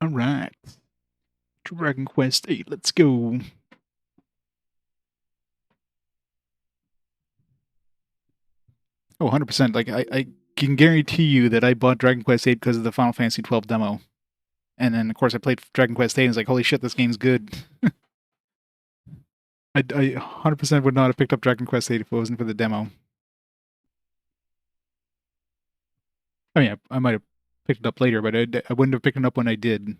Alright. Dragon Quest VIII, let's go. Oh, 100%. Like, I can guarantee you that I bought Dragon Quest VIII because of the Final Fantasy 12 demo. And then, of course, I played Dragon Quest VIII and was like, holy shit, this game's good. I 100% would not have picked up Dragon Quest VIII if it wasn't for the demo. I mean, I might have picked it up later, but I wouldn't have picked it up when I did.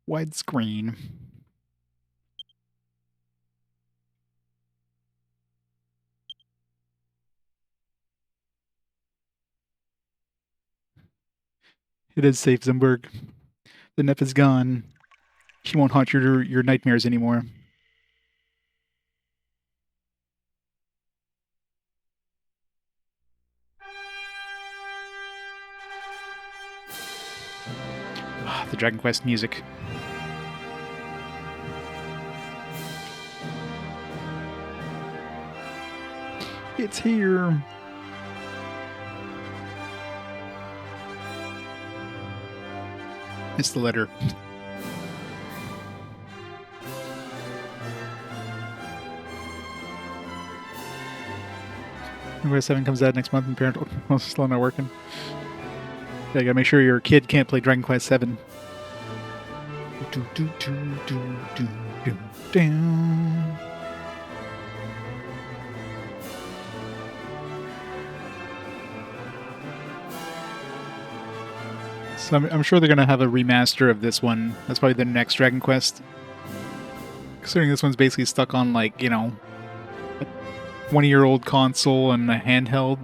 Widescreen. It is safe, Zimberg. The nymph is gone. She won't haunt your nightmares anymore. The Dragon Quest music. It's here. It's the letter. Quest 7 comes out next month and parent is still not working. Yeah, you gotta make sure your kid can't play Dragon Quest 7. So I'm sure they're gonna have a remaster of this one. That's probably the next Dragon Quest. Considering this one's basically stuck on, like, you know, a 20-year-old console and a handheld.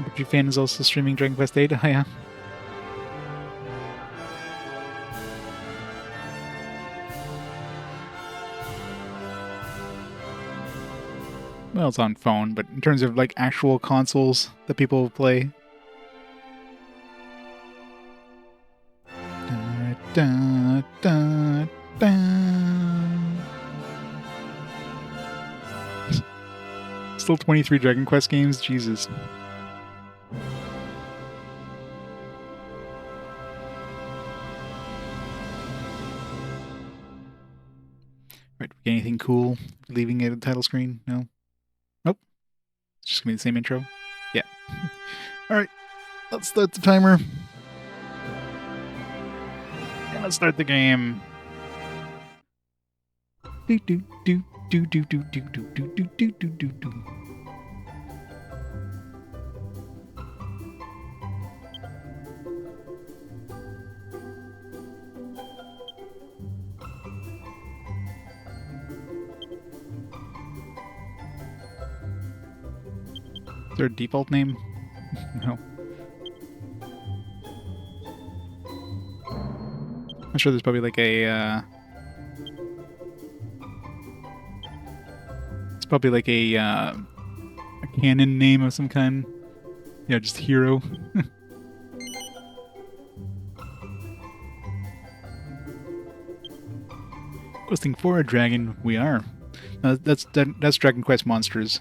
But your fan is also streaming Dragon Quest 8. Oh, yeah. Well, it's on phone, but in terms of like actual consoles that people play. Da, da, da. Still 23 Dragon Quest games? Jesus. Right, anything cool? Leaving it at the title screen? No? Nope. It's just gonna be the same intro? Yeah. Alright, let's start the timer. And let's start the game. Do do do do do do do do do do do do do. Is there a default name? No. I'm sure there's probably like it's probably like a canon name of some kind. Yeah, just hero. Questing for a dragon, we are. That's Dragon Quest Monsters.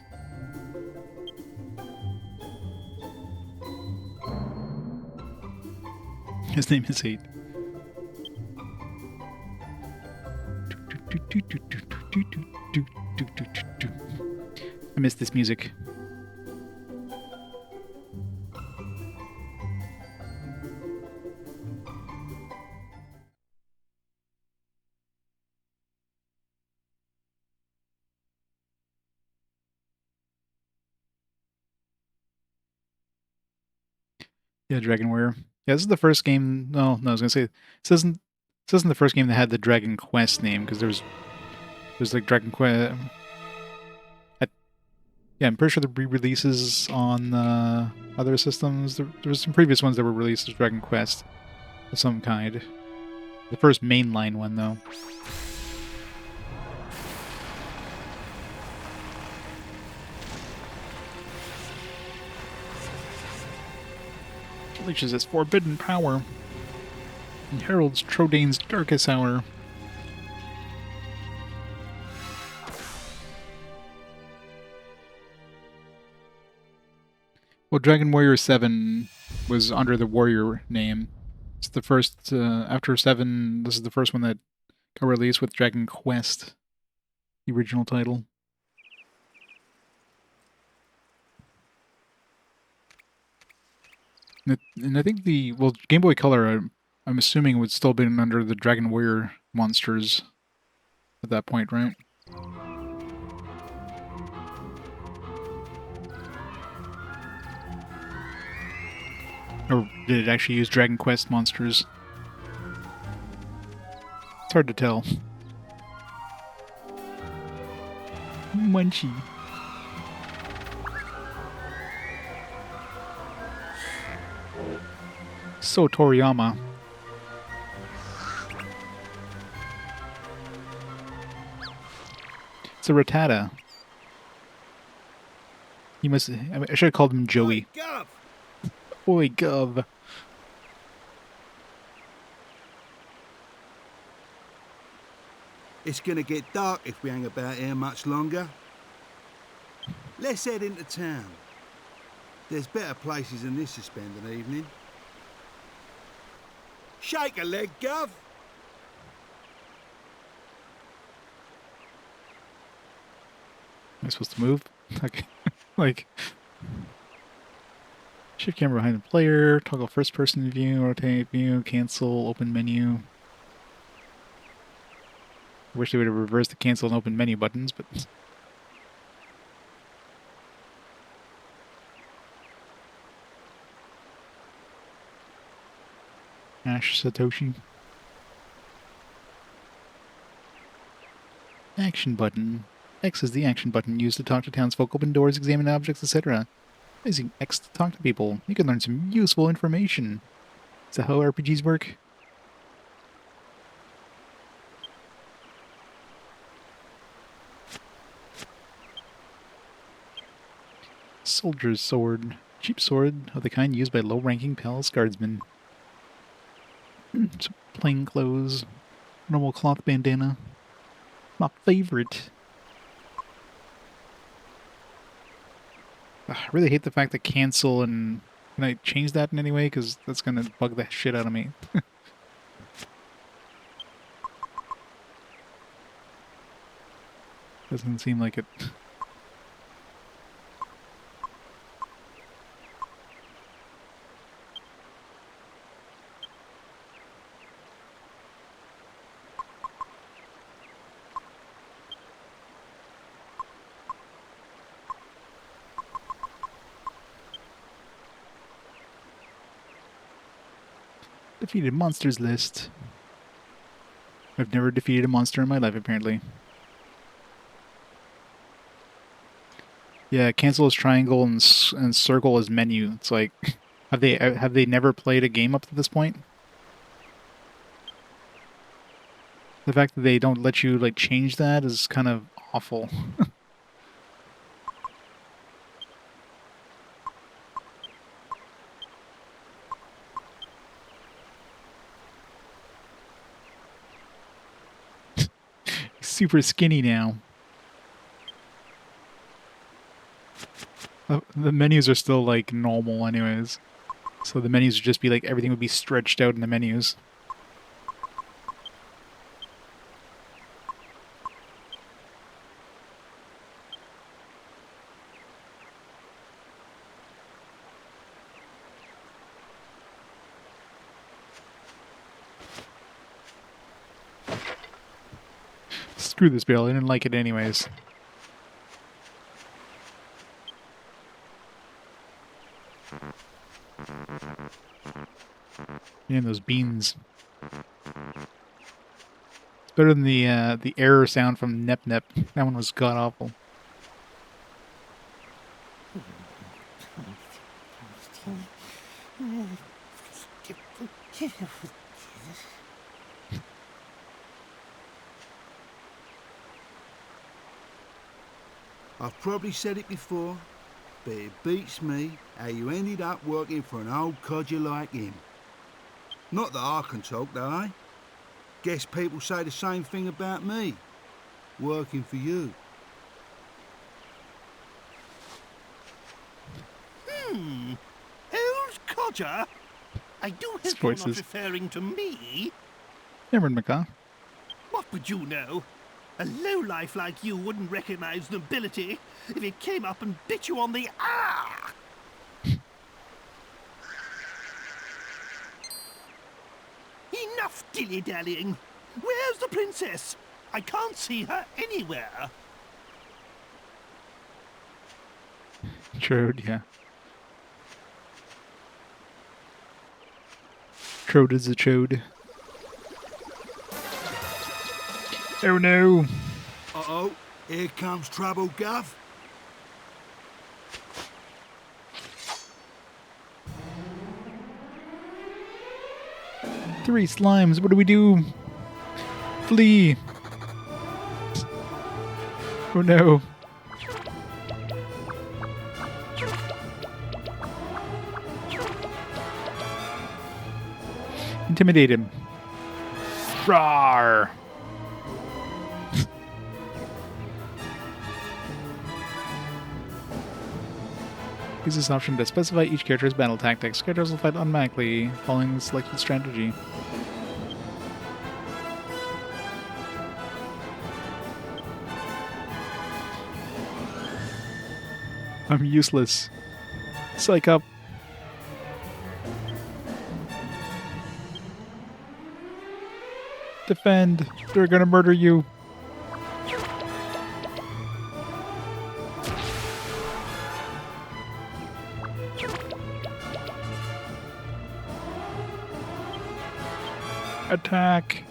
His name is 8. I miss this music. Yeah, Dragon Warrior. Yeah, this is the first game. No, I was gonna say this isn't the first game that had the Dragon Quest name because there's like Dragon Quest. Yeah, I'm pretty sure the re-releases on other systems. There was some previous ones that were released as Dragon Quest of some kind. The first mainline one, though. Unleashes its forbidden power and heralds Trodane's darkest hour. Well, Dragon Warrior 7 was under the Warrior name. It's the first, after 7, this is the first one that got released with Dragon Quest, the original title. And I think the, well, Game Boy Color, I'm assuming would still been under the Dragon Warrior monsters at that point, right? Or did it actually use Dragon Quest monsters? It's hard to tell. Munchie. So Toriyama. It's a Rattata. He must. I should have called him Joey. Oi, Gov. It's gonna get dark if we hang about here much longer. Let's head into town. There's better places than this to spend an evening. Shake a leg, Gov. Am I supposed to move? Okay. Like, shift camera behind the player, toggle first person view, rotate view, cancel, open menu. I wish they would have reversed the cancel and open menu buttons, but... Ash Satoshi. Action button. X is the action button used to talk to townsfolk, open doors, examine objects, etc. Using X to talk to people, you can learn some useful information. Is that how RPGs work? Soldier's sword. Cheap sword of the kind used by low-ranking palace guardsmen. Some plain clothes. Normal cloth bandana. My favorite. I really hate the fact that cancel and... Can I change that in any way? Because that's going to bug the shit out of me. Doesn't seem like it. Defeated monsters list. I've never defeated a monster in my life, apparently. Yeah, cancel is triangle and circle is menu. It's like, have they never played a game up to this point? The fact that they don't let you like change that is kind of awful. Super skinny now. The menus are still like normal anyways. So the menus would just be like everything would be stretched out in the menus. Screw this barrel, I didn't like it anyways. Man, those beans. It's better than the error sound from Nep Nep. That one was god awful. I've probably said it before, but it beats me how you ended up working for an old codger like him. Not that I can talk, though, eh? Guess people say the same thing about me, working for you. Old codger? I do His hope you're not voices. referring to me. Cameron McCaw. What would you know? A lowlife like you wouldn't recognize nobility if it came up and bit you on the ah! Enough dilly-dallying. Where's the princess? I can't see her anywhere. Trode, yeah. Trode is a chode. Oh no! Uh-oh, here comes trouble, Gov. Three slimes, what do we do? Flee! Oh no. Intimidate him. Rawr! Use this option to specify each character's battle tactics. Characters will fight automatically following the selected strategy. I'm useless. Psych up. Defend. They're gonna murder you. Attack.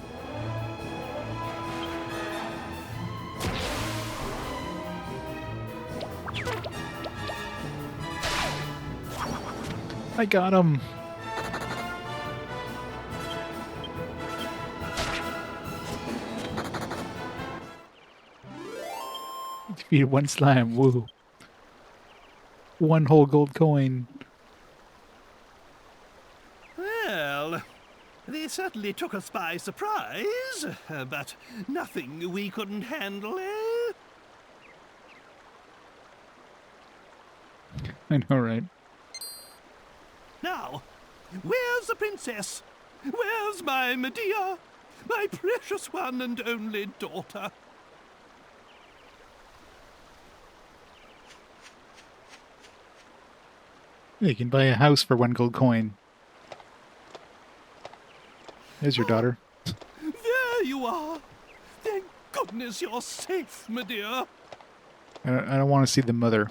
I got him. Defeated one slime. Woo. One whole gold coin. Well, they certainly took us by surprise, but nothing we couldn't handle, eh? I know, right? Now, where's the princess? Where's my Medea? My precious one and only daughter? You can buy a house for one gold coin. There's your daughter. There you are! Thank goodness you're safe, Medea. I don't want to see the mother.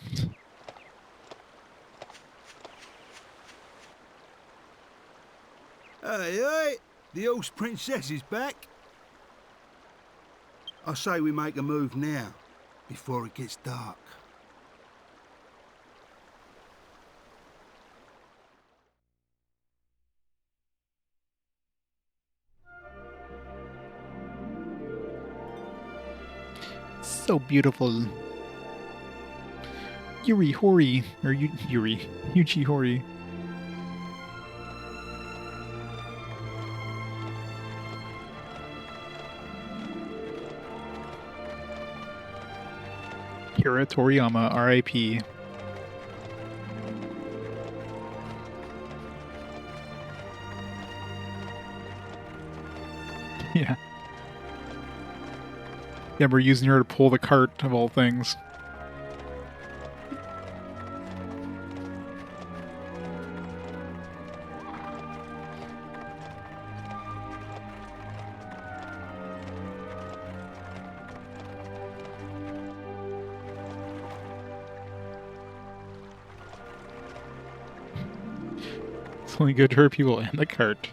Hey, hey, the horse princess is back. I say we make a move now, before it gets dark. So beautiful. Yuri Hori. Or Yuri. Yuchi Hori. Kira Toriyama, R.I.P. Yeah. Yeah, we're using her to pull the cart, of all things. It's only good to her people and the cart.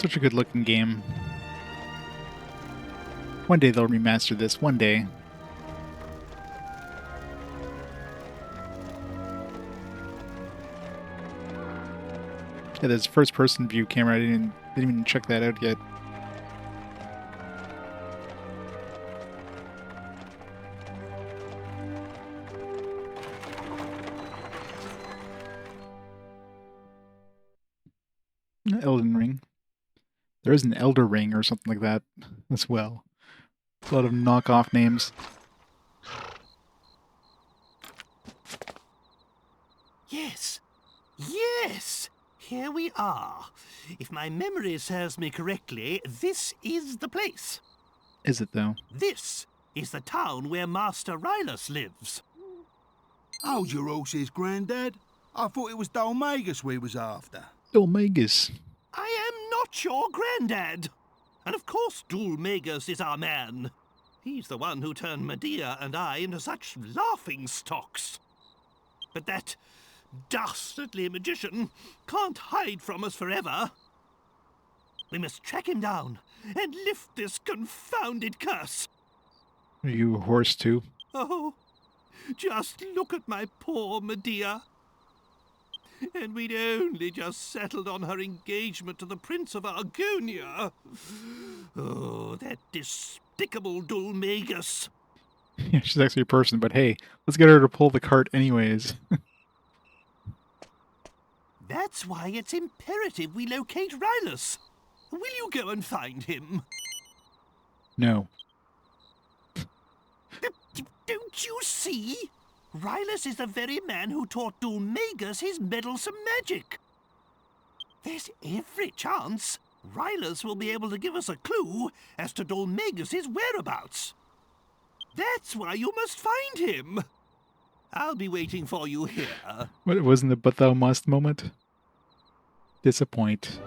Such a good looking game. One day they'll remaster this. One day. Yeah, there's first person view camera. I didn't even check that out yet. Elden Ring. There is an Elder Ring or something like that as well. A lot of knockoff names. Yes. Yes! Here we are. If my memory serves me correctly, this is the place. Is it, though? This is the town where Master Rylus lives. Hold your horses, Grandad. I thought it was Dhoulmagus we was after. Dhoulmagus. I am not your granddad. And of course Dhoulmagus is our man. He's the one who turned Medea and I into such laughing stocks. But that dastardly magician can't hide from us forever. We must track him down and lift this confounded curse. Are you a horse, too? Oh, just look at my poor Medea. And we'd only just settled on her engagement to the Prince of Argonia. Oh, that despicable Dhoulmagus. Yeah, she's actually a person, but hey, let's get her to pull the cart anyways. That's why it's imperative we locate Rylus. Will you go and find him? No. Don't you see? Rylus is the very man who taught Dhoulmagus his meddlesome magic. There's every chance Rylus will be able to give us a clue as to Dhoulmagus' whereabouts. That's why you must find him. I'll be waiting for you here. What, wasn't the but thou must moment? Disappoint.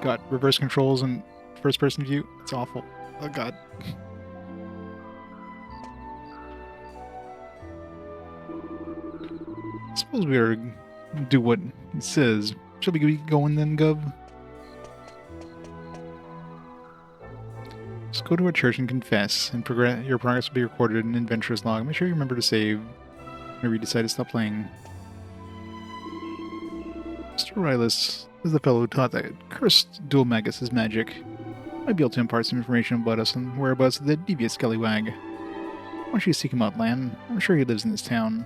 God, reverse controls and first person view? It's awful. Oh god. Suppose we are do what he says. Shall we be going then, Gov? Just go to a church and confess, and your progress will be recorded in an adventurous log. Make sure you remember to save whenever you decide to stop playing. Mr. Rylus is the fellow who taught that cursed Dhoulmagus' magic. Might be able to impart some information about us and whereabouts of the devious scallywag. Why don't you seek him out, Lan? I'm sure he lives in this town.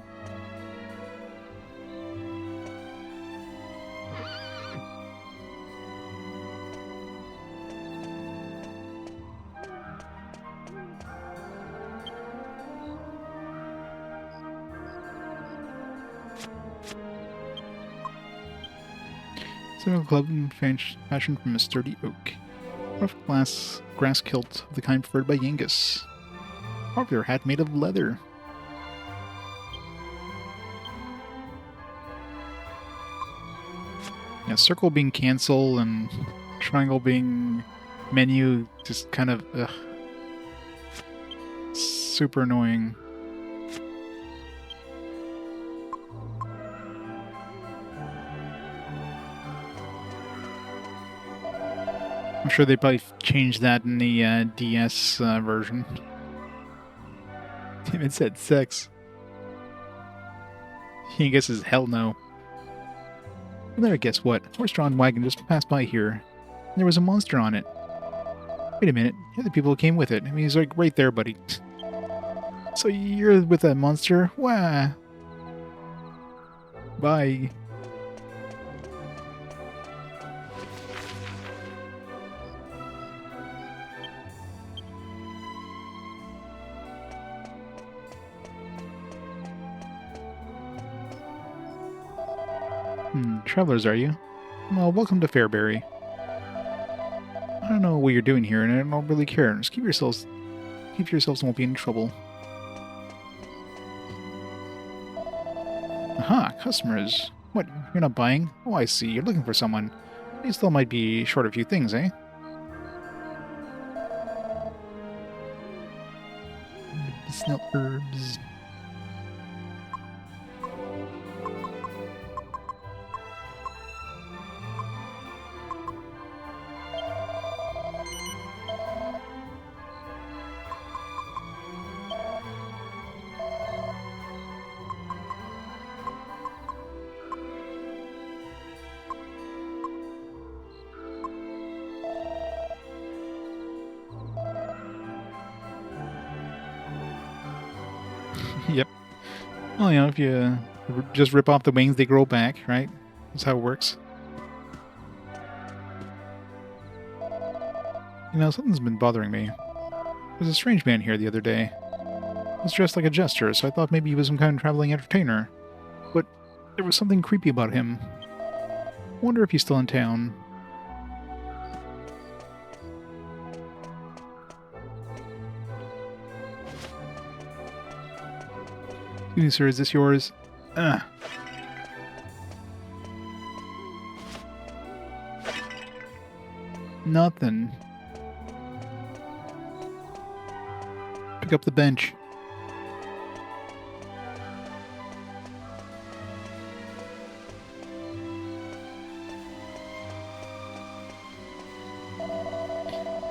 Single club fashioned from a sturdy oak. Rough grass kilt of the kind preferred by Yangus. Popular hat made of leather. Yeah, circle being cancel and triangle being menu, just kind of super annoying. I'm sure they probably changed that in the DS version. Damn, it said sex. He guesses hell no. And there, guess what? Horse-drawn wagon just passed by here. There was a monster on it. Wait a minute, you're the people who came with it. I mean, he's like right there, buddy. So you're with that monster? Wah! Bye. Travelers, are you? Well, welcome to Fairbury. I don't know what you're doing here, and I don't really care. Just keep yourselves and won't be in trouble. Aha, customers. What, you're not buying? Oh, I see. You're looking for someone. You still might be short a few things, eh? Medicinal herbs. Yep. Well, you know, if you just rip off the wings, they grow back, right? That's how it works. You know, something's been bothering me. There was a strange man here the other day. He was dressed like a jester, so I thought maybe he was some kind of traveling entertainer. But there was something creepy about him. I wonder if he's still in town. Excuse me, sir, is this yours? Nothing. Pick up the bench.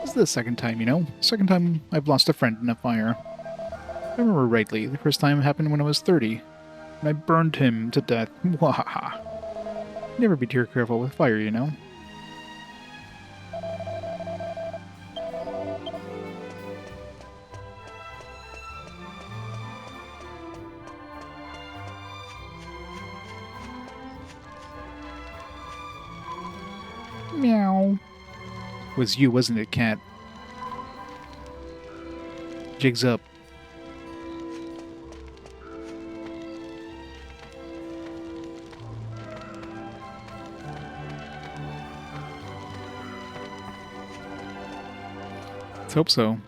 This is the second time, you know? Second time I've lost a friend in a fire. If I remember rightly, the first time happened when I was 30. And I burned him to death. Wahaha. Never be too careful with fire, you know? Meow. Was you, wasn't it, cat? Jig's up. Let's hope so.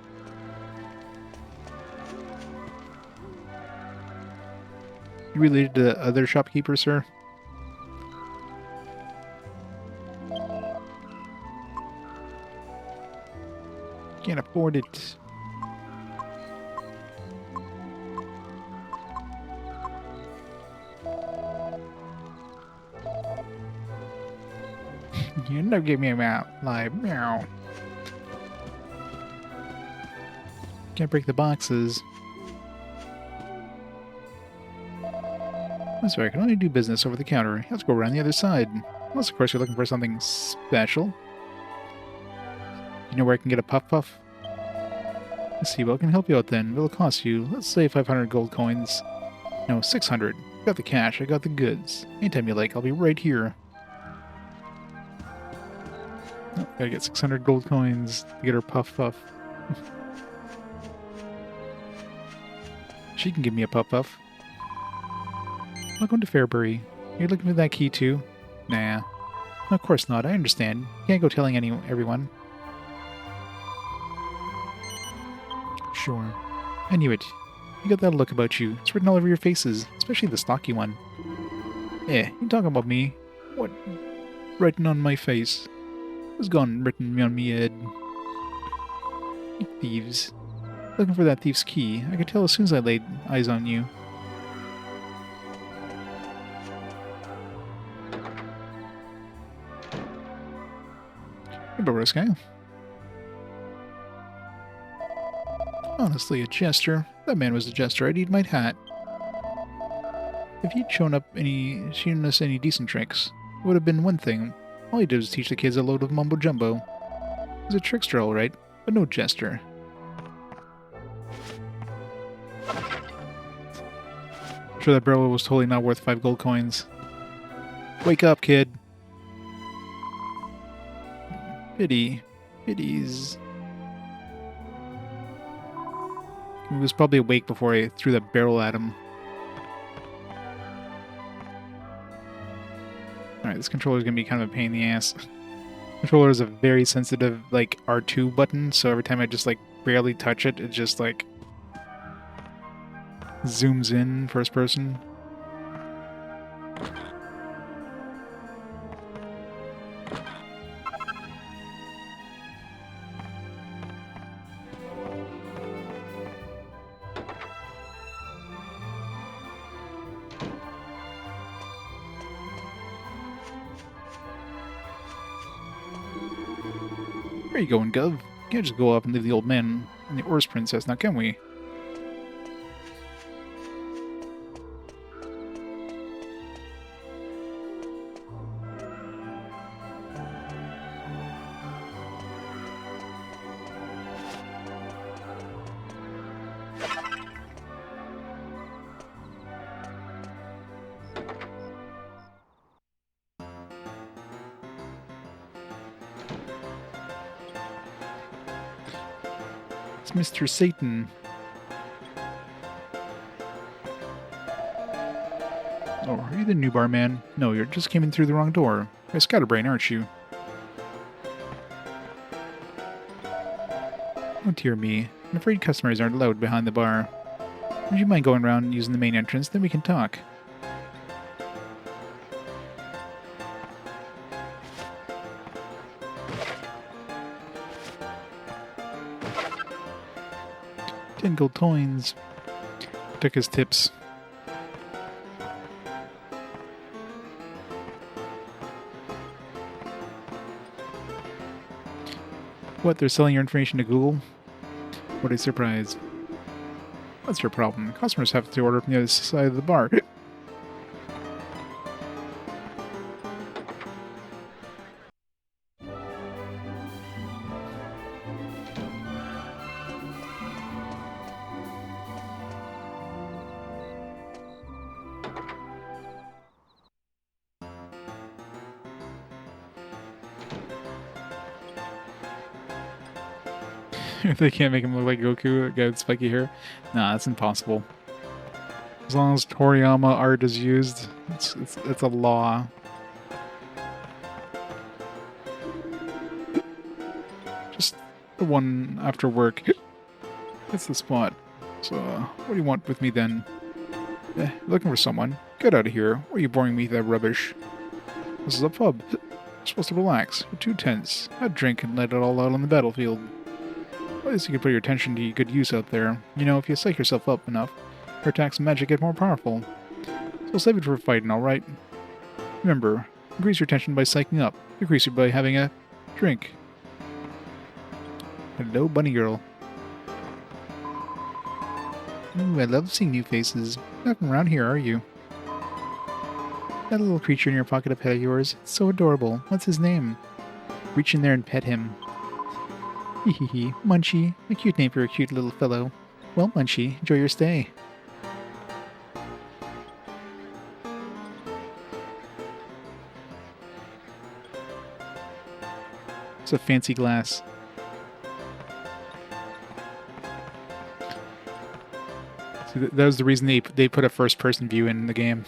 You related to the other shopkeeper, sir? Can't afford it. You never give me a meow, like meow. Can't break the boxes. I'm sorry, I can only do business over the counter. You have to go around the other side. Unless, of course, you're looking for something special. You know where I can get a puff puff? Let's see, what can help you out then? It'll cost you, let's say, 500 gold coins. No, 600. Got the cash, I got the goods. Anytime you like, I'll be right here. Oh, gotta get 600 gold coins to get her puff puff. She can give me a puff puff. Welcome to Fairbury. You're looking for that key too? Nah. Of course not, I understand. You can't go telling everyone. Sure. I knew it. You got that look about you. It's written all over your faces, especially the stocky one. Eh, you talking about me? What? Writing on my face. Who's gone written on me head? You thieves. Looking for that thief's key. I could tell as soon as I laid eyes on you. Hey, Baruska. Honestly, a jester. That man was a jester. I'd eat my hat. If he'd shown us any decent tricks, it would have been one thing. All he did was teach the kids a load of mumbo jumbo. He's a trickster, all right, but no jester. I'm sure that barrel was totally not worth 5 gold coins. Wake up, kid. Pities. He was probably awake before I threw that barrel at him. Alright, this controller is going to be kind of a pain in the ass. Controller is a very sensitive, like, R2 button, so every time I just, like, barely touch it, it just, like, zooms in first person. Where you going, Gov? Can't just go up and leave the old man and the Horse Princess, now can we? Mr. Satan. Oh, are you the new barman? No, you just came in through the wrong door. You're a scatterbrain, aren't you? Oh, dear me. I'm afraid customers aren't allowed behind the bar. Would you mind going around using the main entrance? Then we can talk. Gold coins. Took his tips. What, they're selling your information to Google? What a surprise. What's your problem? Customers have to order from the other side of the bar. If they can't make him look like Goku, guy with spiky hair. Nah, that's impossible. As long as Toriyama art is used, it's a law. Just the one after work. That's the spot. So, what do you want with me then? Looking for someone? Get out of here. Why are you boring me with that rubbish? This is a pub. You're supposed to relax. You're too tense. Have a drink and let it all out on the battlefield. At least you could put your attention to good use out there. You know, if you psych yourself up enough, your attacks and magic get more powerful. So save it for fighting, alright? Remember, increase your tension by psyching up. Decrease it by having a drink. Hello, bunny girl. Ooh, I love seeing new faces. Not from around here, are you? That little creature in your pocket of pet of yours, it's so adorable. What's his name? Reach in there and pet him. Hehehe, Munchie. A cute name for a cute little fellow. Well, Munchie, enjoy your stay. It's a fancy glass. See, that was the reason they put a first-person view in the game.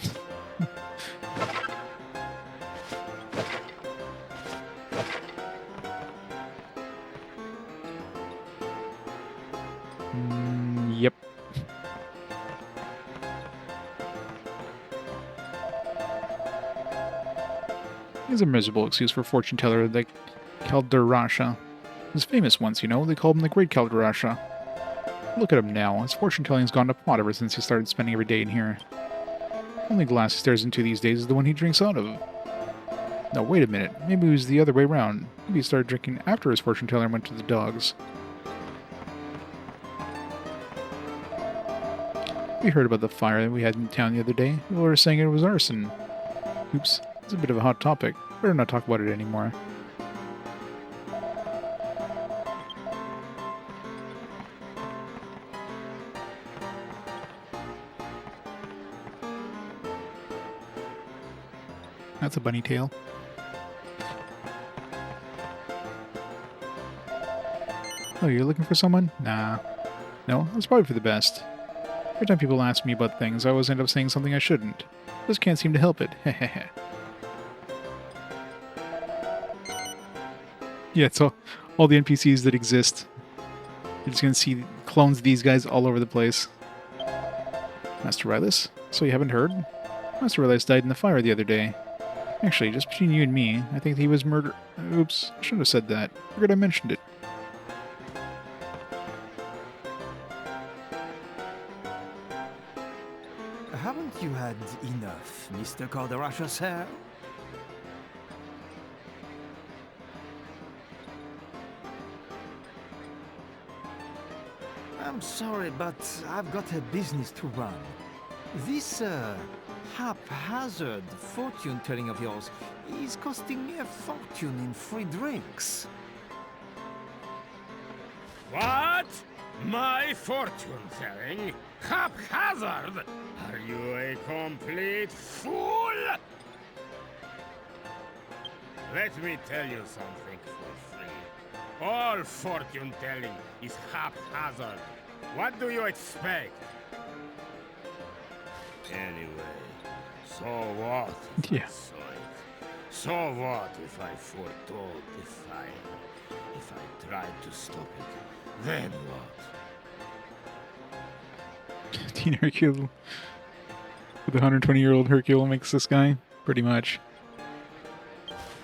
Yep. He's a miserable excuse for a fortune teller like Kaldarasha. He was famous once, you know. They called him the Great Kaldarasha. Look at him now. His fortune telling's gone to pot ever since he started spending every day in here. The only glass he stares into these days is the one he drinks out of. No, wait a minute. Maybe it was the other way around. Maybe he started drinking after his fortune teller went to the dogs. We heard about the fire that we had in town the other day. People were saying it was arson. Oops, it's a bit of a hot topic. Better not talk about it anymore. That's a bunny tail. Oh, you're looking for someone? Nah. No, that's probably for the best. Every time people ask me about things, I always end up saying something I shouldn't. Just can't seem to help it. Hehehe. Yeah, so all the NPCs that exist. You're just gonna see clones of these guys all over the place. Master Rylas? So you haven't heard? Master Rylas died in the fire the other day. Actually, just between you and me, I think he was murdered. Oops, I shouldn't have said that. Forgot I mentioned it. Haven't you had enough, Mr. Kaldarasha, sir? I'm sorry, but I've got a business to run. This, haphazard fortune-telling of yours is costing me a fortune in free drinks. What? My fortune-telling? Haphazard? Are you a complete fool? Let me tell you something for free. All fortune telling is haphazard. What do you expect? Anyway, so what if Yeah. I saw it? So what if I foretold the fire? If I tried to stop it, then what? Teen Hercule. With a 120-year-old Hercule makes this guy, pretty much.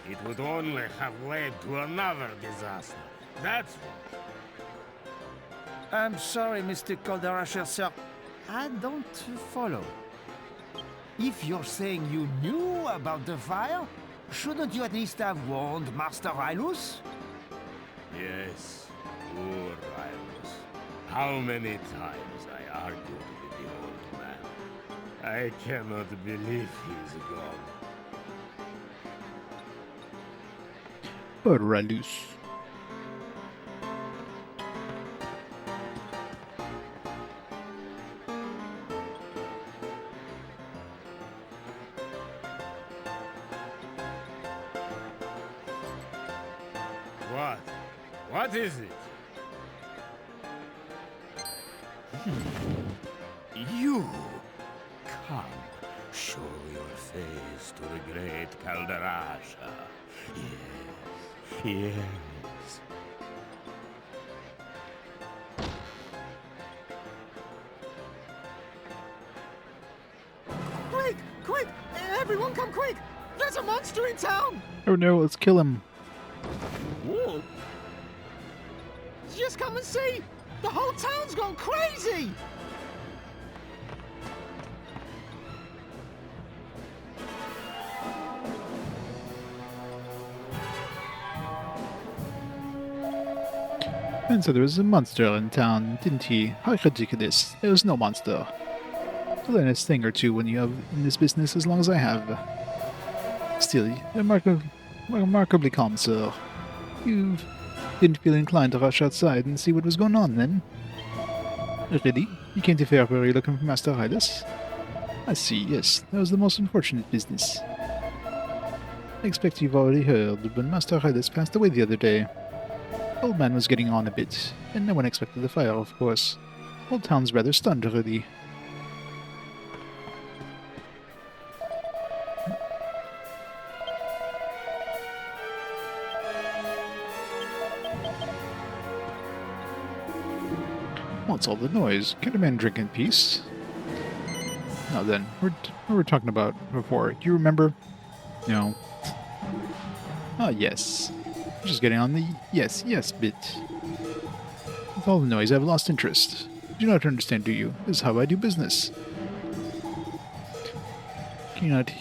It would only have led to another disaster. That's what. I'm sorry, Mr. Calderasher, sir. I don't follow. If you're saying you knew about the fire, shouldn't you at least have warned Master Rylus? Yes, poor Yangus. How many times I argued with the old man. I cannot believe he's gone. Ralus. What? What is it? You! Come, show your face to the great Calderasha. Yes, yes. Quick! Quick! Everyone come quick! There's a monster in town! Oh no, let's kill him. What? Just come and see! The whole town's gone crazy! And so there was a monster in town, didn't he? How ridiculous. There was no monster. I'll learn a thing or two when you have in this business as long as I have. Still, remarkably calm, sir. You didn't feel inclined to rush outside and see what was going on, then? Really? You came to Fairbury looking for Master Rylus? I see, yes. That was the most unfortunate business. I expect you've already heard, but Master Rylus passed away the other day. Old man was getting on a bit, and no one expected the fire, of course. Whole town's rather stunned already. What's all the noise? Can a man drink in peace? Now then, what were we talking about before? Do you remember? No. Ah, yes. Just getting on the yes bit. With all the noise, I've lost interest. You do not understand, do you? This is how I do business. Can you not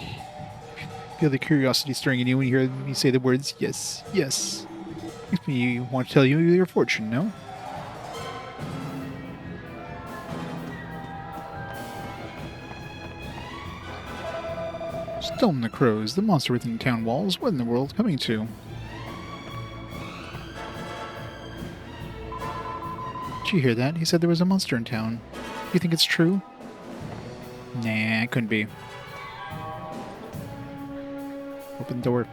feel the curiosity stirring in you when you hear me say the words yes, yes? Makes me want to tell you your fortune, no? Storm the crows, the monster within the town walls. What in the world coming to? Did you hear that? He said there was a monster in town. You think it's true? Nah, it couldn't be. Open door.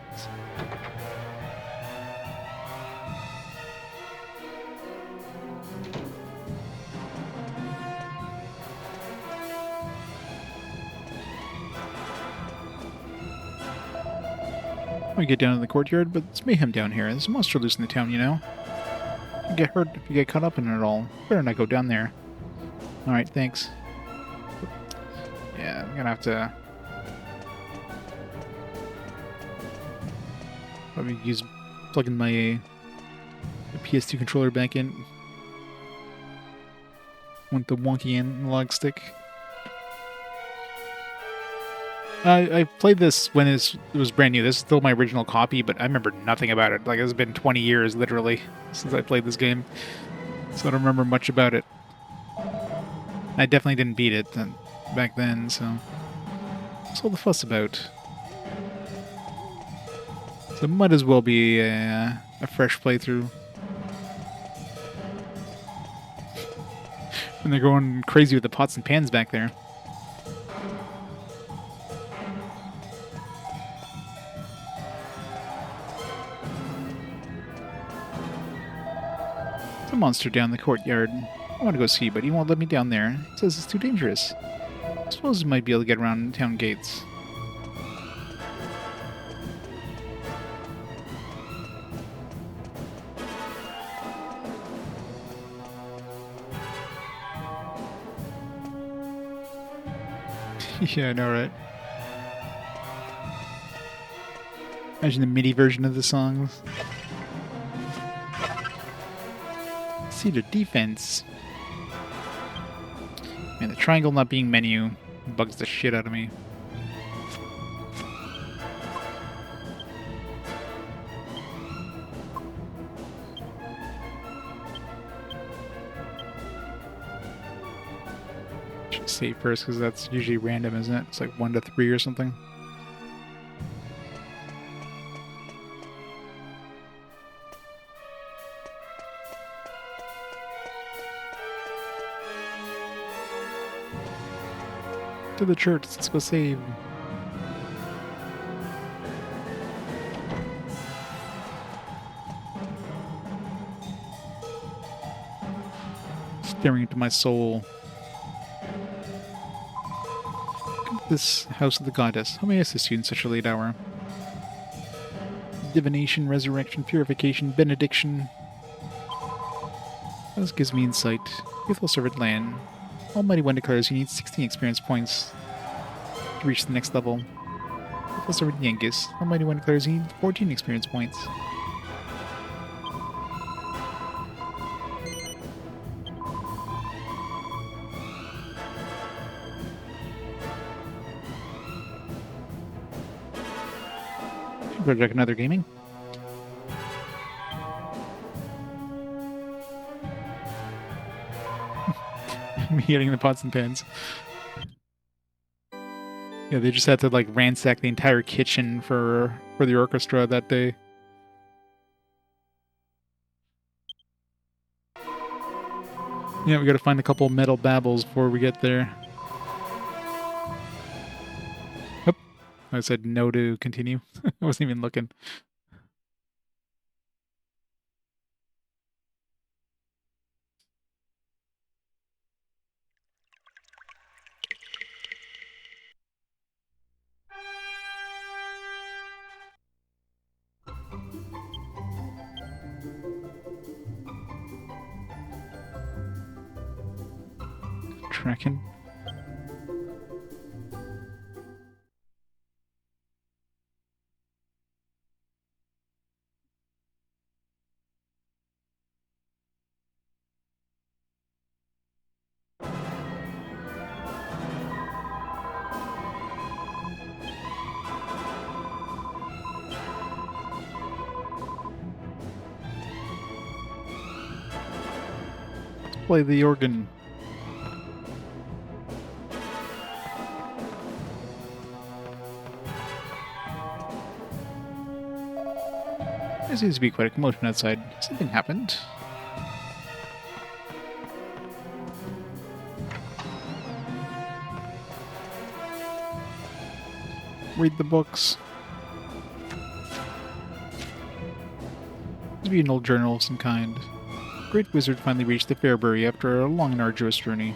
We get down to the courtyard, but it's mayhem down here. There's a monster loose in the town, you know. You get hurt if you get caught up in it all. Better not go down there. Alright, thanks. Yeah, I'm gonna have to... probably plugging my PS2 controller back in. Want the wonky analog stick. I played this when it was brand new. This is still my original copy, but I remember nothing about it. Like, it's been 20 years, literally, since I played this game. So I don't remember much about it. I definitely didn't beat it back then, so... what's all the fuss about? So it might as well be a fresh playthrough. And they're going crazy with the pots and pans back there. monster down in the courtyard. I want to go see, but he won't let me down there. He says it's too dangerous. I suppose he might be able to get around town gates. Yeah, I know, right? Imagine the MIDI version of the songs. Cedar defense. Man, the triangle not being menu bugs the shit out of me. Should save first because that's usually random, isn't it? It's like 1 to 3 or something. To the church, let's go save. Staring into my soul. Come to this house of the goddess. How may I assist you in such a late hour? Divination, resurrection, purification, benediction. This gives me insight. Faithful servant Lan. Almighty One declares you need 16 experience points to reach the next level. Faithful servant Yangus. Almighty One declares you need 14 experience points. Project another gaming. Me hitting the pots and pans. Yeah, they just had to like ransack the entire kitchen for the orchestra that day. Yeah, we gotta find a couple metal babbles before we get there. Oop. I said no to continue. I wasn't even looking. Tracking. Play the organ. There seems to be quite a commotion outside. Something happened. Read the books. Must be an old journal of some kind. The great wizard finally reached the Fairbury after a long and arduous journey.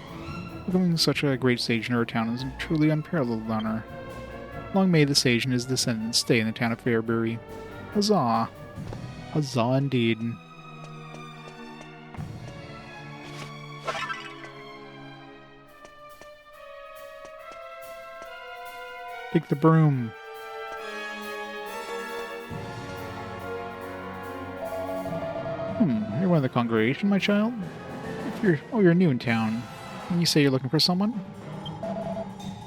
Becoming such a great sage in our town is a truly unparalleled honor. Long may the sage and his descendants stay in the town of Fairbury. Huzzah! Huzzah indeed. Take the broom. You're one of the congregation, my child? You're new in town. And you say you're looking for someone?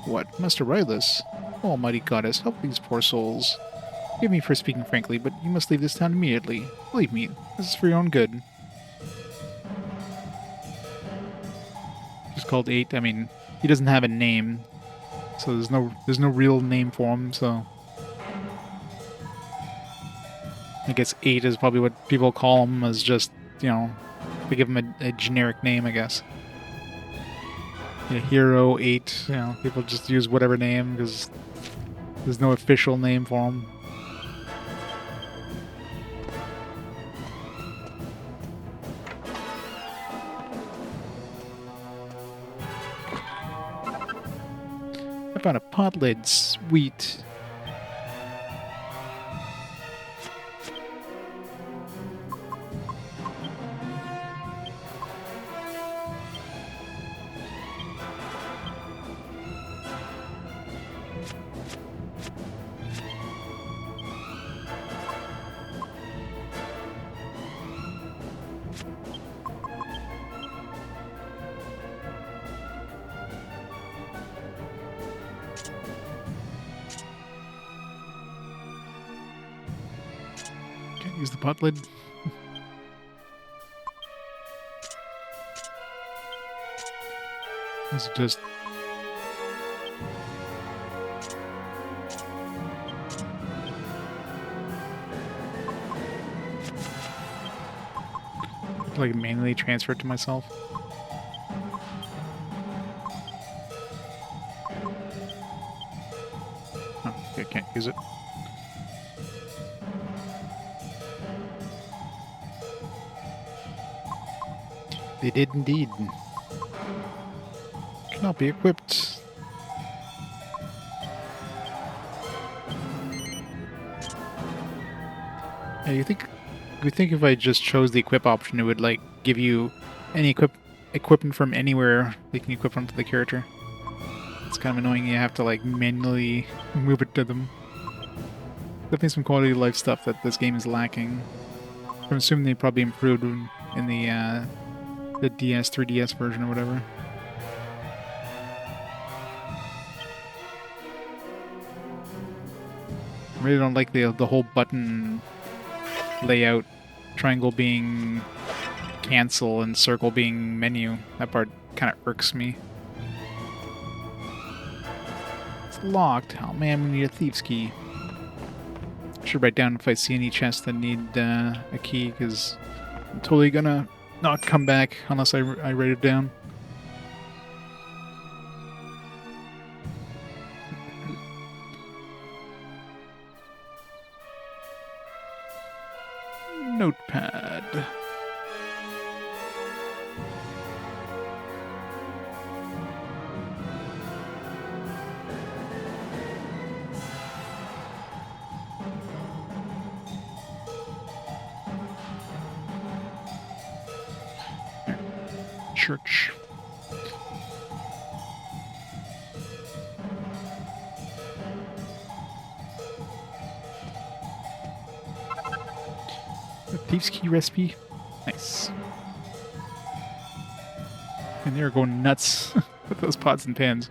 What, Master Rylus? Oh, almighty goddess, help these poor souls. Forgive me for speaking frankly, but you must leave this town immediately. Believe me, this is for your own good. He's called 8. I mean, he doesn't have a name, so there's no real name for him. So I guess 8 is probably what people call him, as just, you know, they give him a generic name, I guess. Yeah, Hero 8. You know, people just use whatever name because there's no official name for him. I found a pot lid. Sweet. Can't use the pot lid. Is it just... like manually transfer it to myself? Oh, okay, can't use it. They did indeed. Cannot be equipped. Yeah, you think if I just chose the equip option, it would like give you any equipment from anywhere they can equip onto the character. It's kind of annoying. You have to like manually move it to them. Definitely some quality of life stuff that this game is lacking. I'm assuming they probably improved in the DS, 3DS version or whatever. I really don't like the whole button layout, triangle being cancel and circle being menu. That part kind of irks me. It's locked. Oh man, we need a thief's key. I should write down if I see any chests that need a key, because I'm totally gonna not come back unless I write it down. Notepad. Church. A thief's key recipe. Nice. And they're going nuts with those pots and pans.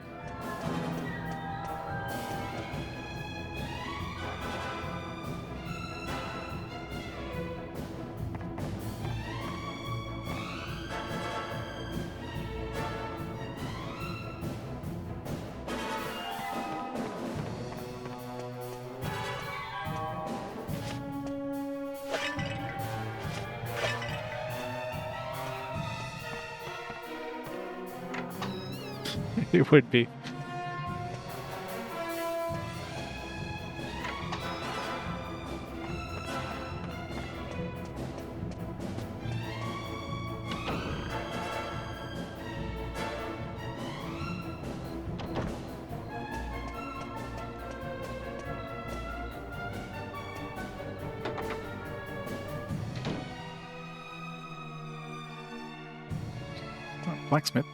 It would be. Oh, blacksmith.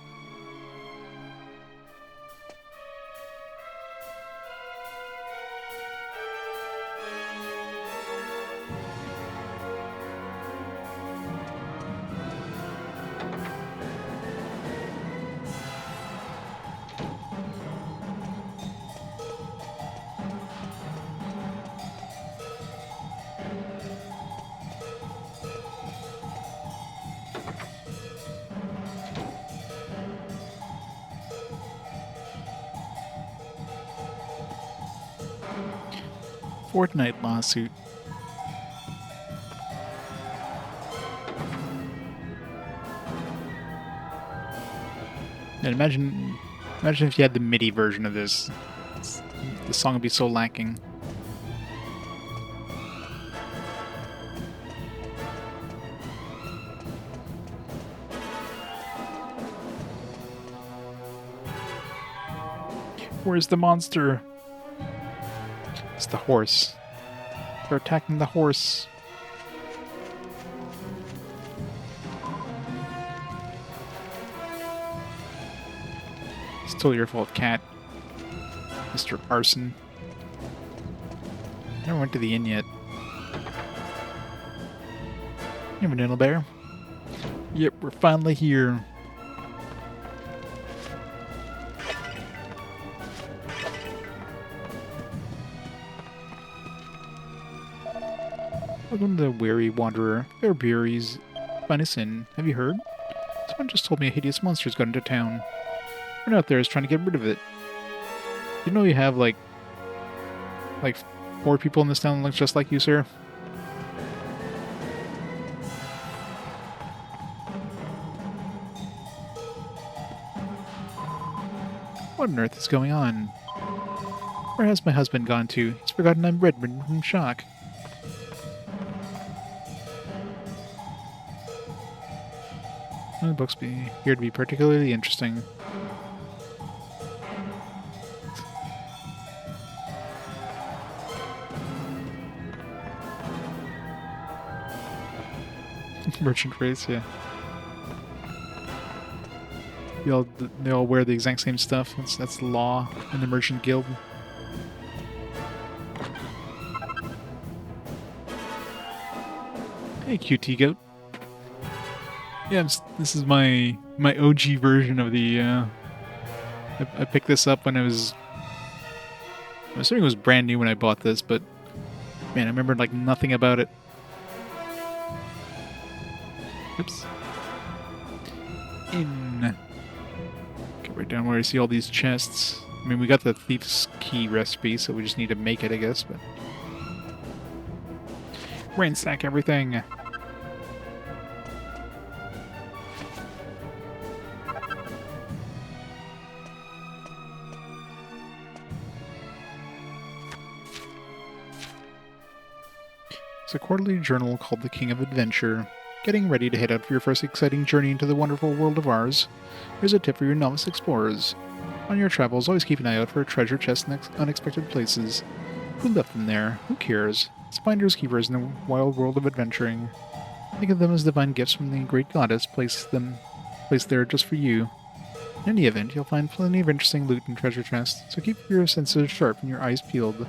Fortnite lawsuit. And imagine if you had the MIDI version of this. The song would be so lacking. Where's the monster? It's the horse. They're attacking the horse. It's totally your fault, cat. Mr. Arson. Never went to the inn yet. You have a Niddle Bear? Yep, we're finally here. Welcome to the Weary Wanderer. Fair berries. Find us in. Have you heard? Someone just told me a hideous monster's got into town. Everyone out there is trying to get rid of it. You know you have, like 4 people in this town that look just like you, sir? What on earth is going on? Where has my husband gone to? He's forgotten I'm bedridden from shock. The books appear to be particularly interesting. Merchant race, yeah. They all wear the exact same stuff. That's the law in the merchant guild. Hey, QT goat. Yeah, this is my OG version of the. I picked this up when I'm assuming it was brand new when I bought this, but man, I remember like nothing about it. Oops. In. Get right down where I see all these chests. I mean, we got the thief's key recipe, so we just need to make it, I guess. But ransack everything. It's a quarterly journal called The King of Adventure. Getting ready to head out for your first exciting journey into the wonderful world of ours. Here's a tip for your novice explorers. On your travels, always keep an eye out for treasure chests in unexpected places. Who left them there? Who cares? It's finders keepers in the wild world of adventuring. Think of them as divine gifts from the great goddess placed there just for you. In any event, you'll find plenty of interesting loot and treasure chests, so keep your senses sharp and your eyes peeled.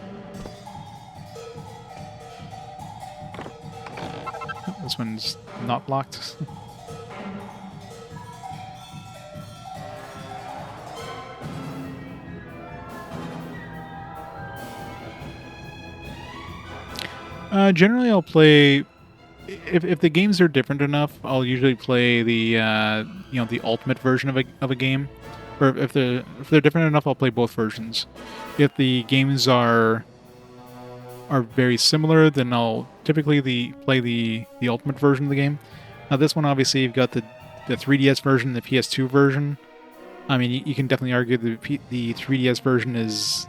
This one's not locked. Generally, I'll play if the games are different enough. I'll usually play the the ultimate version of a game, or if they're different enough, I'll play both versions. If the games are very similar, then I'll typically play the ultimate version of the game. Now this one, obviously, you've got the 3DS version, the PS2 version. I mean, you can definitely argue the 3DS version is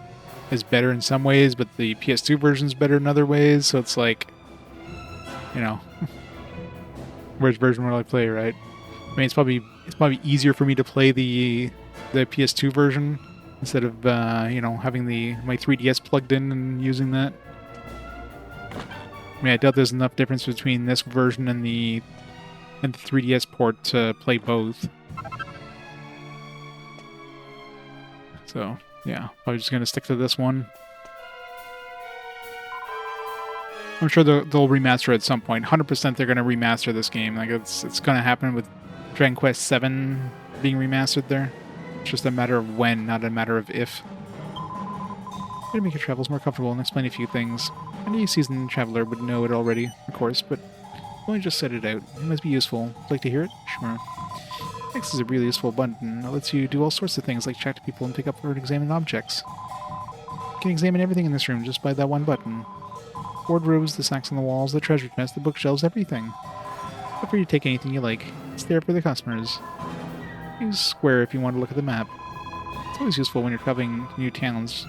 better in some ways, but the PS2 version is better in other ways. So it's like, which version will I play, right? I mean, it's probably easier for me to play the PS2 version instead of having my 3DS plugged in and using that. I mean, I doubt there's enough difference between this version and the 3DS port to play both. So, yeah, probably just gonna stick to this one. I'm sure they'll remaster it at some point. 100% they're gonna remaster this game. Like it's gonna happen with Dragon Quest VII being remastered there. It's just a matter of when, not a matter of if. To make your travels more comfortable and explain a few things. Any seasoned traveler would know it already, of course, but let me just set it out. It must be useful. Would you like to hear it? Sure. X is a really useful button. It lets you do all sorts of things like chat to people and pick up or examine objects. You can examine everything in this room just by that one button. Wardrobes, the sacks on the walls, the treasure chest, the bookshelves, everything. Feel free to take anything you like. It's there for the customers. Use square if you want to look at the map. It's always useful when you're traveling to new towns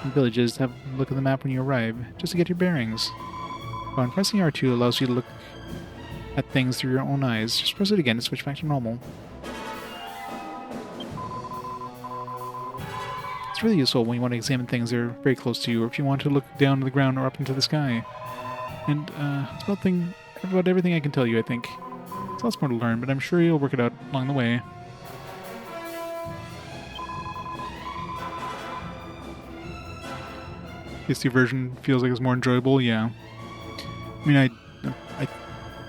and villages to have a look at the map when you arrive, just to get your bearings. While pressing R2 allows you to look at things through your own eyes. Just press it again to switch back to normal. It's really useful when you want to examine things that are very close to you, or if you want to look down to the ground or up into the sky. And it's about everything I can tell you, I think. It's lots more to learn, but I'm sure you'll work it out along the way. PS2 version feels like it's more enjoyable, yeah. I mean, I'm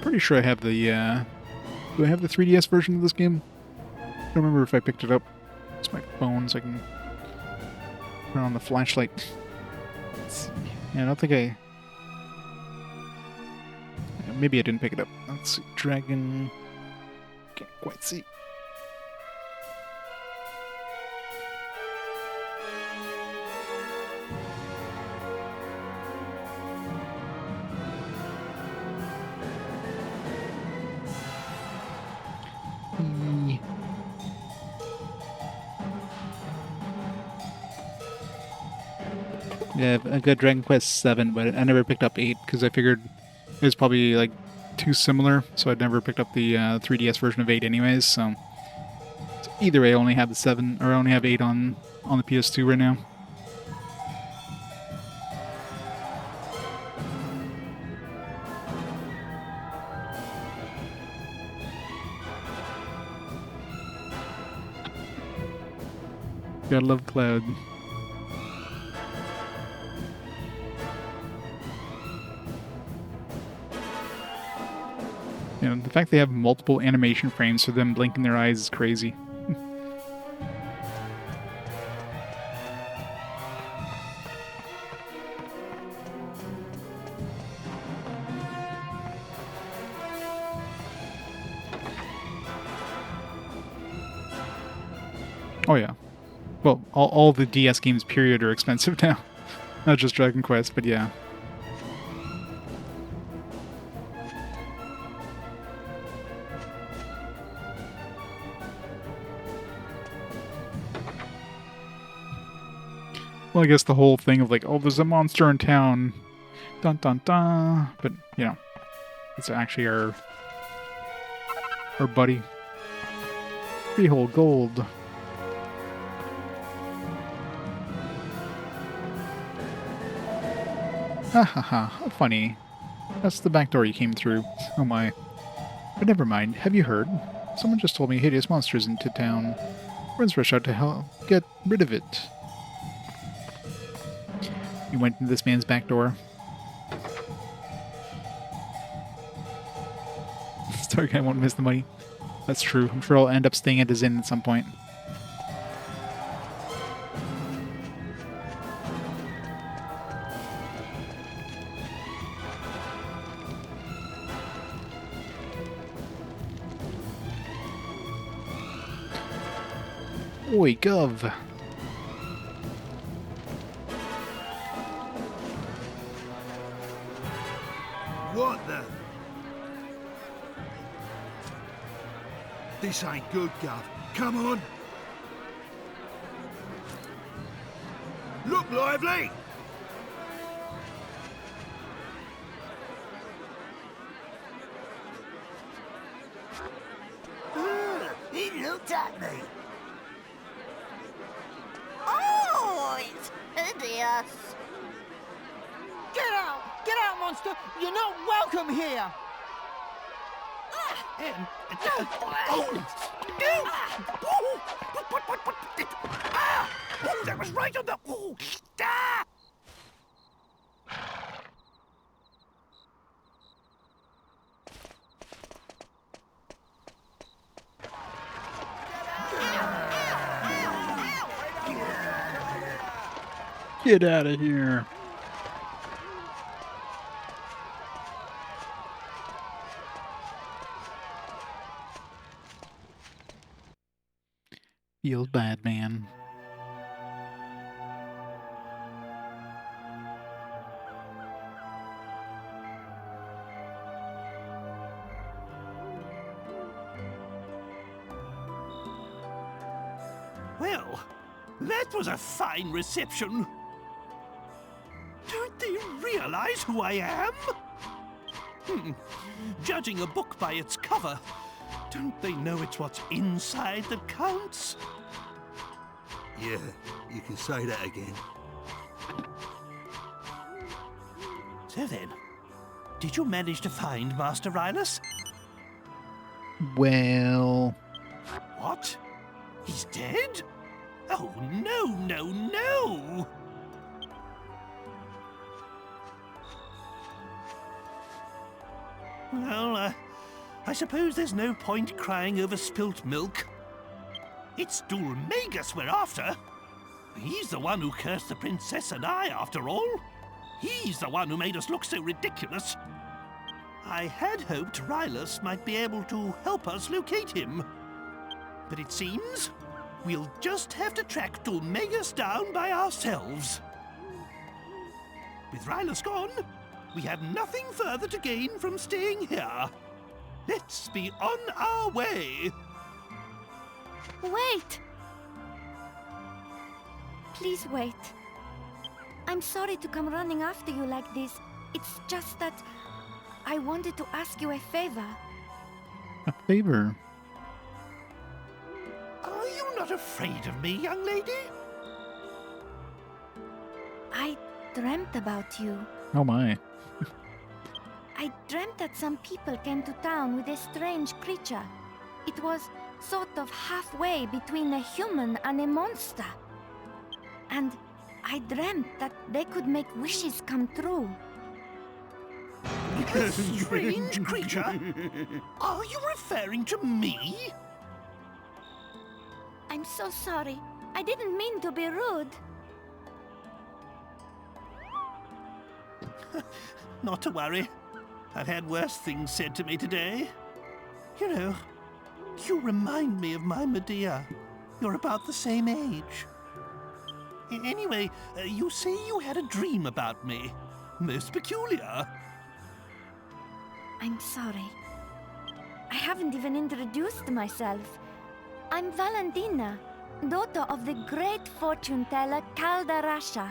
pretty sure I have the, do I have the 3DS version of this game? I don't remember if I picked it up. It's my phone, so I can turn on the flashlight. Let's see. Yeah, I don't think I... Maybe I didn't pick it up. Let's see. Dragon... Can't quite see. Yeah, I got Dragon Quest VII, but I never picked up 8 because I figured it was probably like too similar, so I'd never picked up the 3DS version of 8 anyways. So either way, I only have the 7 or I only have 8 on the PS2 right now. Gotta love Cloud. You know, the fact they have multiple animation frames for them blinking their eyes is crazy. Oh yeah. Well, all the DS games, period, are expensive now. Not just Dragon Quest, but yeah. Well, I guess the whole thing of like, oh, there's a monster in town, dun dun dun, but, you know, it's actually our buddy. Freehold gold. Ha ha ha, how funny. That's the back door you came through. Oh my. But never mind, have you heard? Someone just told me hideous monsters into town. Friends rush out to help get rid of it. You went into this man's back door. Star guy won't miss the money. That's true. I'm sure I'll end up staying at his inn at some point. Oi, Gov. What the? This ain't good, Gov. Come on. Look lively. He looked at me. Oh, it's hideous. Get out! Get out, monster! You're not welcome here! That was right on the... Get out of here. Feels bad, man. Well, that was a fine reception. Don't they realize who I am? Judging a book by its cover, don't they know it's what's inside that counts? Yeah, you can say that again. So then, did you manage to find Master Rylus? Well, What? He's dead? Oh, no, no, no! Well, I suppose there's no point crying over spilt milk. It's Dhoulmagus we're after. He's the one who cursed the princess and I, after all. He's the one who made us look so ridiculous. I had hoped Rylus might be able to help us locate him. But it seems we'll just have to track Dhoulmagus down by ourselves. With Rylus gone, we have nothing further to gain from staying here. Let's be on our way. Wait! Please wait. I'm sorry to come running after you like this. It's just that I wanted to ask you a favor. a favor. Are you not afraid of me, young lady? I dreamt about you. Oh my. I dreamt that some people came to town with a strange creature. It was sort of halfway between a human and a monster. And I dreamt that they could make wishes come true. A strange creature? Are you referring to me? I'm so sorry. I didn't mean to be rude. Not to worry. I've had worse things said to me today. You know, you remind me of my Medea. You're about the same age. Anyway, you say you had a dream about me. Most peculiar. I'm sorry. I haven't even introduced myself. I'm Valentina, daughter of the great fortune teller Caldarasha.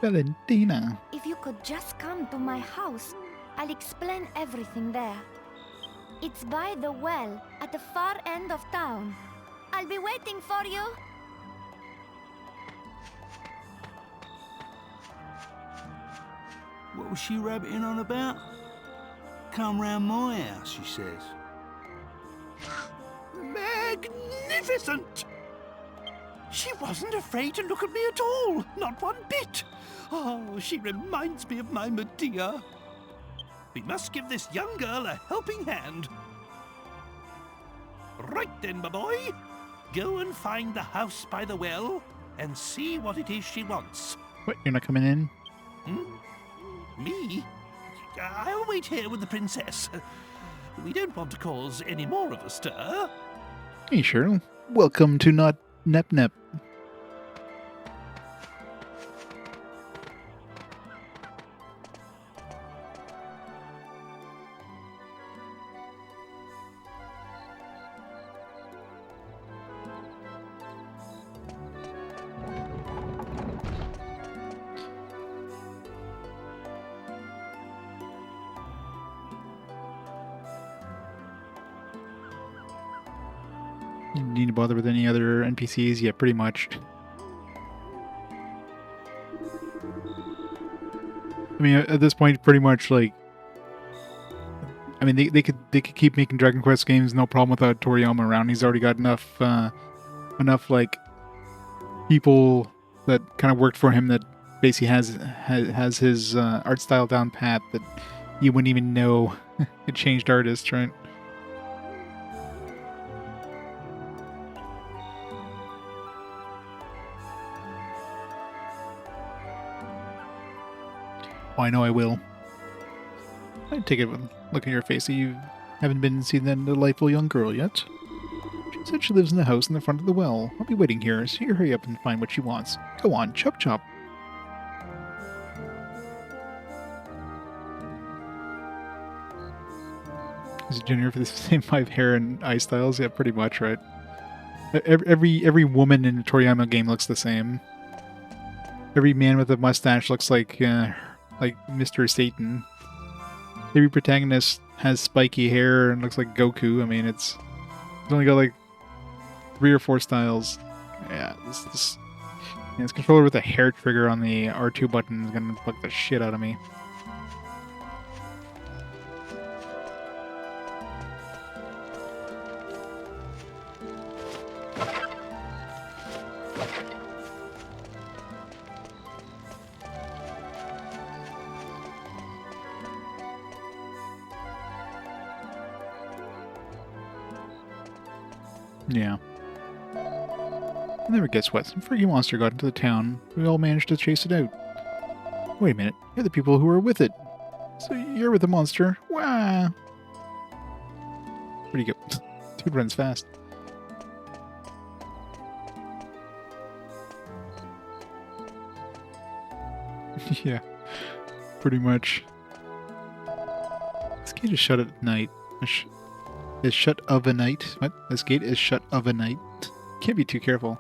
Valentina. If you could just come to my house, I'll explain everything there. It's by the well at the far end of town. I'll be waiting for you. What was she rabbiting on about? Come round my house, she says. Magnificent! She wasn't afraid to look at me at all, not one bit. Oh, she reminds me of my Medea. We must give this young girl a helping hand. Right then, my boy. Go and find the house by the well and see what it is she wants. What, you're not coming in? Me? I'll wait here with the princess. We don't want to cause any more of a stir. Hey, sure. Welcome to Not Nep Nep. You need to bother with any other NPCs? Yeah, pretty much. I mean, at this point, pretty much like, I mean, they could keep making Dragon Quest games, no problem without Toriyama around. He's already got enough like people that kind of worked for him that basically has his art style down pat that you wouldn't even know it changed artists, right? Oh, I know I will. I take it with a look at your face that you haven't been seeing that delightful young girl yet. She said she lives in the house in the front of the well. I'll be waiting here, so you hurry up and find what she wants. Go on, chop chop. Is it Junior for the same 5 hair and eye styles? Yeah, pretty much, right? Every woman in a Toriyama game looks the same. Every man with a mustache looks like Mr. Satan. Every protagonist has spiky hair and looks like Goku. I mean, it's only got like 3 or 4 styles. Yeah, this controller with a hair trigger on the R2 button is gonna bug the shit out of me. Yeah. And then guess what? Some freaking monster got into the town. We all managed to chase it out. Wait a minute. You're the people who were with it. So you're with the monster? Wow. Where'd you go? Dude runs fast. Yeah. Pretty much. This gate is shut at night. Is shut of a night. What? This gate is shut of a night. Can't be too careful.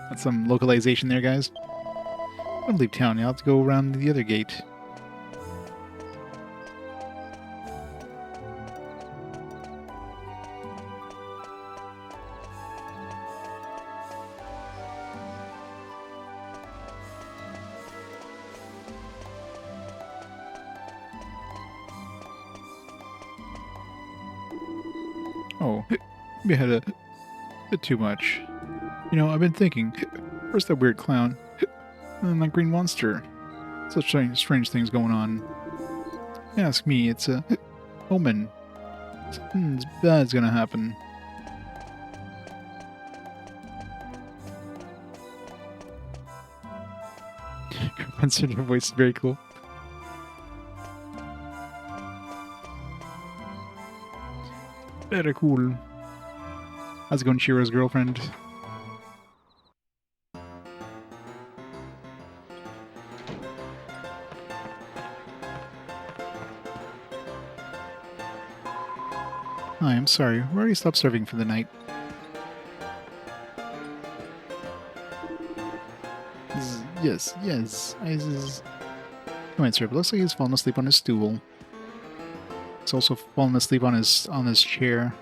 That's some localization there, guys. I'm gonna leave town. I'll have to go around the other gate. Oh, we had a bit too much. You know, I've been thinking, first that weird clown, and then that green monster. Such strange things going on. Ask me, it's a omen. Something bad's gonna happen. Your voice is very cool. Very cool. How's it going, Shiro's girlfriend? Hi, I'm sorry. We already stopped serving for the night. Yes. No answer, but looks like he's fallen asleep on his stool. He's also fallen asleep on his chair.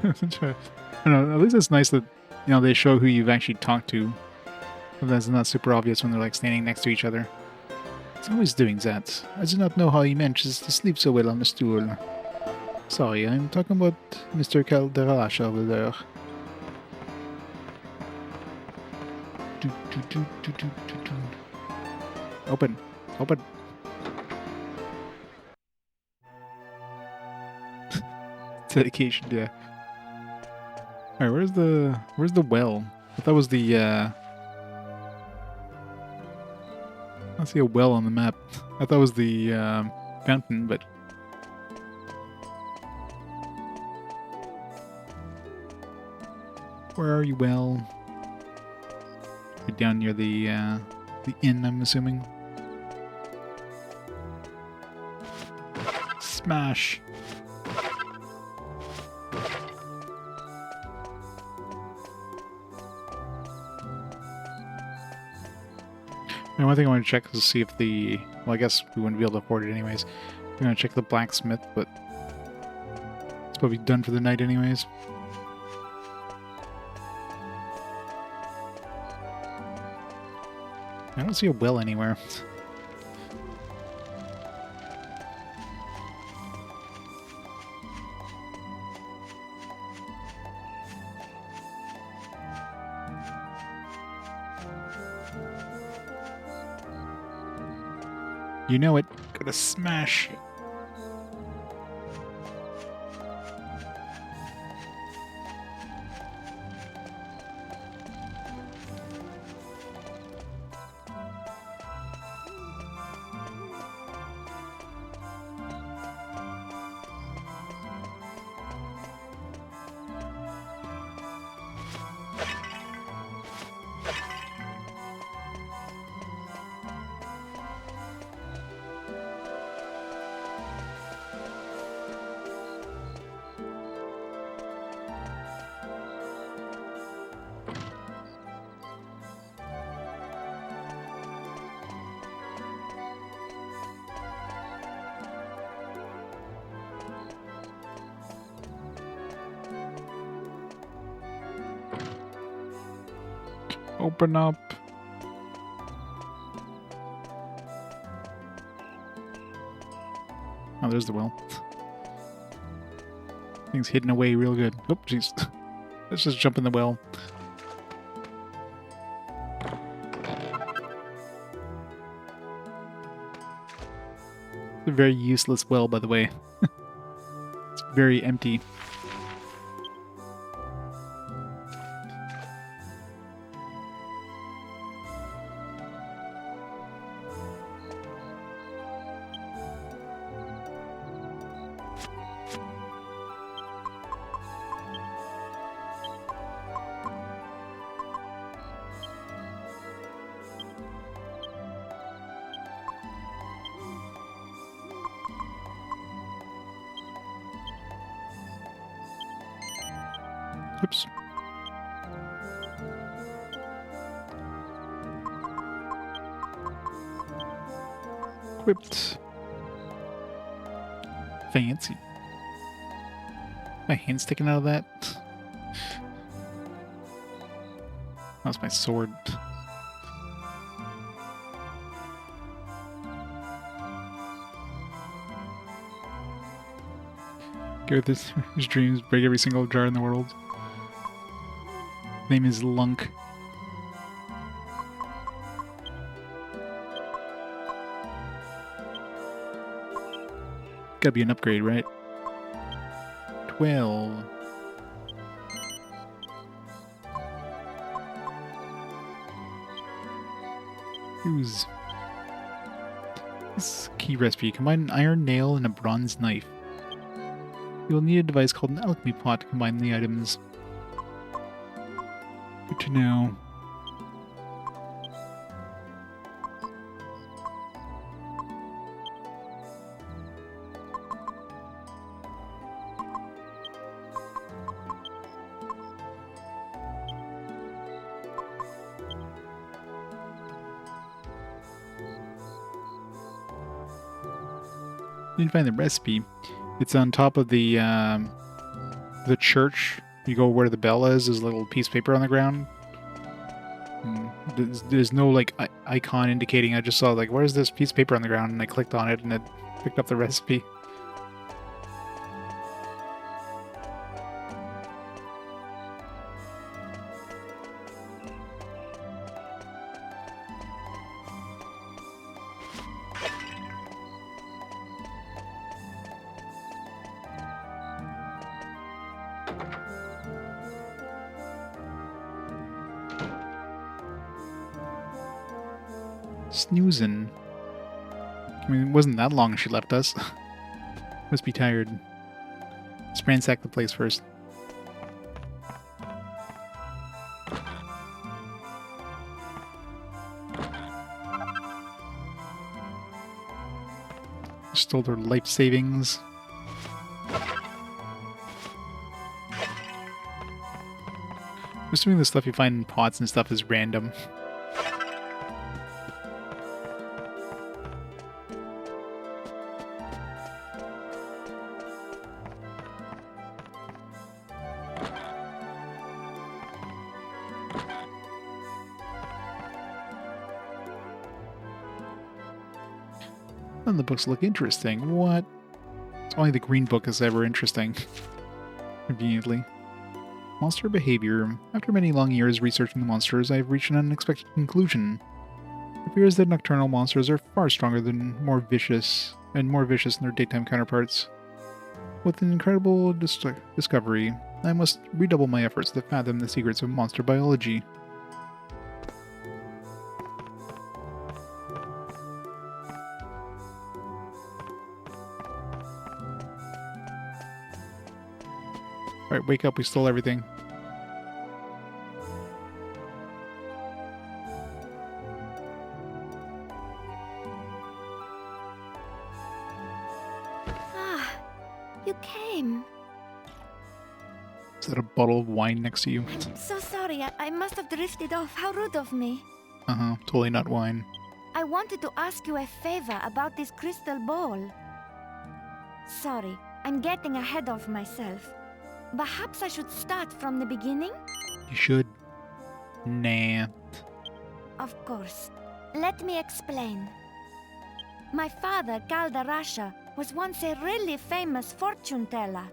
I don't know, at least it's nice that, you know, they show who you've actually talked to. That's not super obvious when they're like standing next to each other. He's always doing that. I do not know how he manages to sleep so well on the stool. Sorry, I'm talking about Mr. Calderash over there. Open. Dedication, yeah. Alright, where's the well? I thought that was the I see a well on the map. I thought it was the fountain, but where are you, well? You're down near the inn, I'm assuming. Smash! And one thing I want to check is to see if the... Well, I guess we wouldn't be able to afford it anyways. I'm going to check the blacksmith, but it's probably done for the night anyways. I don't see a well anywhere. You know it. Gotta smash. Open up. Oh, there's the well. Thing's hidden away real good. Oh, jeez. Let's just jump in the well. It's a very useless well, by the way. It's very empty. Oops. Equipped. Fancy. My hand's sticking out of that. That's my sword. Go with his dreams, break every single jar in the world. Name is Lunk. Gotta be an upgrade, right? 12. Use this key recipe. Combine an iron nail and a bronze knife. You will need a device called an alchemy pot to combine the items. Good to know. You can find the recipe. It's on top of the church. You go where the bell is. There's a little piece of paper on the ground. There's no like icon indicating. I just saw like, where's this piece of paper on the ground? And I clicked on it and it picked up the recipe. Snoozing. I mean, it wasn't that long she left us. Must be tired. Let's ransack the place first. Stole their life savings. I'm assuming the stuff you find in pots and stuff is random. None of the books look interesting. What? It's only the green book is ever interesting. Conveniently. Monster behavior. After many long years researching the monsters, I have reached an unexpected conclusion. It appears that nocturnal monsters are far stronger than more vicious than their daytime counterparts. With an incredible discovery, I must redouble my efforts to fathom the secrets of monster biology. Alright, wake up, we stole everything. Ah, you came. Is that a bottle of wine next to you? I'm so sorry. I must have drifted off. How rude of me. Uh-huh, totally not wine. I wanted to ask you a favor about this crystal ball. Sorry, I'm getting ahead of myself. Perhaps I should start from the beginning? You should. Nah. Of course. Let me explain. My father, Galdarasha, was once a really famous fortune teller.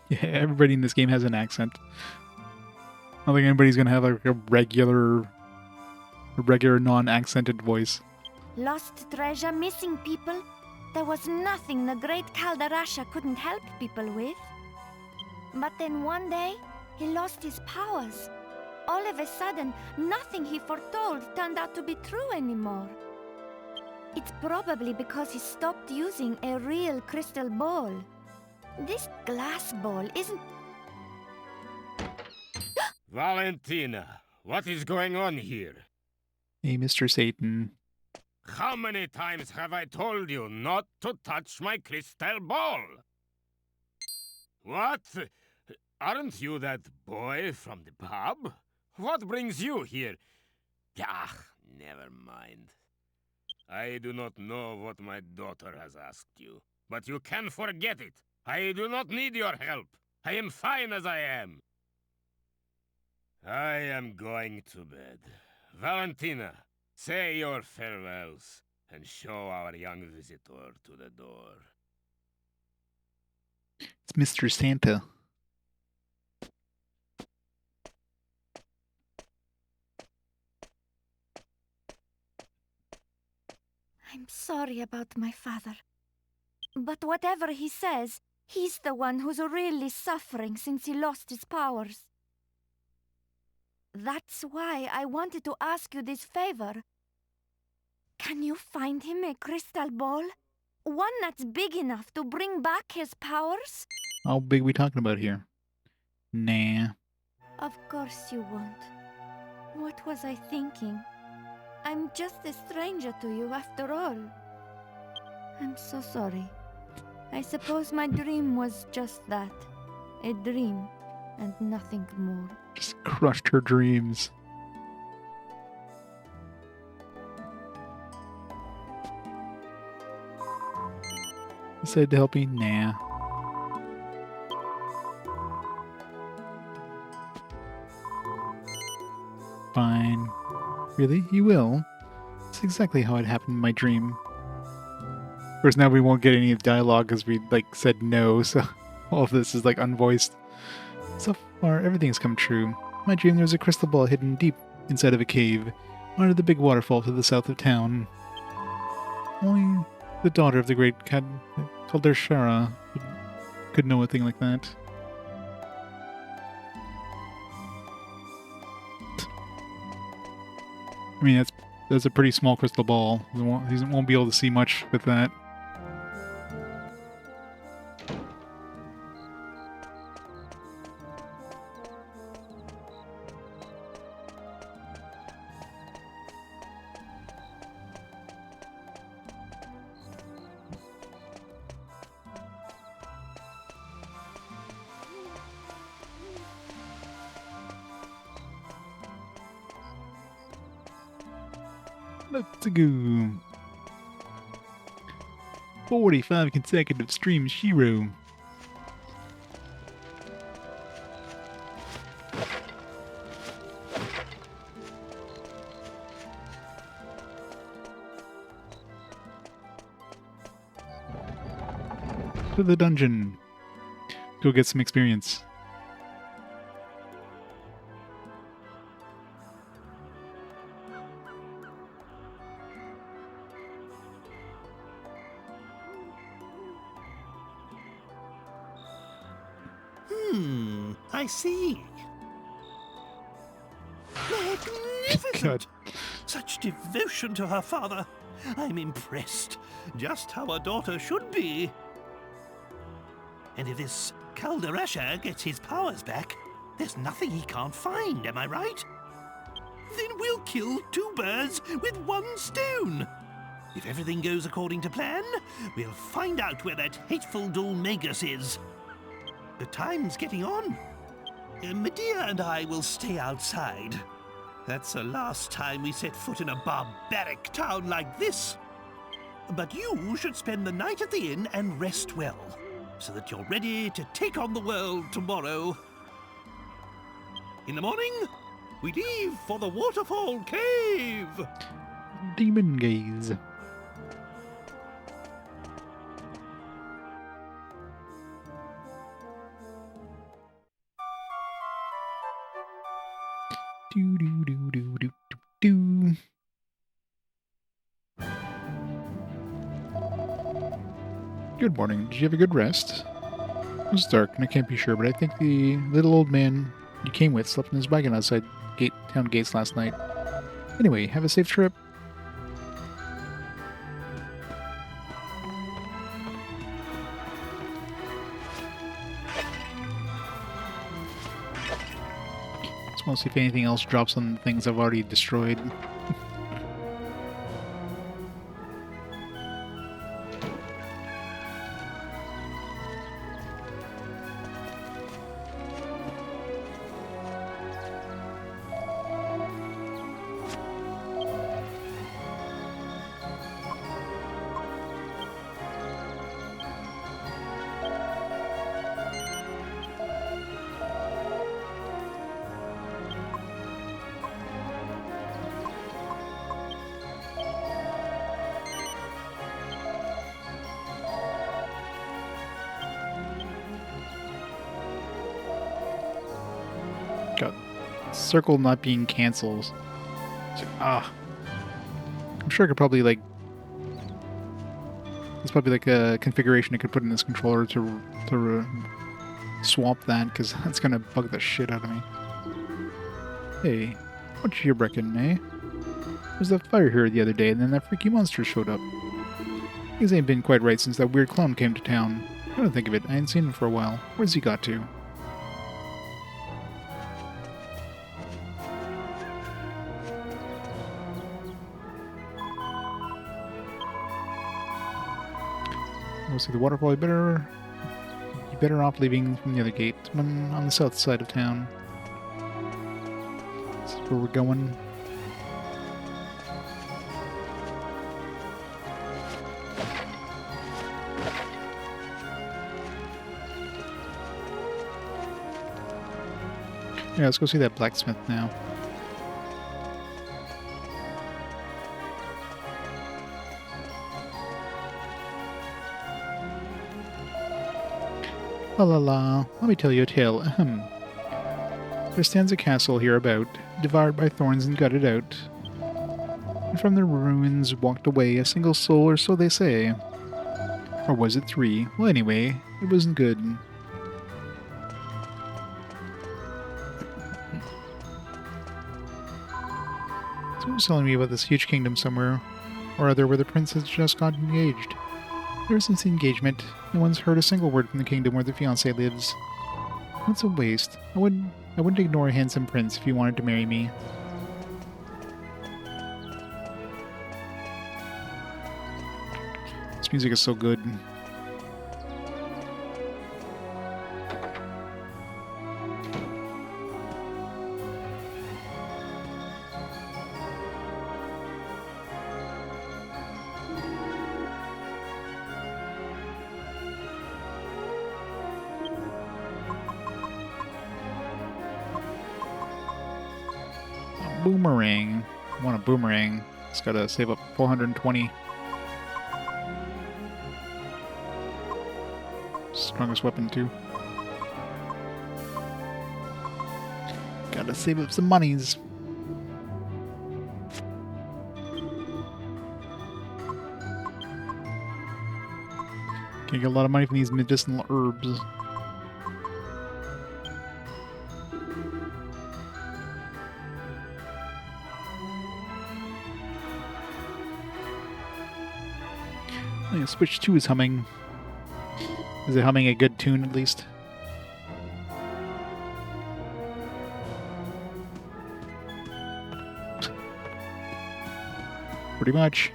Yeah, everybody in this game has an accent. I don't think anybody's gonna have like a regular non-accented voice. Lost treasure, missing people. There was nothing the great Galdarasha couldn't help people with. But then one day, he lost his powers. All of a sudden, nothing he foretold turned out to be true anymore. It's probably because he stopped using a real crystal ball. This glass ball isn't... Valentina, what is going on here? Hey, Mr. Satan. How many times have I told you not to touch my crystal ball? What? Aren't you that boy from the pub? What brings you here? Ah, never mind. I do not know what my daughter has asked you, but you can forget it. I do not need your help. I am fine as I am. I am going to bed. Valentina, say your farewells and show our young visitor to the door. It's Mr. Santa. I'm sorry about my father. But whatever he says, he's the one who's really suffering since he lost his powers. That's why I wanted to ask you this favor. Can you find him a crystal ball? One that's big enough to bring back his powers? How big we talking about here? Nah. Of course you won't. What was I thinking? I'm just a stranger to you after all. I'm so sorry. I suppose my dream was just that. A dream, and nothing more. Just crushed her dreams. Decided to help me? Nah. Fine. Really? You will? It's exactly how it happened in my dream. Of course, now we won't get any dialogue because we, said no, so all of this is, unvoiced. So far, everything's come true. In my dream, there was a crystal ball hidden deep inside of a cave, under the big waterfall to the south of town. Only the daughter of the great cat called her Shara could know a thing like that. I mean, that's a pretty small crystal ball. He won't be able to see much with that. Let's go. 45 consecutive streams, Shiro. To the dungeon. Go get some experience. I see. Magnificent! God. Such devotion to her father. I'm impressed. Just how a daughter should be. And if this Galdarasha gets his powers back, there's nothing he can't find, am I right? Then we'll kill two birds with one stone. If everything goes according to plan, we'll find out where that hateful Dhoulmagus is. The time's getting on. Medea and I will stay outside. That's the last time we set foot in a barbaric town like this. But you should spend the night at the inn and rest well, so that you're ready to take on the world tomorrow. In the morning, We leave for the waterfall cave. Demon gaze. Do do do do do do do. Good morning. Did you have a good rest? It was dark and I can't be sure, but I think the little old man you came with slept in his wagon outside town gates last night. Anyway, have a safe trip. Just want to see if anything else drops on the things I've already destroyed. God, circle not being cancelled. I'm sure I could probably like. There's probably like a configuration I could put in this controller to swap that, because that's gonna bug the shit out of me. Hey, what you reckon, eh? There was a fire here the other day, and then that freaky monster showed up. Things ain't been quite right since that weird clown came to town. I don't think of it. I ain't seen him for a while. Where's he got to? We'll see the waterfall. You better off leaving from the other gate, one on the south side of town. This is where we're going. Yeah, let's go see that blacksmith now. La la la, let me tell you a tale, ahem. There stands a castle hereabout, devoured by thorns and gutted out. And from the ruins walked away a single soul, or so they say. Or was it 3? Well, anyway, it wasn't good. Someone was telling me about this huge kingdom somewhere or other where the prince has just got engaged. Ever since the engagement, no one's heard a single word from the kingdom where the fiancé lives. What's a waste? I wouldn't ignore a handsome prince if he wanted to marry me. This music is so good. Boomerang. I want a boomerang. Just gotta save up 420. Strongest weapon too. Gotta save up some monies. Can get a lot of money from these medicinal herbs. Switch 2 is humming. Is it humming a good tune at least? Pretty much.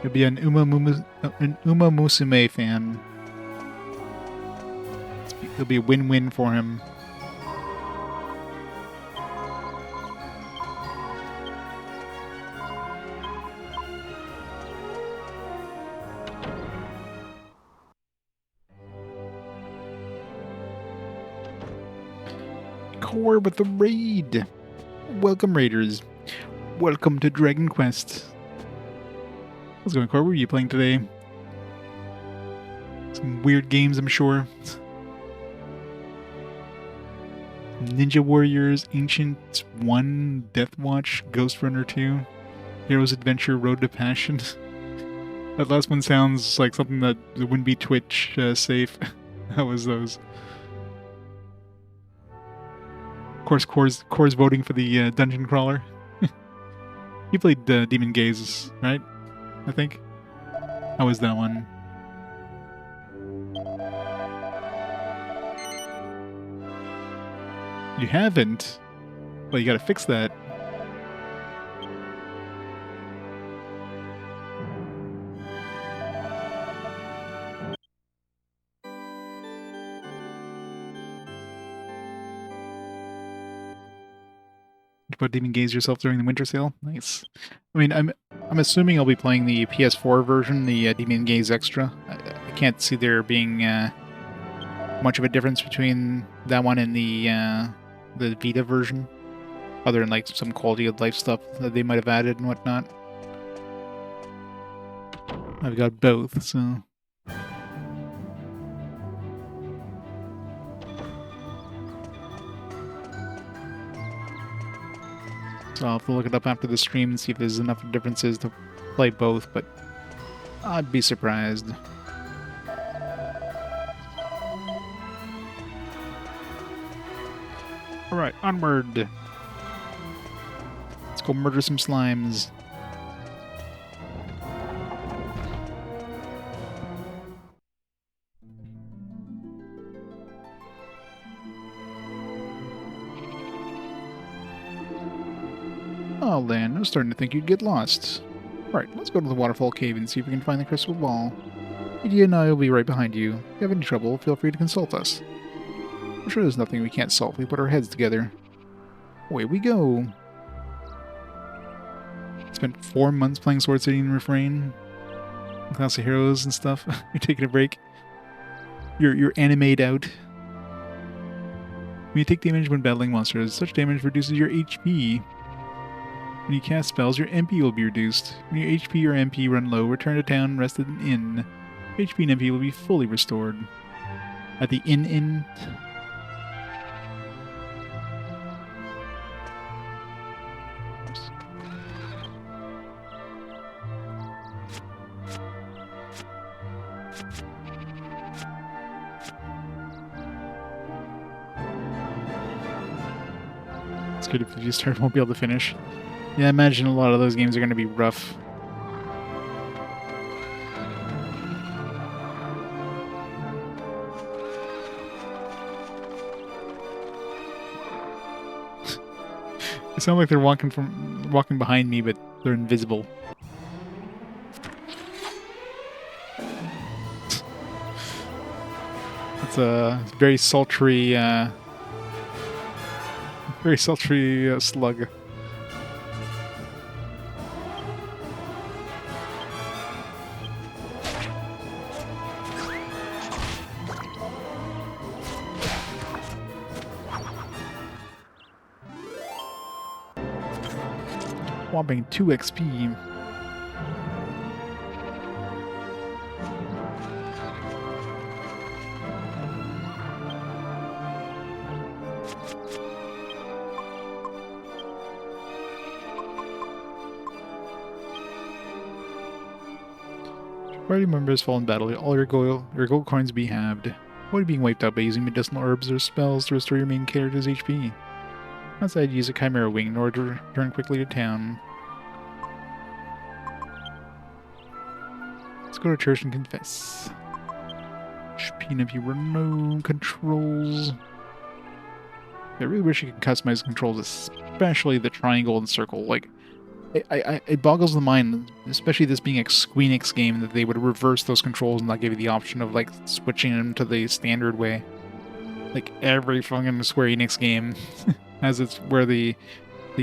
He'll be an Uma Musume fan. It'll be a win-win for him. Core with the raid. Welcome, raiders. Welcome to Dragon Quest. How's it going, Core? What are you playing today? Some weird games, I'm sure. Ninja Warriors, Ancient 1, Death Watch, Ghost Runner 2, Heroes Adventure, Road to Passion. That last one sounds like something that wouldn't be Twitch safe. How was those? Of course, Core's voting for the Dungeon Crawler. You played Demon Gaze, right? I think. How was that one? You haven't? Well, you gotta fix that. You put Demon Gaze yourself during the winter sale? Nice. I mean, I'm assuming I'll be playing the PS4 version, the Demon Gaze Extra. I can't see there being much of a difference between that one and the Vita version, other than like some quality of life stuff that they might have added and whatnot. I've got both, so. So I'll have to look it up after the stream and see if there's enough differences to play both, but I'd be surprised. Alright, onward. Let's go murder some slimes. Oh, Lan, I was starting to think you'd get lost. Alright, let's go to the waterfall cave and see if we can find the crystal ball. Idia and I will be right behind you. If you have any trouble, feel free to consult us. I'm sure there's nothing we can't solve if we put our heads together. Away we go. Spent 4 months playing Sword City and Refrain. Class of Heroes and stuff. You're taking a break. You're animate out. When you take damage when battling monsters, such damage reduces your HP. When you cast spells, your MP will be reduced. When your HP or MP run low, return to town, rest at an inn. HP and MP will be fully restored. At the inn. It's good if you start won't be able to finish. Yeah, I imagine a lot of those games are going to be rough. It sounds like they're walking behind me, but they're invisible. It's a very sultry, slug. Whopping 2 XP. Party members fall in battle. All your gold coins be halved. Avoid being wiped out by using medicinal herbs or spells to restore your main character's HP. Outside, use a Chimera Wing in order to return quickly to town. Let's go to church and confess. HP were no controls. I really wish you could customize controls, especially the triangle and circle. Like, it boggles the mind, especially this being a Squeenix game, that they would reverse those controls and not give you the option of like switching them to the standard way. Like every fucking Square Enix game has its where the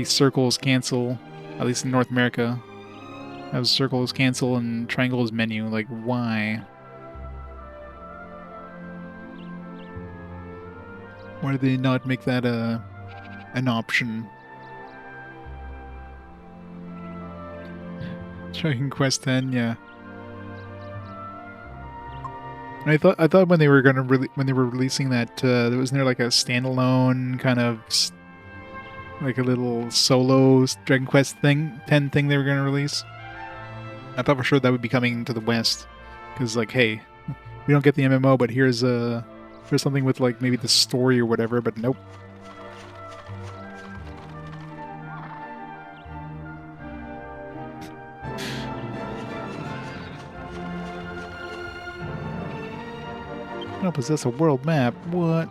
circles cancel, at least in North America. Has circles cancel and triangle is menu. Like, why? Why did they not make that an option. Dragon Quest X, yeah. And I thought when they were releasing that, there wasn't there like a standalone kind of like a little solo Dragon Quest thing, 10 thing they were gonna release. I thought for sure that would be coming to the West, because like, hey, we don't get the MMO, but here's something with like maybe the story or whatever. But nope. I don't possess a world map. What?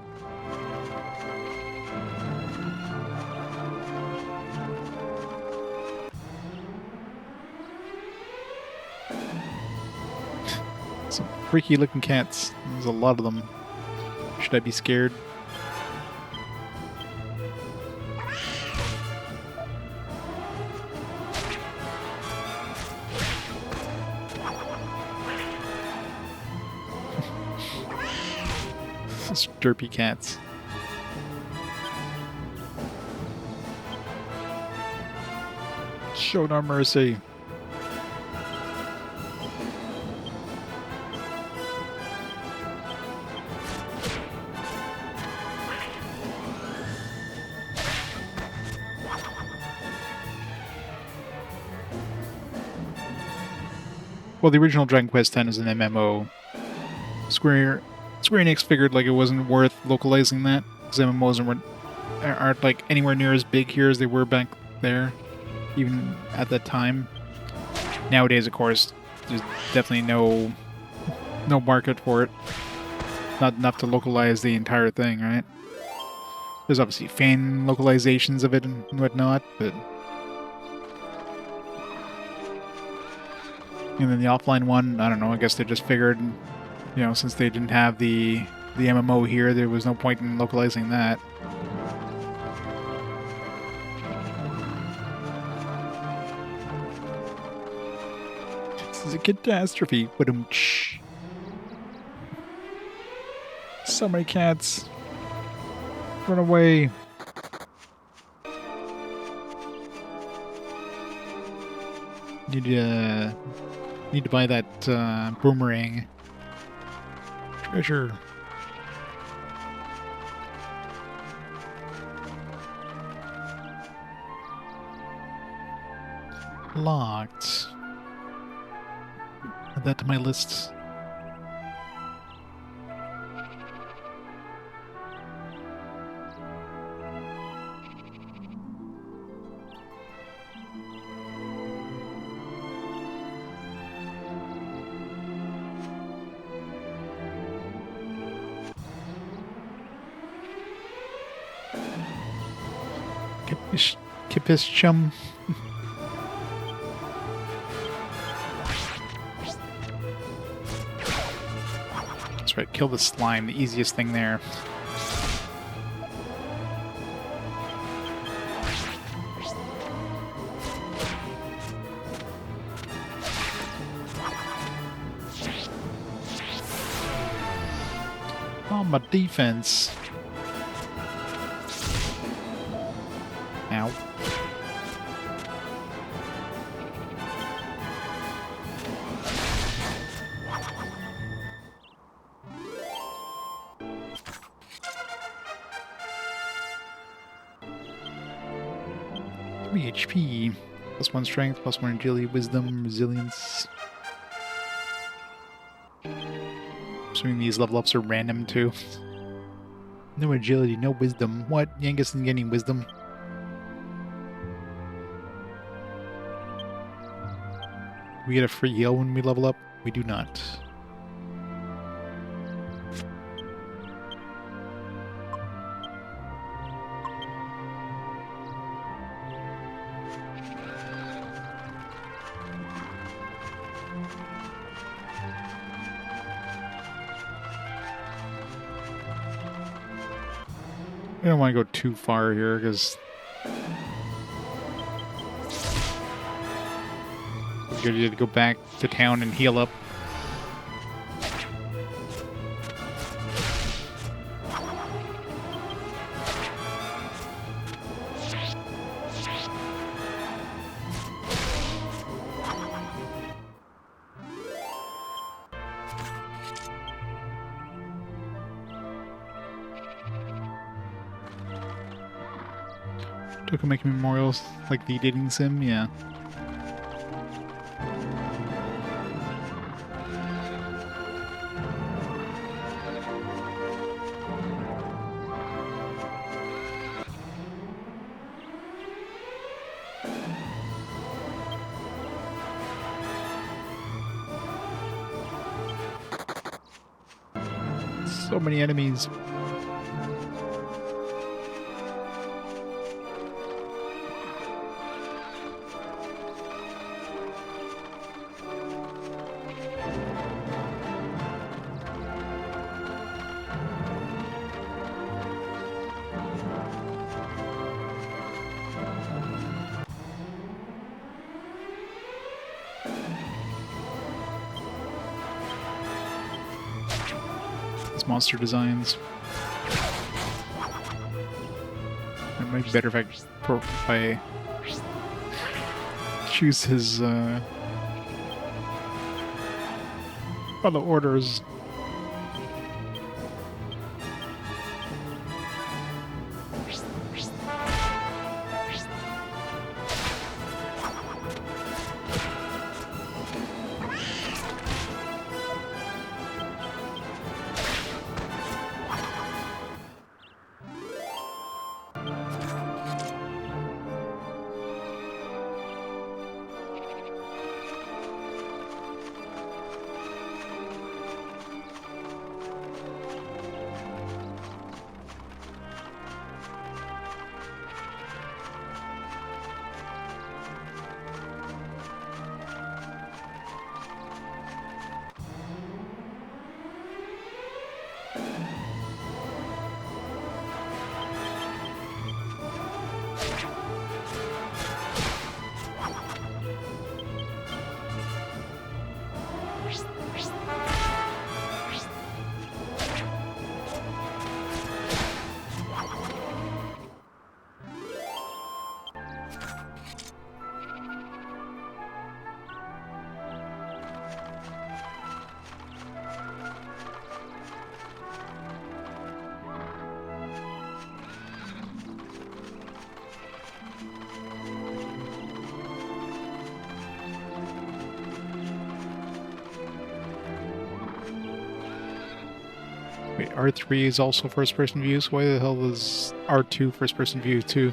Some freaky looking cats. There's a lot of them. Should I be scared? Those derpy cats. Show no mercy. Well, the original Dragon Quest X is an MMO. Square Enix figured like it wasn't worth localizing that, because MMOs aren't like anywhere near as big here as they were back there, even at that time. Nowadays, of course, there's definitely no market for it. Not enough to localize the entire thing, right? There's obviously fan localizations of it and whatnot, but... And then the offline one, I don't know, I guess they just figured, you know, since they didn't have the MMO here, there was no point in localizing that. This is a catastrophe. Ba-dum-tsh. So many cats. Run away. Need to buy that boomerang. Treasure. Locked. Add that to my list. Kippis chum. That's right, kill the slime, the easiest thing there. Oh, my defense. Ow. HP. +1 strength, +1 agility, wisdom, resilience. Assuming these level ups are random too. No agility, no wisdom. What? Yangus isn't getting wisdom. We get a free heal when we level up? We do not. We don't want to go too far here, because we're going to go back to town and heal up. Tokameki Memorials, like the dating sim, yeah. So many enemies. Monster designs. It might be better if I choose his follow orders. Wait, R3 is also first-person view, so why the hell was R2 first-person view too?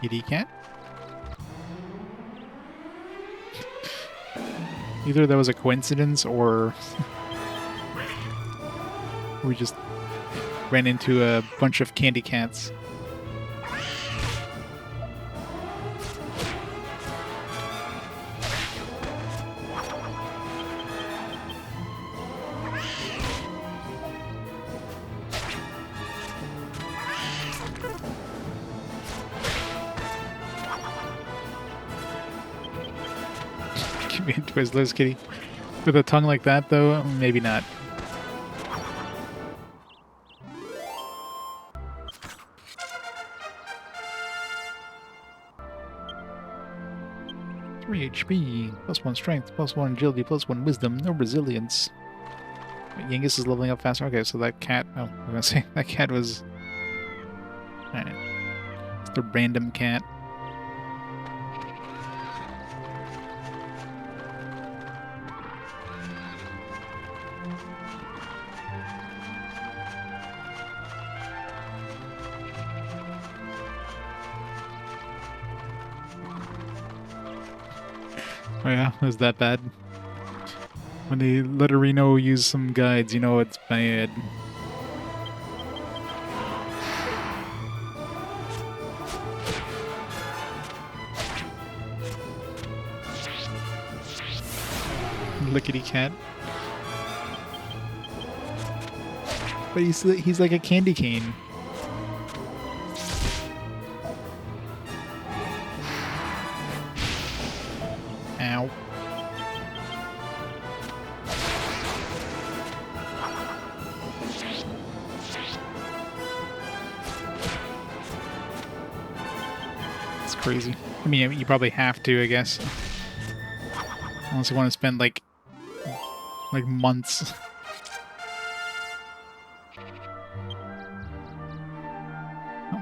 ED can't? Either that was a coincidence, or we just ran into a bunch of candy cats. Give me a Twizzlers, kitty. With a tongue like that, though, maybe not. HP, +1 strength, +1 agility, +1 wisdom, no resilience. Yangus is leveling up faster. Okay, so that cat. Oh, I was gonna say that cat was. Alright. It's the random cat. Oh yeah, it was that bad. When they let Reno use some guides, you know it's bad. Lickety cat. But he's like a candy cane. Ow. It's crazy. I mean, you probably have to, I guess. Unless you want to spend like months.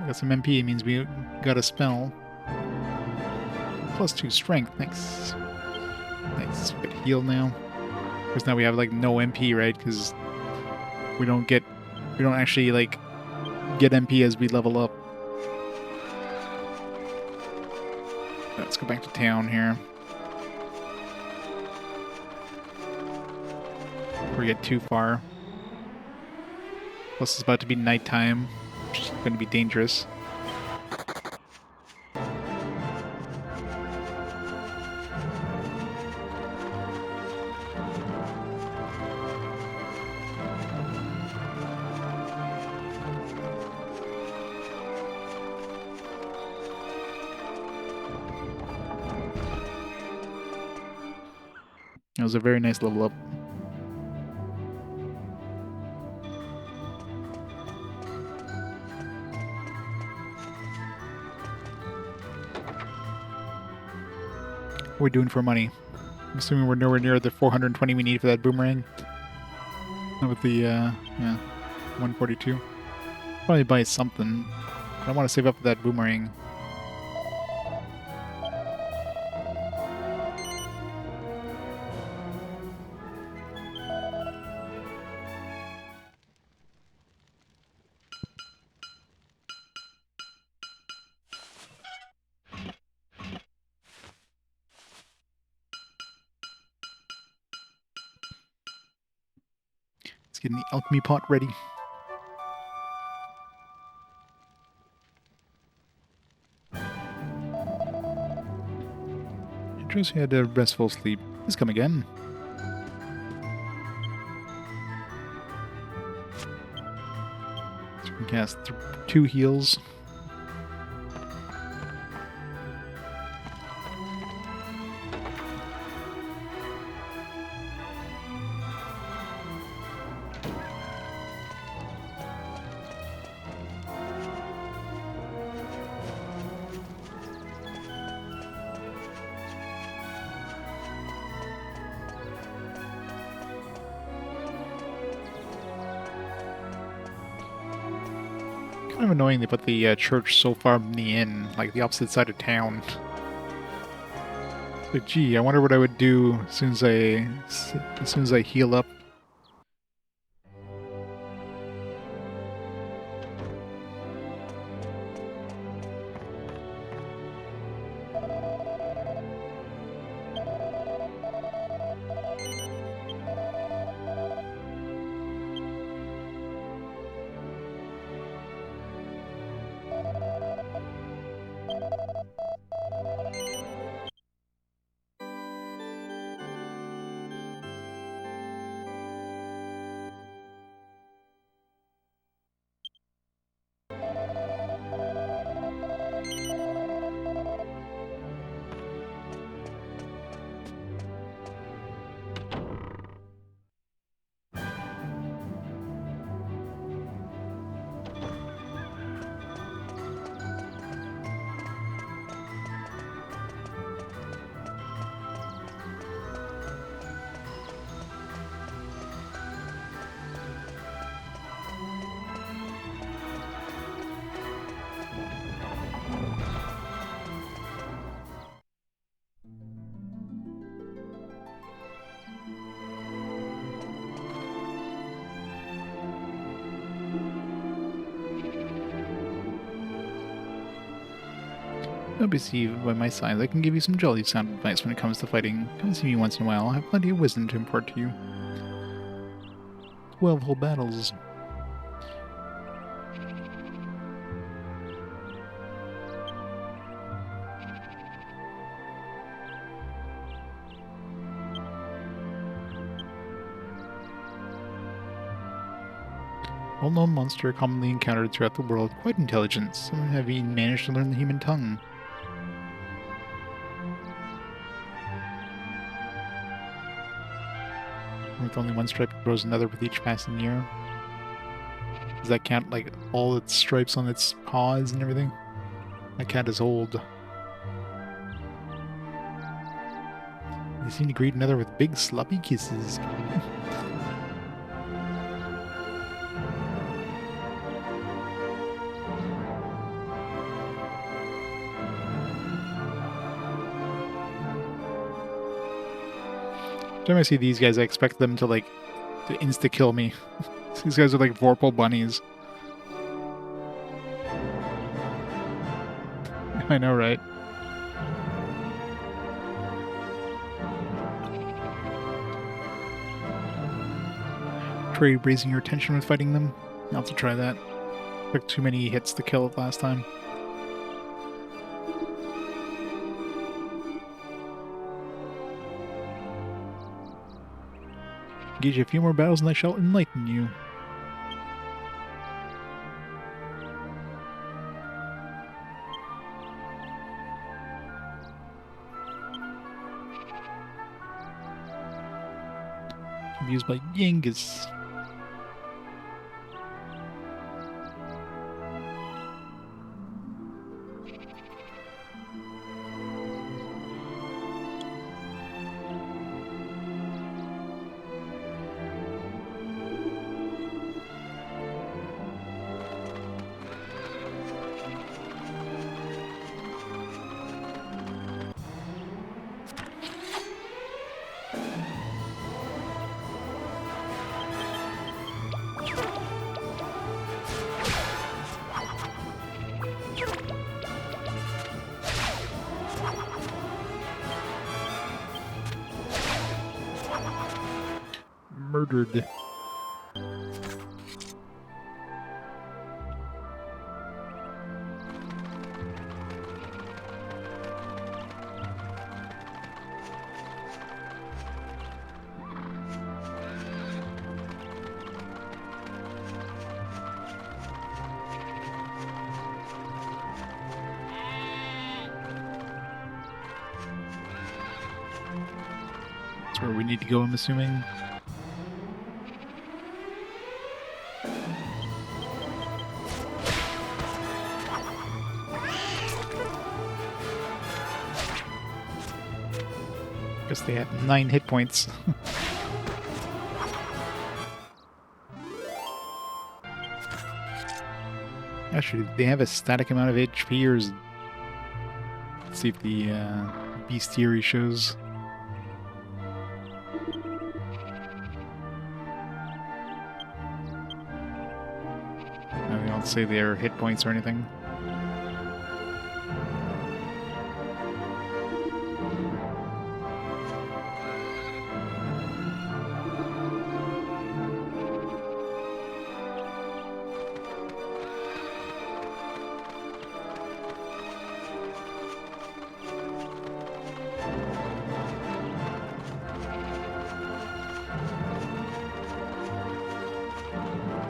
We got some MP, it means we got a spell. +2 strength, thanks. Nice, we get healed now. Because now we have like no MP, right? Because we don't actually like get MP as we level up. Let's go back to town here. Before we get too far. Plus it's about to be nighttime, which is going to be dangerous. It was a very nice level up. What are we doing for money? I'm assuming we're nowhere near the 420 we need for that boomerang. Not with the, yeah, 142. Probably buy something. But I want to save up for that boomerang. Let's get the alchemy pot ready. Josie had a restful sleep. Please come again. So we can cast 2 heals. Kind of annoying they put the church so far in the inn, like the opposite side of town. Like, gee, I wonder what I would do as soon as I heal up. Don't be deceived by my signs. I can give you some jolly sound advice when it comes to fighting. Come see me once in a while. I have plenty of wisdom to impart to you. 12 whole battles. Well-known monster commonly encountered throughout the world. Quite intelligent. Some have even managed to learn the human tongue. With only one stripe, it grows another with each passing year. Does that count, like, all its stripes on its paws and everything? That cat is old. They seem to greet another with big sloppy kisses. Time I see these guys, I expect them to like to insta kill me. These guys are like Vorpal bunnies. I know, right? Try raising your attention with fighting them. I'll have to try that. Took too many hits to kill it last time. Engage a few more battles and I shall enlighten you. Used by Yangus. Murdered. That's where we need to go, I'm assuming. Guess they had 9 hit points. Actually, they have a static amount of HP, or is... Let's see if the bestiary shows. No, they don't say their hit points or anything.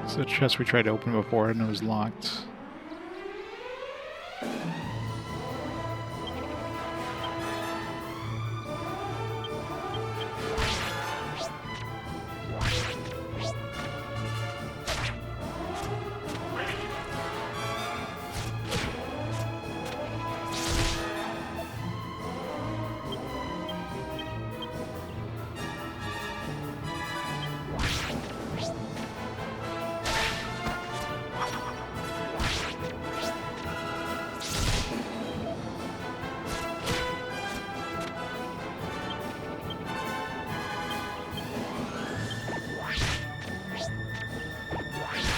So the chest we tried to open before and it was locked.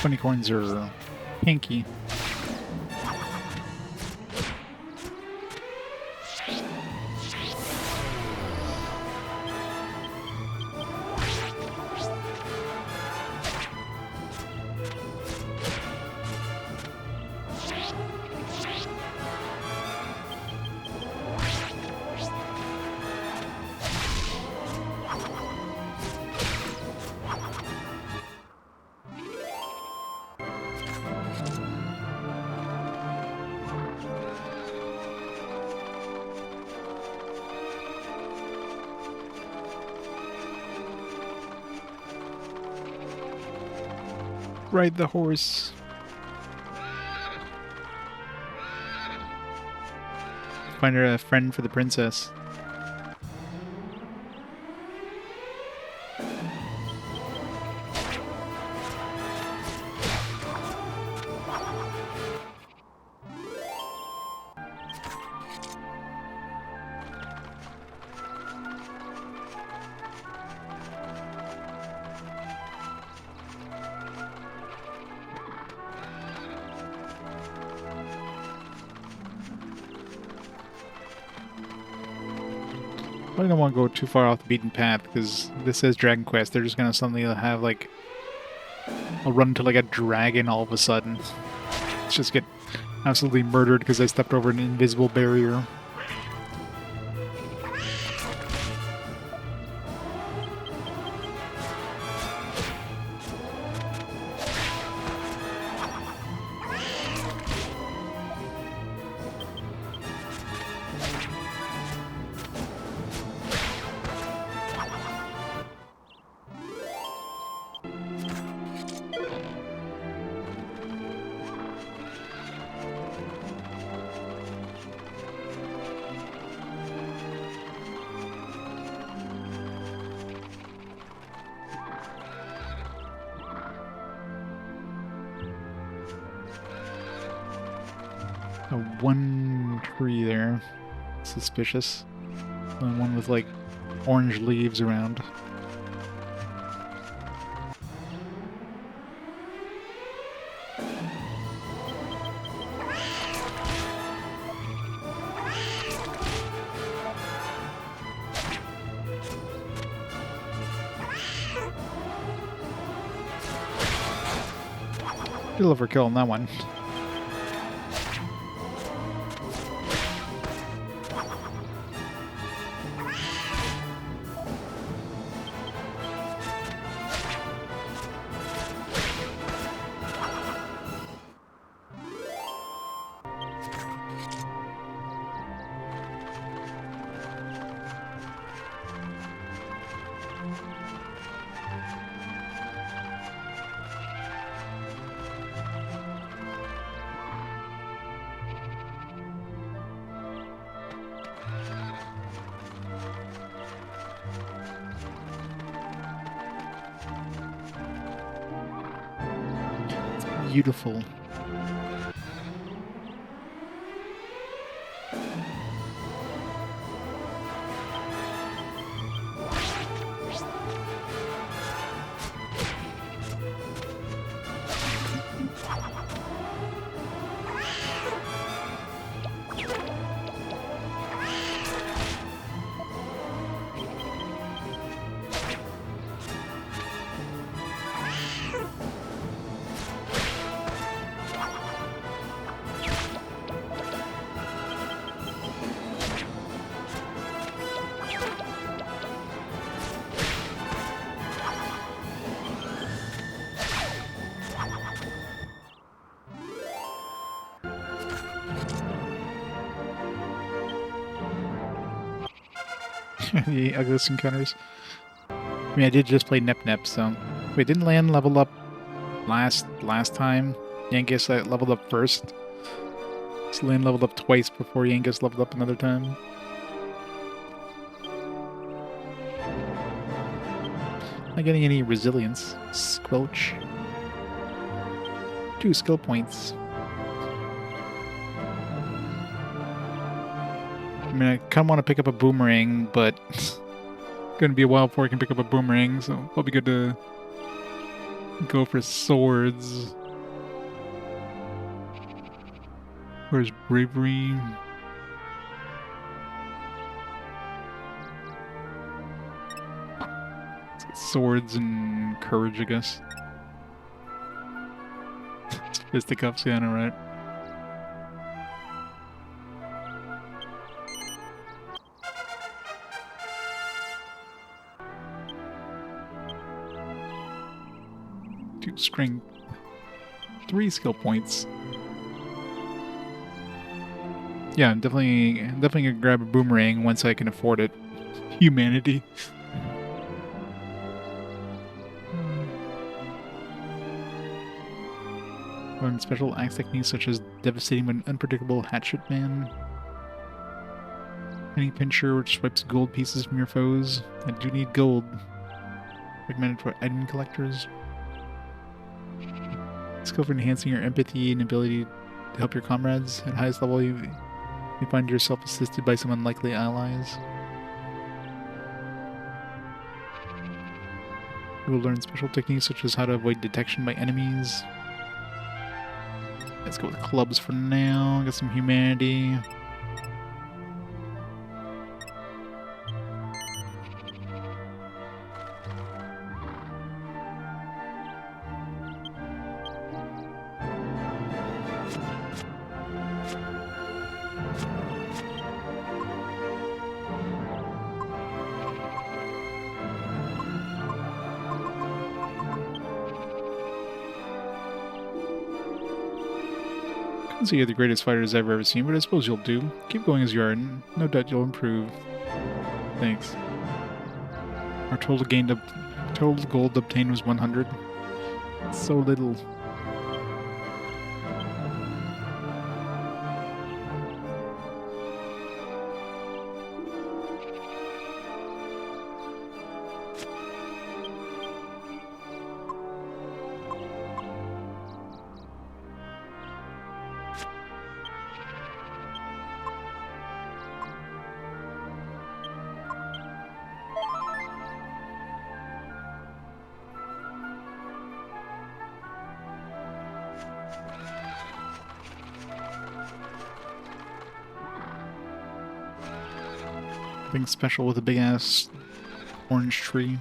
Unicorns are pinky. Ride the horse. Find her a friend for the princess. Probably don't want to go too far off the beaten path, because this says Dragon Quest. They're just gonna suddenly have, like, I'll run into, like, a dragon all of a sudden. Just get absolutely murdered because I stepped over an invisible barrier. One tree there. Suspicious. And one with, like, orange leaves around. Good overkill on that one. Beautiful. The ugliest encounters. I mean, I did just play Nep Nep, so... Wait, didn't Lan level up last time? Yangus leveled up first? So Lan leveled up twice before Yangus leveled up another time? Not getting any resilience. Squelch. 2 skill points. I mean, I kind of want to pick up a boomerang, but it's going to be a while before I can pick up a boomerang, so it'll be good to go for swords. Where's bravery? Swords and courage, I guess. Fisticuffs, yeah, I know, right? Strength. 3 skill points. Yeah, I'm definitely gonna grab a boomerang once I can afford it. Humanity. Learn special axe techniques such as devastating but unpredictable hatchet man. Penny pincher, which swipes gold pieces from your foes. I do need gold. Recommended for item collectors. Skill for enhancing your empathy and ability to help your comrades. At highest level, you find yourself assisted by some unlikely allies. You will learn special techniques such as how to avoid detection by enemies. Let's go with clubs for now. Get some humanity. I'd say you're the greatest fighters I've ever seen, but I suppose you'll do. Keep going as you are, and no doubt you'll improve. Thanks. Our total gold obtained was 100. So little. Something special with a big ass orange tree.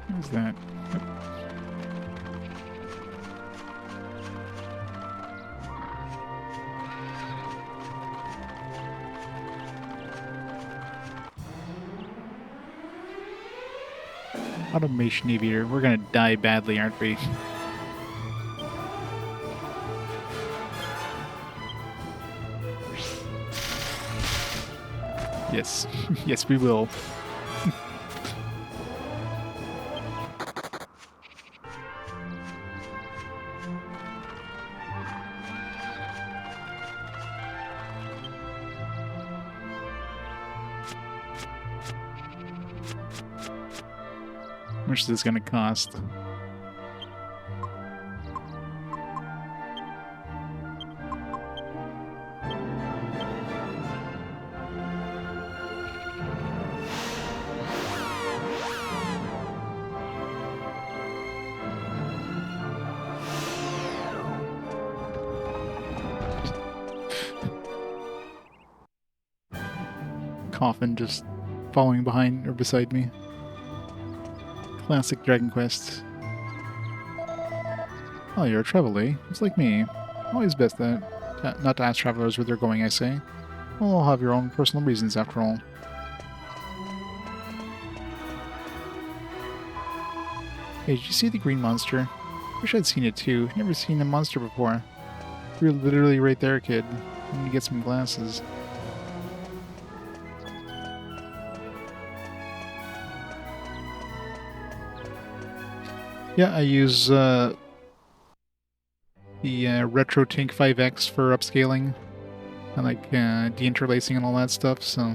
What is that? Automation aviator. We're gonna die badly, aren't we? Yes. Yes, we will. How much is this gonna cost? Coffin just following behind or beside me. Classic Dragon Quest. Oh, you're a traveler, eh? It's like me. Always best that not to ask travelers where they're going, I say. Well, all have your own personal reasons, after all. Hey, did you see the green monster? Wish I'd seen it too. Never seen a monster before. You're literally right there, kid. I need to get some glasses. Yeah, I use the Retro Tink 5X for upscaling and like deinterlacing and all that stuff, so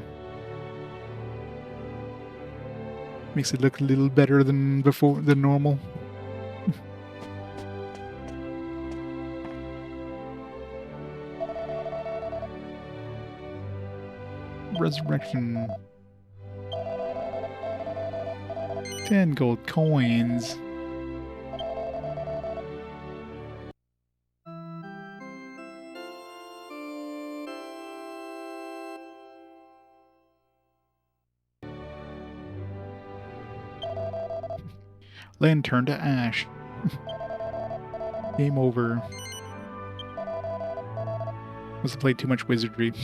makes it look a little better than normal. Resurrection. 10 gold coins. Land turned to ash. Game over. Must have played too much wizardry.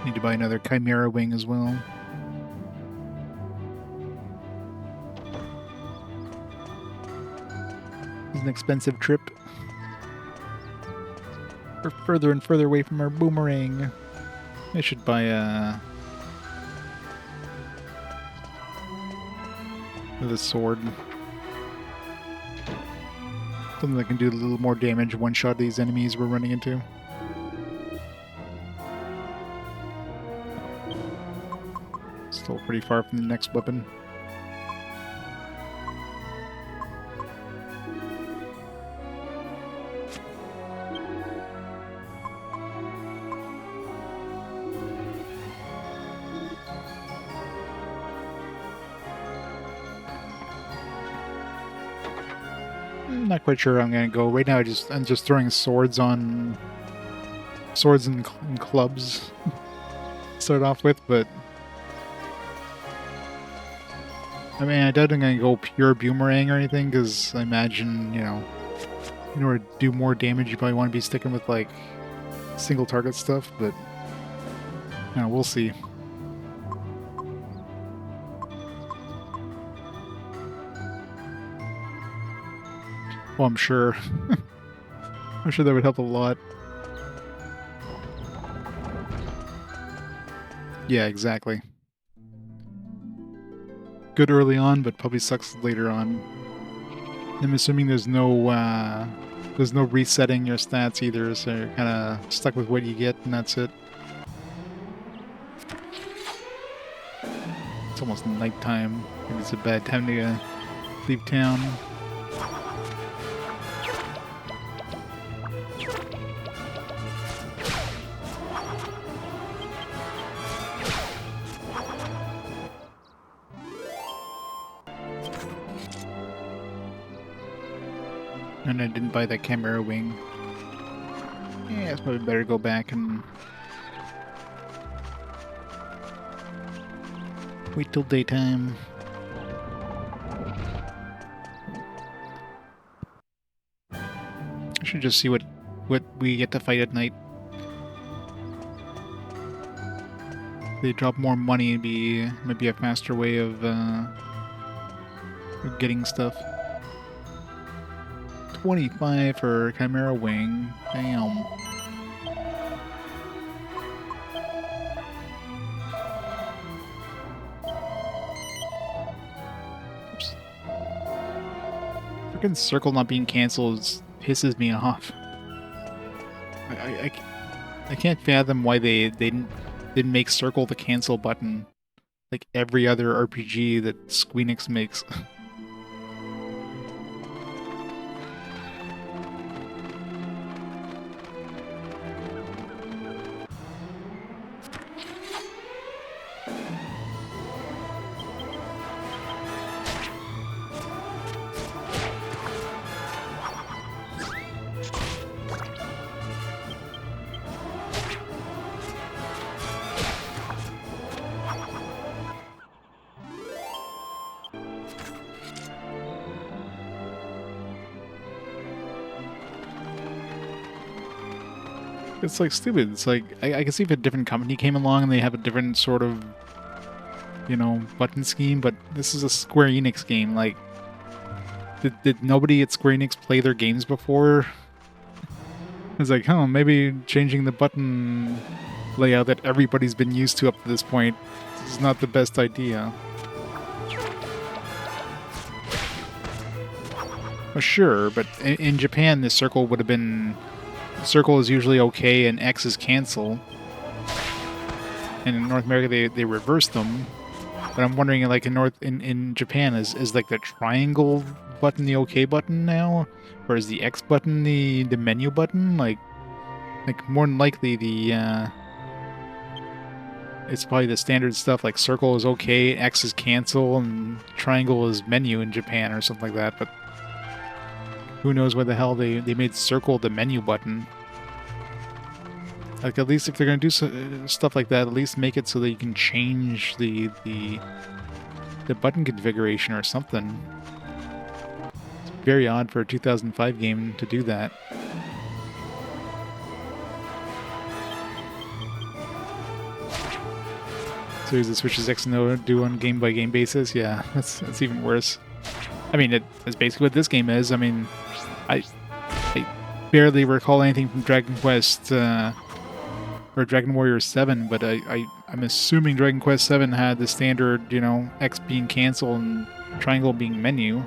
Need to buy another Chimera wing as well. It's an expensive trip. We're further and further away from our boomerang. I should buy the sword. Something that can do a little more damage, one-shot these enemies we're running into. Still pretty far from the next weapon. I'm not quite sure where I'm gonna go. Right now I'm just throwing swords and clubs to start off with, but I mean, I doubt I'm going to go pure boomerang or anything, because I imagine, you know, in order to do more damage, you probably want to be sticking with, like, single target stuff, but, you know, we'll see. Well, I'm sure. I'm sure that would help a lot. Yeah, exactly. Good early on, but probably sucks later on. I'm assuming there's no resetting your stats either, so you're kind of stuck with what you get, and that's it. It's almost nighttime. Maybe it's a bad time to leave town. And I didn't buy that Chimera wing. Yeah, it's probably better to go back and wait till daytime. I should just see what we get to fight at night. They drop more money, might be a faster way of getting stuff. 25 for Chimera wing. Damn. Oops. Freaking circle not being cancelled pisses me off. I can't fathom why they didn't make circle the cancel button like every other RPG that Squeenix makes. It's like stupid. It's like I can see if a different company came along and they have a different sort of, you know, button scheme, but this is a Square Enix game. Like, did nobody at Square Enix play their games before? It's like, huh, maybe changing the button layout that everybody's been used to up to this point is not the best idea. Well, sure, but in Japan, the circle would have been... Circle is usually okay and X is cancel. And in North America they reverse them. But I'm wondering, like in Japan, is like the triangle button the OK button now? Or is the X button the menu button? Like more than likely it's probably the standard stuff, like circle is okay, X is cancel, and triangle is menu in Japan or something like that, but who knows why the hell they made circle the menu button. Like, at least if they're going to do stuff like that, at least make it so that you can change the the button configuration or something. It's very odd for a 2005 game to do that. So is the Switch's X and O do on game-by-game basis? Yeah, that's even worse. I mean, it's basically what this game is. I mean, I barely recall anything from Dragon Quest or Dragon Warrior 7, but I'm assuming Dragon Quest 7 had the standard, you know, X being cancel and triangle being menu.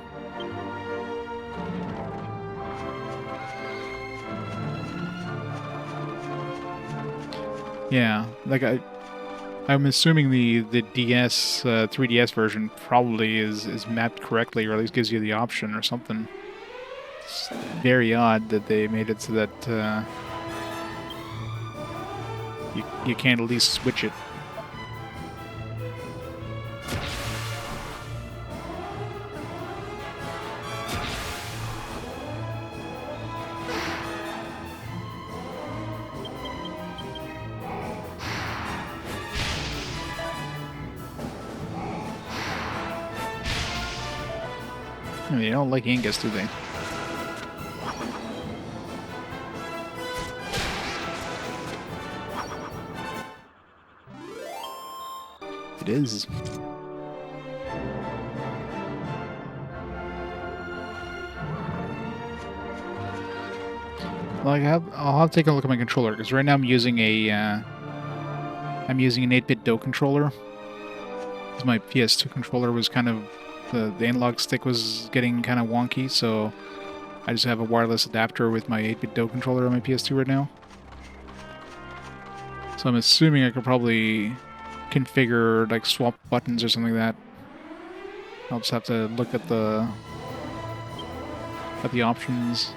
Yeah, like I'm assuming the DS 3DS version probably is mapped correctly, or at least gives you the option or something. It's very odd that they made it so that you can't at least switch it. I mean, they don't like Yangus, do they? It is. Like I'll have to take a look at my controller, because right now I'm using an 8-bit Do controller. 'Cause my PS2 controller was kind of the analog stick was getting kind of wonky, so I just have a wireless adapter with my 8-bit Do controller on my PS2 right now. So I'm assuming I could probably configure, like, swap buttons or something like that. I'll just have to look at the options.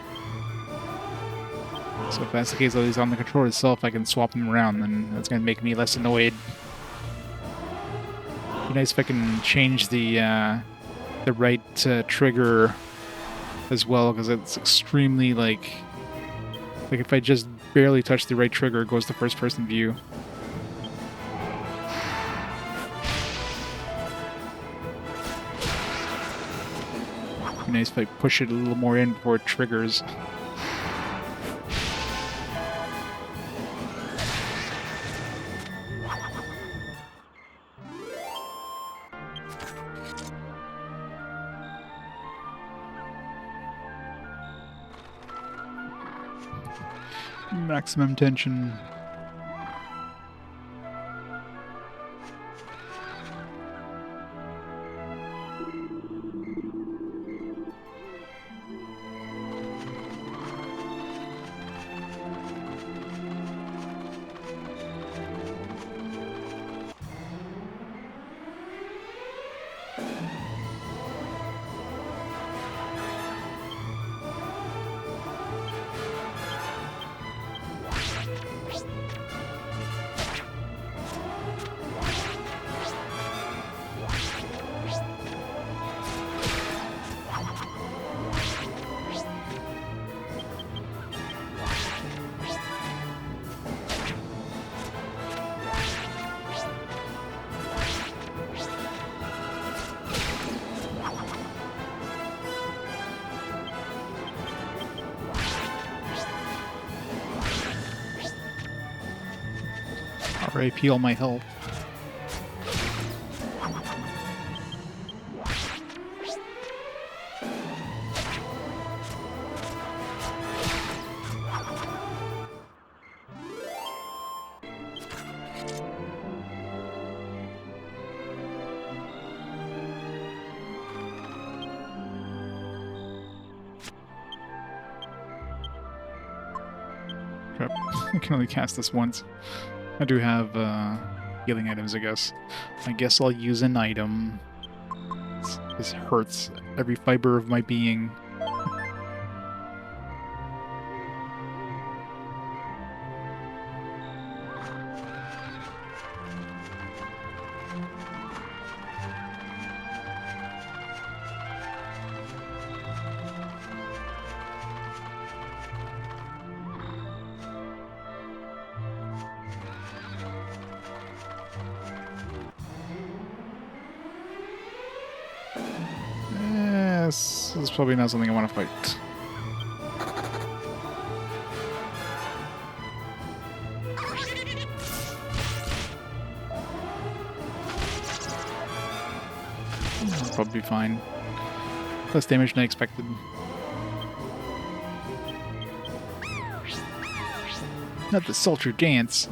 So if that's the case, at least on the controller itself, I can swap them around, and that's going to make me less annoyed. Be nice if I can change the right trigger as well, because it's extremely, like if I just barely touch the right trigger, it goes to first-person view. Be nice if I push it a little more in before it triggers. Maximum tension. RIP all my health. Crap. I can only cast this once. I do have healing items, I guess. I guess I'll use an item. This hurts every fiber of my being. This is probably not something I want to fight. I'll probably be fine. Less damage than I expected. Not the sultry dance.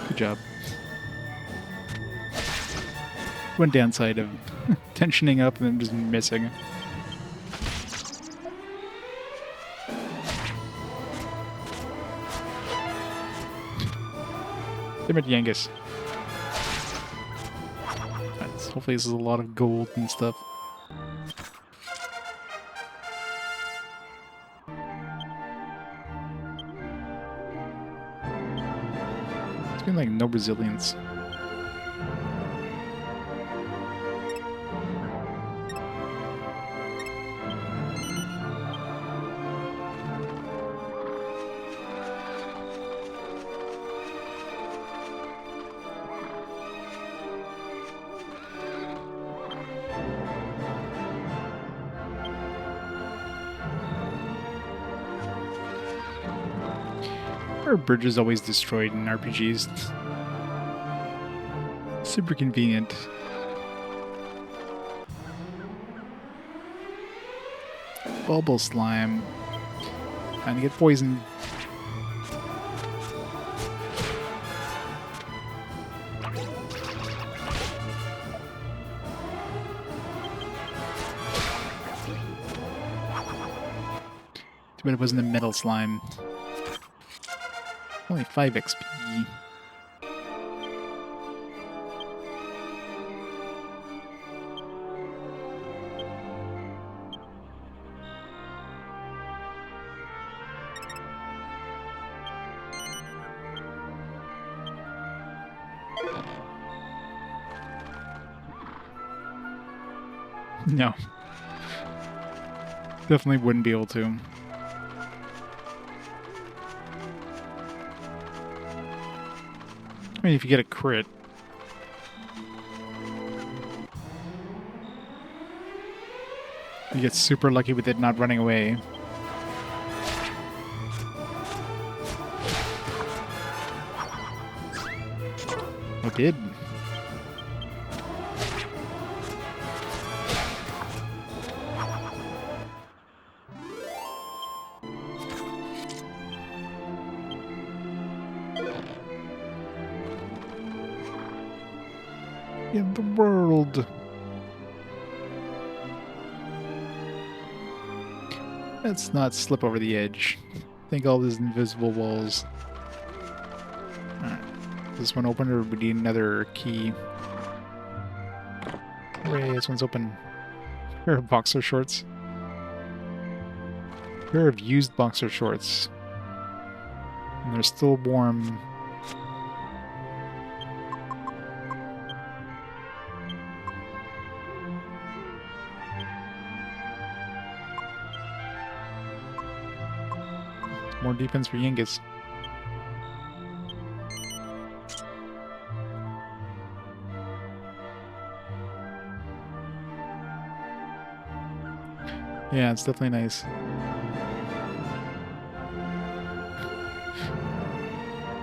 Good job. One downside of tensioning up and then just missing. Damn it, Yangus. Hopefully this is a lot of gold and stuff. It's been like no resilience. Our bridge is always destroyed in RPGs. Super convenient. Bubble slime. Trying to get poisoned. Too bad it wasn't a metal slime. Only 5 XP. No. Definitely wouldn't be able to. I mean, if you get a crit. You get super lucky with it not running away. It did. In the world. Let's not slip over the edge. Think all these invisible walls. Alright. Is this one open or we need another key? Hooray, this one's open. Pair of boxer shorts. Pair of used boxer shorts. And they're still warm. More defense for Yangus. Yeah, it's definitely nice.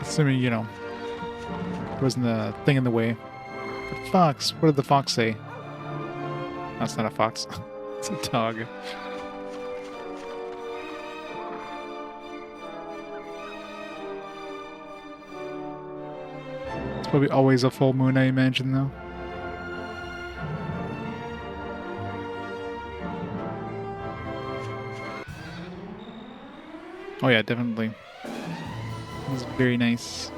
Assuming, you know, there wasn't a thing in the way. The fox, what did the fox say? That's not a fox. It's a dog. It's probably always a full moon, I imagine, though. Oh yeah, definitely. It was very nice.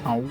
Ow.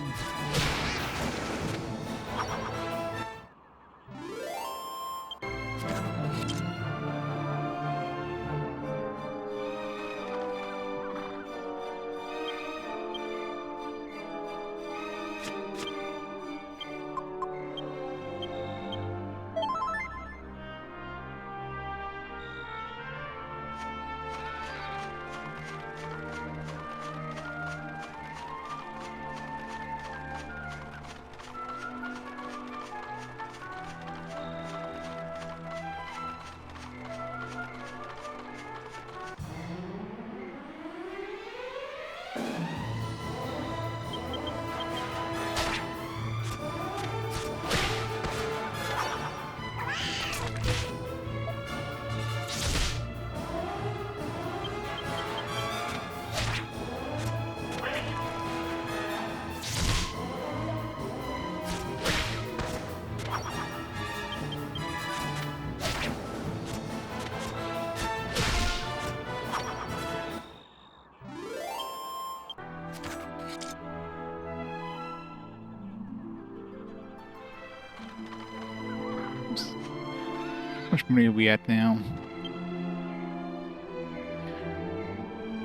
How much money are we at now?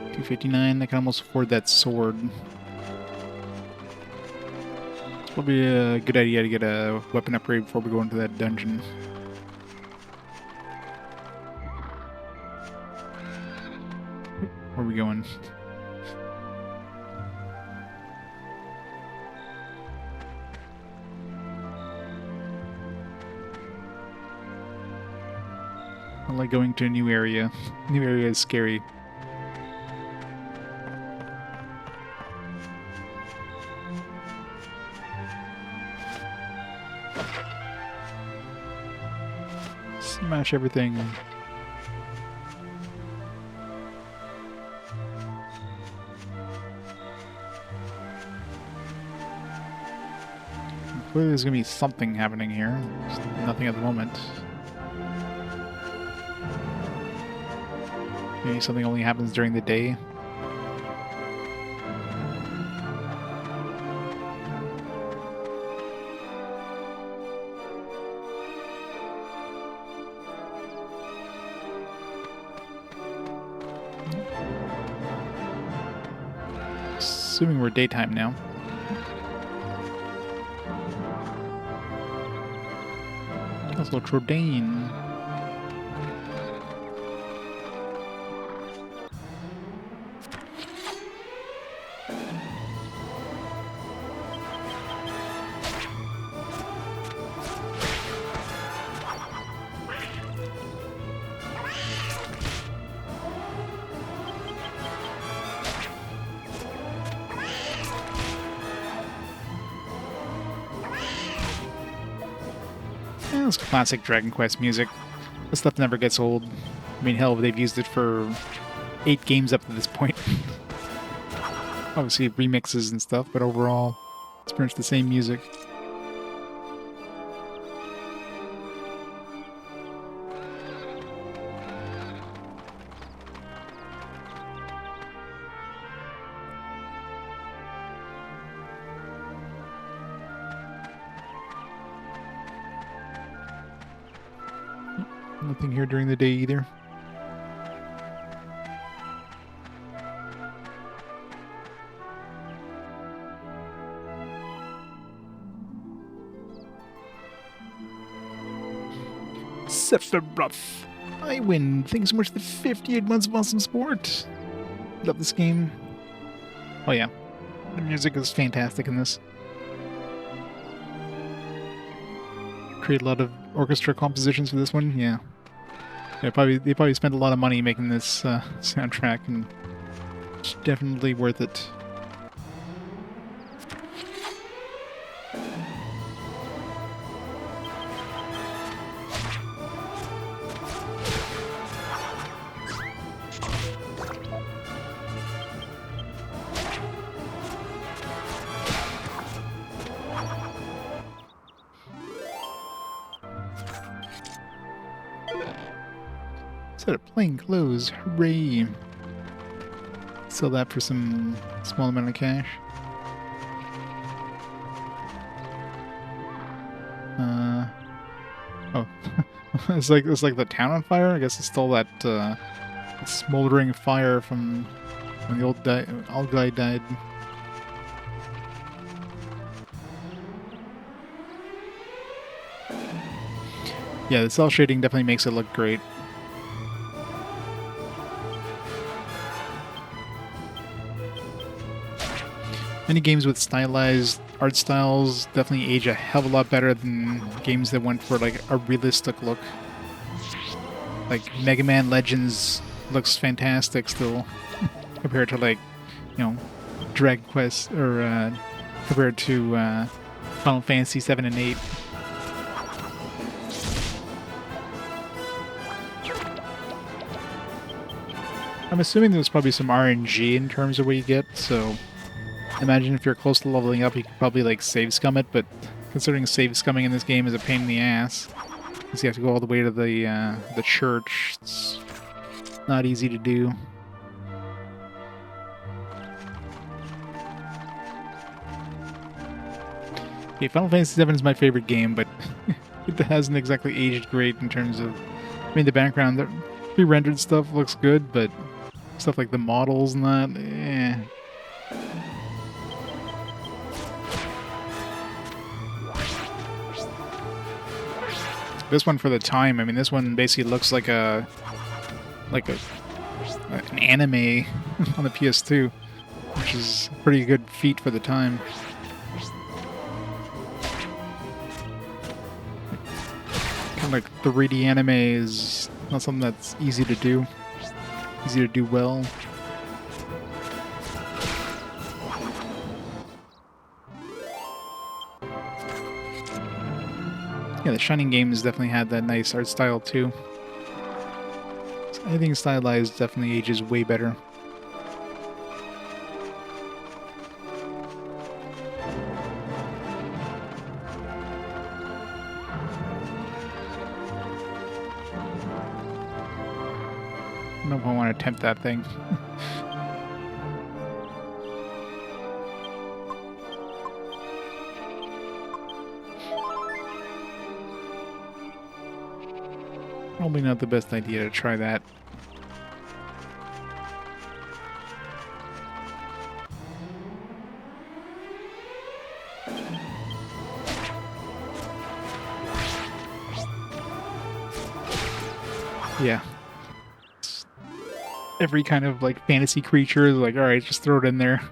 259. I can almost afford that sword. It's probably a good idea to get a weapon upgrade before we go into that dungeon. Where are we going? I like going to a new area. New area is scary. Smash everything. Clearly there's gonna be something happening here. There's nothing at the moment. Maybe something only happens during the day. Assuming we're daytime now. Castle Trode. It's classic Dragon Quest music. This stuff never gets old. I mean, hell, they've used it for 8 games up to this point. Obviously remixes and stuff, but overall, it's pretty much the same music. Nothing here during the day either. Sephiroth. I win. Thanks so much for the 58 months of awesome sport. Love this game. Oh yeah. The music is fantastic in this. create a lot of orchestra compositions for this one. Yeah. They probably spent a lot of money making this soundtrack, and it's definitely worth it. Set of plain clothes, hooray! Sell that for some small amount of cash. Oh, it's like the town on fire. I guess it's still that smoldering fire from when the old guy died. Yeah, the cell shading definitely makes it look great. Many games with stylized art styles definitely age a hell of a lot better than games that went for like a realistic look. Like Mega Man Legends looks fantastic still compared to like, you know, Dragon Quest or compared to Final Fantasy 7 and 8. I'm assuming there's probably some RNG in terms of what you get, so imagine if you're close to leveling up, you could probably like save scum it, but considering save scumming in this game is a pain in the ass, because you have to go all the way to the church, it's not easy to do. Okay, Final Fantasy VII is my favorite game, but it hasn't exactly aged great in terms of, I mean, the background, the pre-rendered stuff looks good, but stuff like the models and that, eh. This one for the time, I mean, this one basically looks like an anime on the PS2, which is a pretty good feat for the time. Kind of like 3D anime is not something that's easy to do well. Yeah, the Shining games definitely had that nice art style too. So anything stylized definitely ages way better. I don't know if I want to attempt that thing. Probably not the best idea to try that. Yeah. Every kind of like fantasy creature is like, alright, just throw it in there.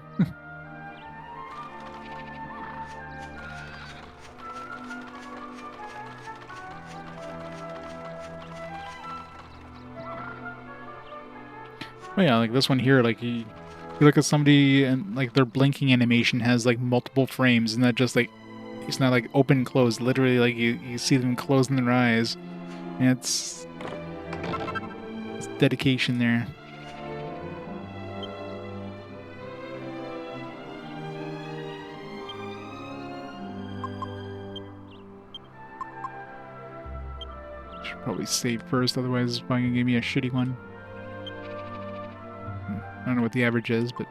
Oh yeah, like this one here, like you look at somebody and like their blinking animation has like multiple frames, and that just like, it's not like open close, literally like you see them closing their eyes, and it's dedication there. Should probably save first, otherwise it's probably gonna give me a shitty one. I don't know what the average is, but...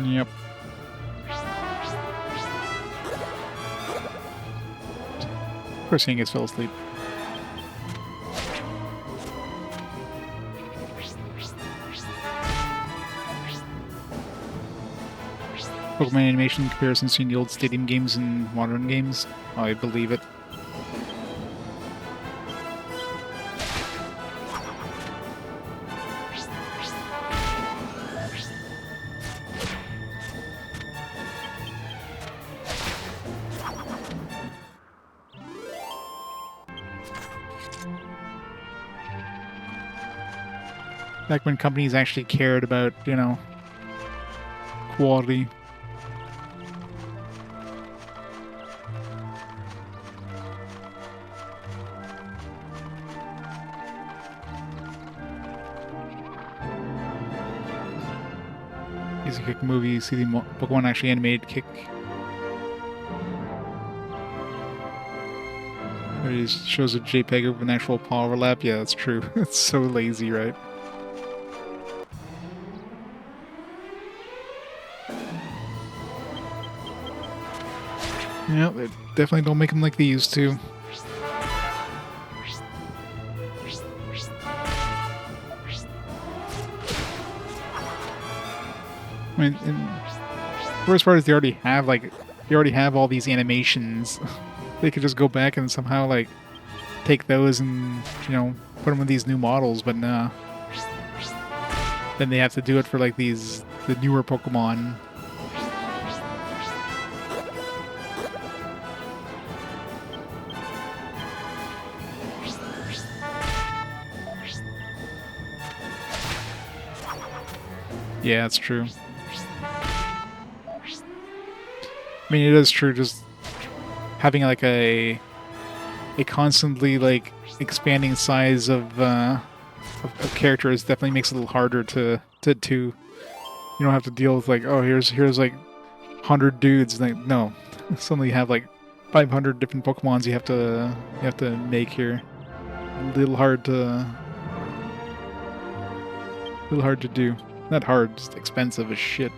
Yep. Of course, Yangus fell asleep. Pokemon animation comparisons between the old stadium games and modern games. Oh, I believe it. Back when companies actually cared about, you know, quality. Easy Kick movie, see the Pokemon actually animated kick. It shows a JPEG of an actual paw overlap. Yeah, that's true. It's so lazy, right? Yeah, they definitely don't make them like they used to. I mean, the worst part is they already have all these animations. They could just go back and somehow like take those and, you know, put them in these new models, but nah. Then they have to do it for like the newer Pokemon. Yeah, that's true. I mean, it is true, just having like a constantly like expanding size of characters definitely makes it a little harder to you don't have to deal with like, oh, here's like 100 dudes. Like, no, suddenly you have like 500 different Pokemons you have to make here. A little hard to do. Not hard, just expensive as shit.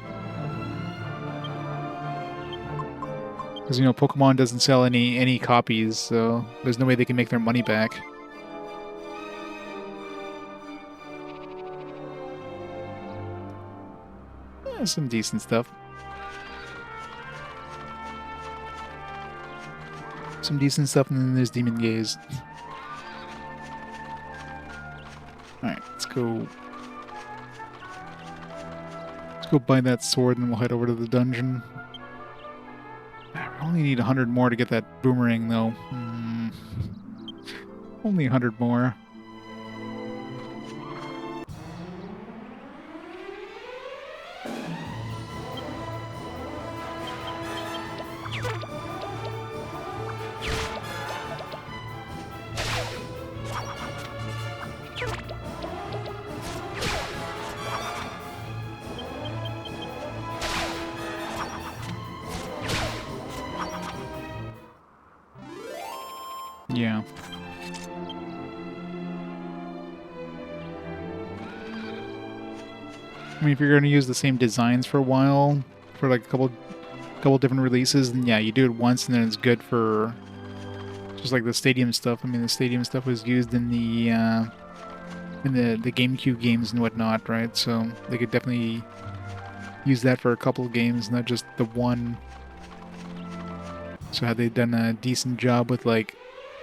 Because, you know, Pokemon doesn't sell any copies, so there's no way they can make their money back. Some decent stuff. Some decent stuff, and then there's Demon Gaze. Alright, let's go. Let's go buy that sword, and we'll head over to the dungeon. I only need 100 more to get that boomerang, though. Only 100 more. Yeah. I mean, if you're going to use the same designs for a while, for like a couple different releases, then yeah, you do it once and then it's good for just like the stadium stuff. I mean, the stadium stuff was used in the GameCube games and whatnot, right? So they could definitely use that for a couple of games, not just the one. So had they done a decent job with like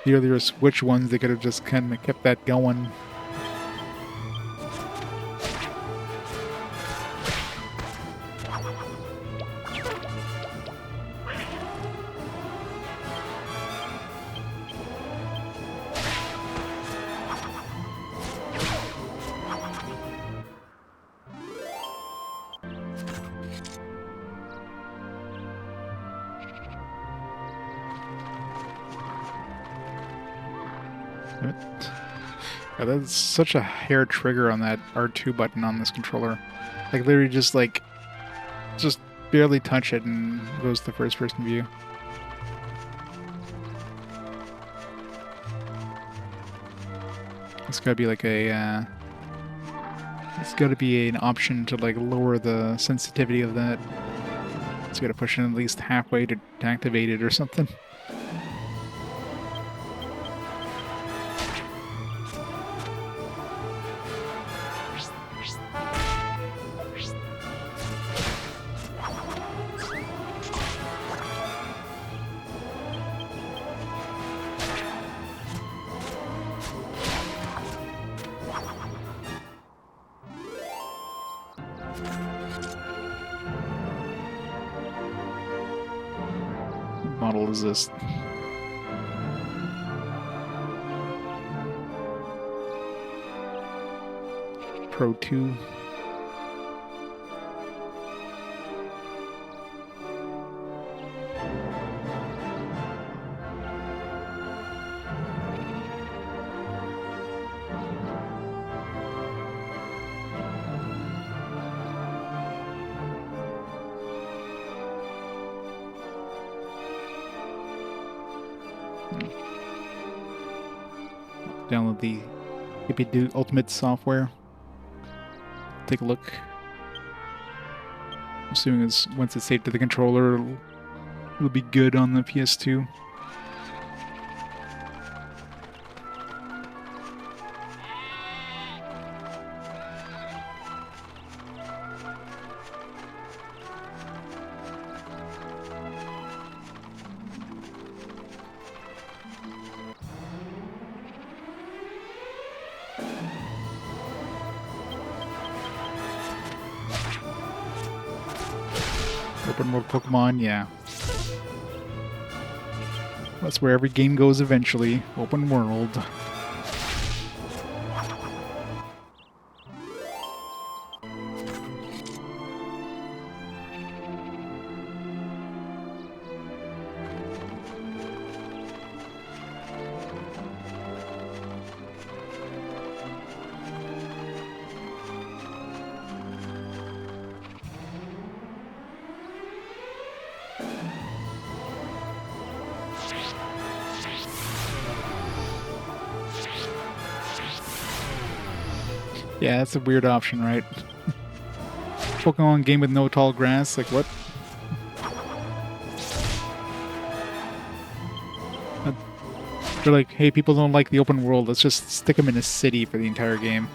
the earlier Switch ones, they could have just kind of kept that going. Yeah, that's such a hair trigger on that R2 button on this controller. Like literally just barely touch it and it goes to first person view. It's gotta be like a it's gotta be an option to like lower the sensitivity of that. It's gotta push it at least halfway to activate it or something. model is this? Pro 2. Download the Hippie Ultimate software. Take a look. I'm assuming once it's saved to the controller, it'll be good on the PS2. Open world Pokemon, yeah. That's where every game goes eventually. Open world. Yeah, that's a weird option, right? Pokemon game with no tall grass, like what? They're like, hey, people don't like the open world, let's just stick them in a city for the entire game.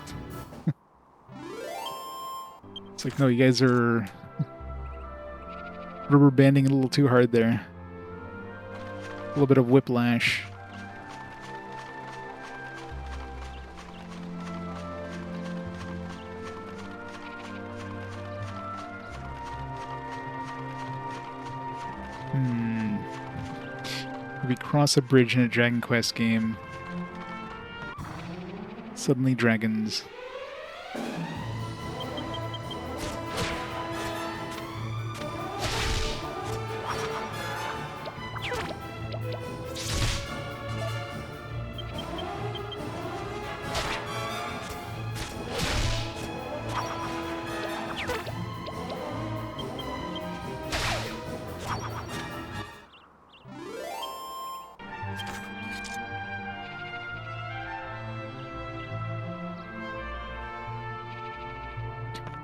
It's like, no, you guys are rubber banding a little too hard there. A little bit of whiplash. We cross a bridge in a Dragon Quest game. Suddenly dragons.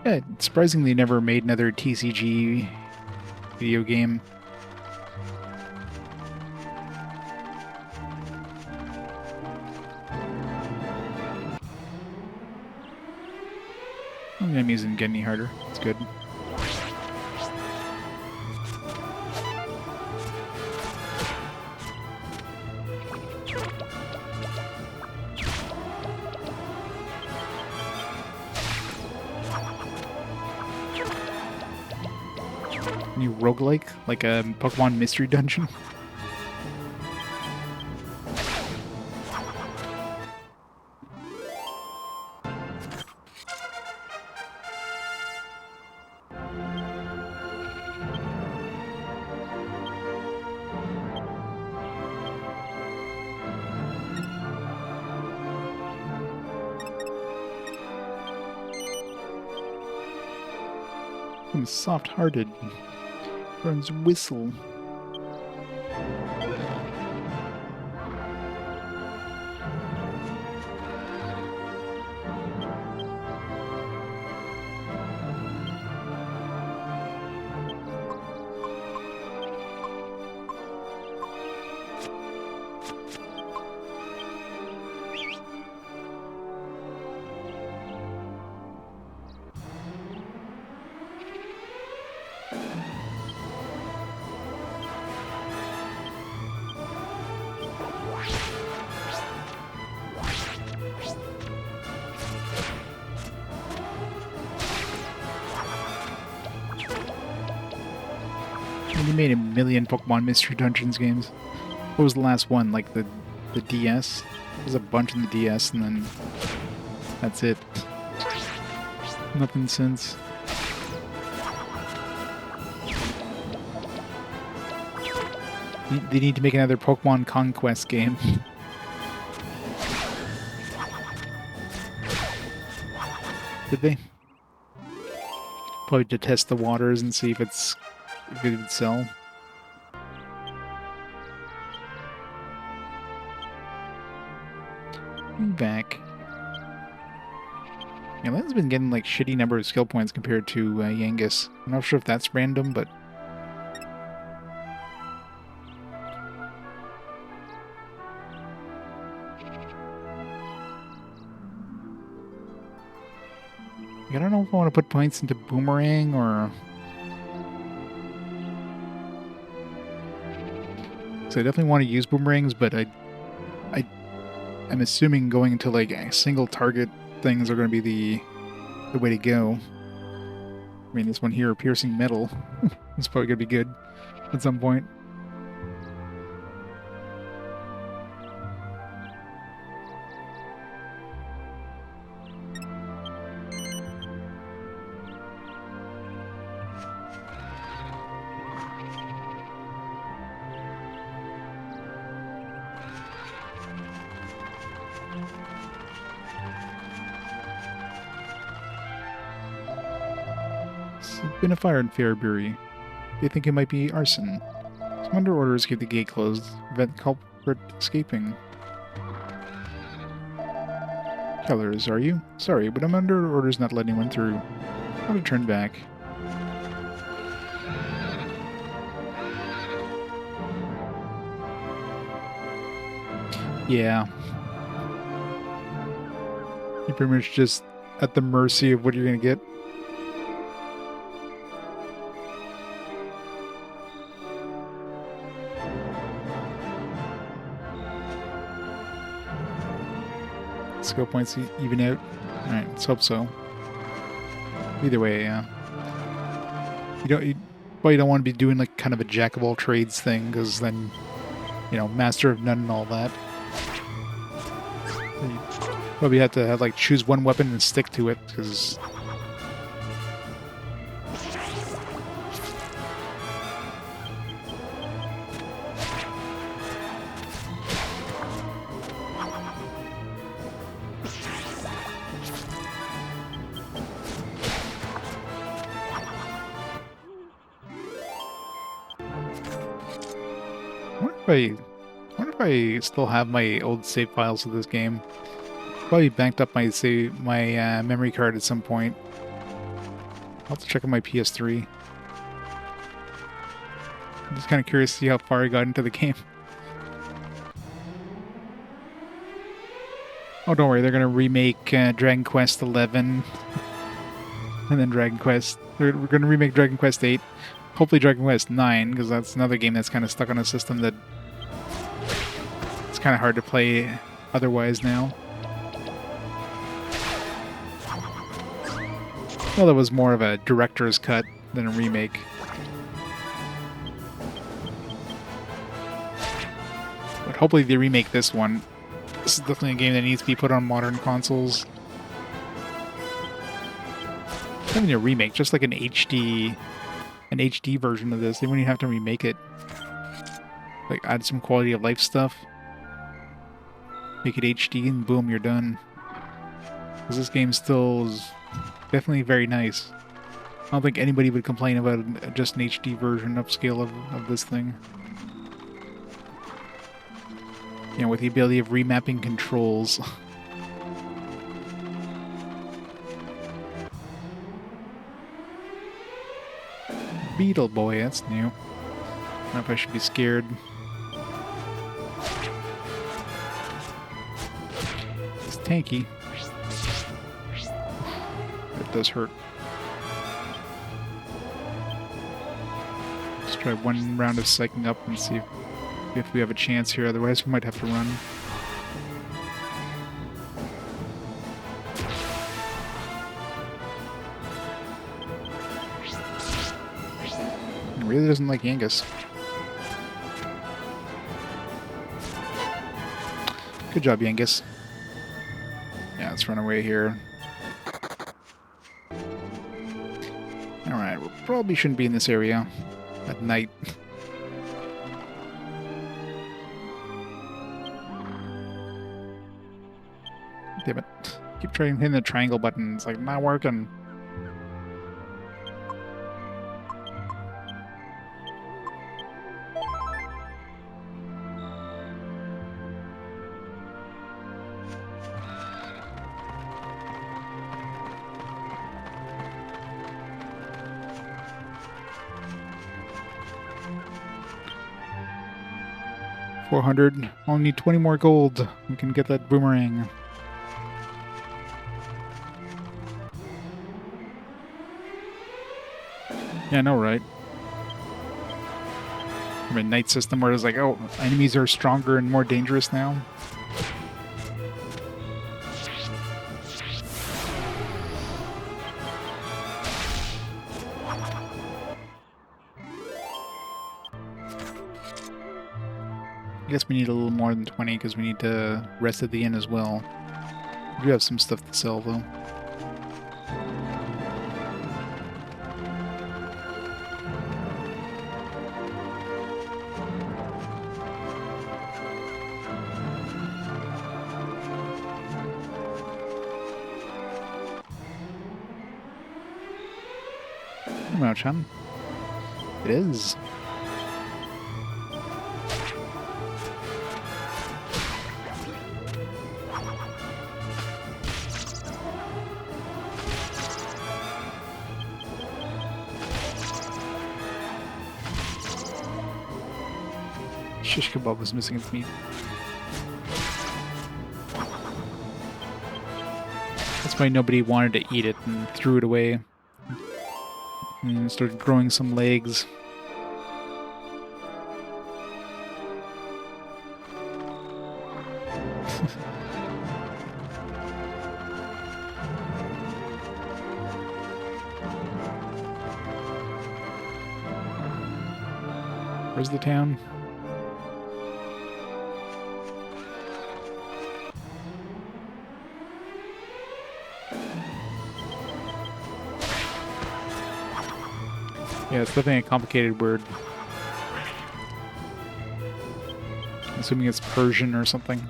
Yeah, surprisingly never made another TCG video game. The enemies didn't get any harder. It's good. New roguelike, like a Pokemon Mystery Dungeon. I'm soft-hearted. Burns whistle. He made a million Pokemon Mystery Dungeons games. What was the last one? Like the DS? There's a bunch in the DS, and then that's it. Nothing since. They need to make another Pokemon Conquest game. Did they? Probably to test the waters and see if it would sell. Back. Yeah, Len's been getting like shitty number of skill points compared to Yangus. I'm not sure if that's random, but I don't know if I want to put points into Boomerang or... So I definitely want to use Boomerangs, but I'm assuming going into like single target things are going to be the way to go. I mean, this one here, Piercing Metal, is probably going to be good at some point. Been a fire in Fairbury. They think it might be arson. Some under orders keep the gate closed, prevent culprit escaping. Colors, are you? Sorry, but I'm under orders not to let anyone through. I'll return back. Yeah. You're pretty much just at the mercy of what you're gonna get. Skill points even out. Alright, let's hope so. Either way, yeah. You don't want to be doing like kind of a jack of all trades thing, because then, you know, master of none and all that. You probably have to like choose one weapon and stick to it, because I wonder if I still have my old save files of this game. Probably banked up my memory card at some point. I'll have to check on my PS3. I'm just kind of curious to see how far I got into the game. Oh, don't worry, they're gonna remake Dragon Quest XI, and then Dragon Quest. We're gonna remake Dragon Quest VIII. Hopefully Dragon Quest IX, because that's another game that's kind of stuck on a system that it's kind of hard to play otherwise now. Well, that was more of a director's cut than a remake. But hopefully they remake this one. This is definitely a game that needs to be put on modern consoles. Not even a remake, just like an HD version of this. They wouldn't even have to remake it. Like, add some quality of life stuff. Make it HD and boom, you're done. Because this game still is definitely very nice. I don't think anybody would complain about just an HD version upscale of this thing. You know, with the ability of remapping controls. Beetle Boy, that's new. I don't know if I should be scared. It's tanky. It does hurt. Let's try one round of psyching up and see if we have a chance here, otherwise we might have to run. really doesn't like Yangus. Good job, Yangus. Yeah, let's run away here. Alright, we probably shouldn't be in this area at night. Damn it. Keep trying hitting the triangle button. It's like not working. $400. Only need 20 more gold. We can get that boomerang. Yeah, I know, right? From a night system where it's like, oh, enemies are stronger and more dangerous now. I guess we need a little more than 20 because we need to rest at the inn as well. We do have some stuff to sell, though. Come on, Chan. It is. Shish kebab was missing its meat. That's why nobody wanted to eat it and threw it away. And started growing some legs. Where's the town? Yeah, it's definitely a complicated word. I'm assuming it's Persian or something.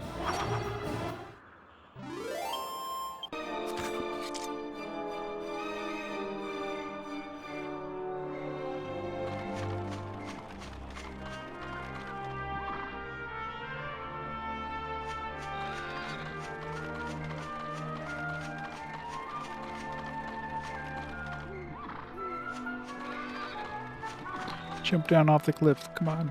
Jump down off the cliff, come on.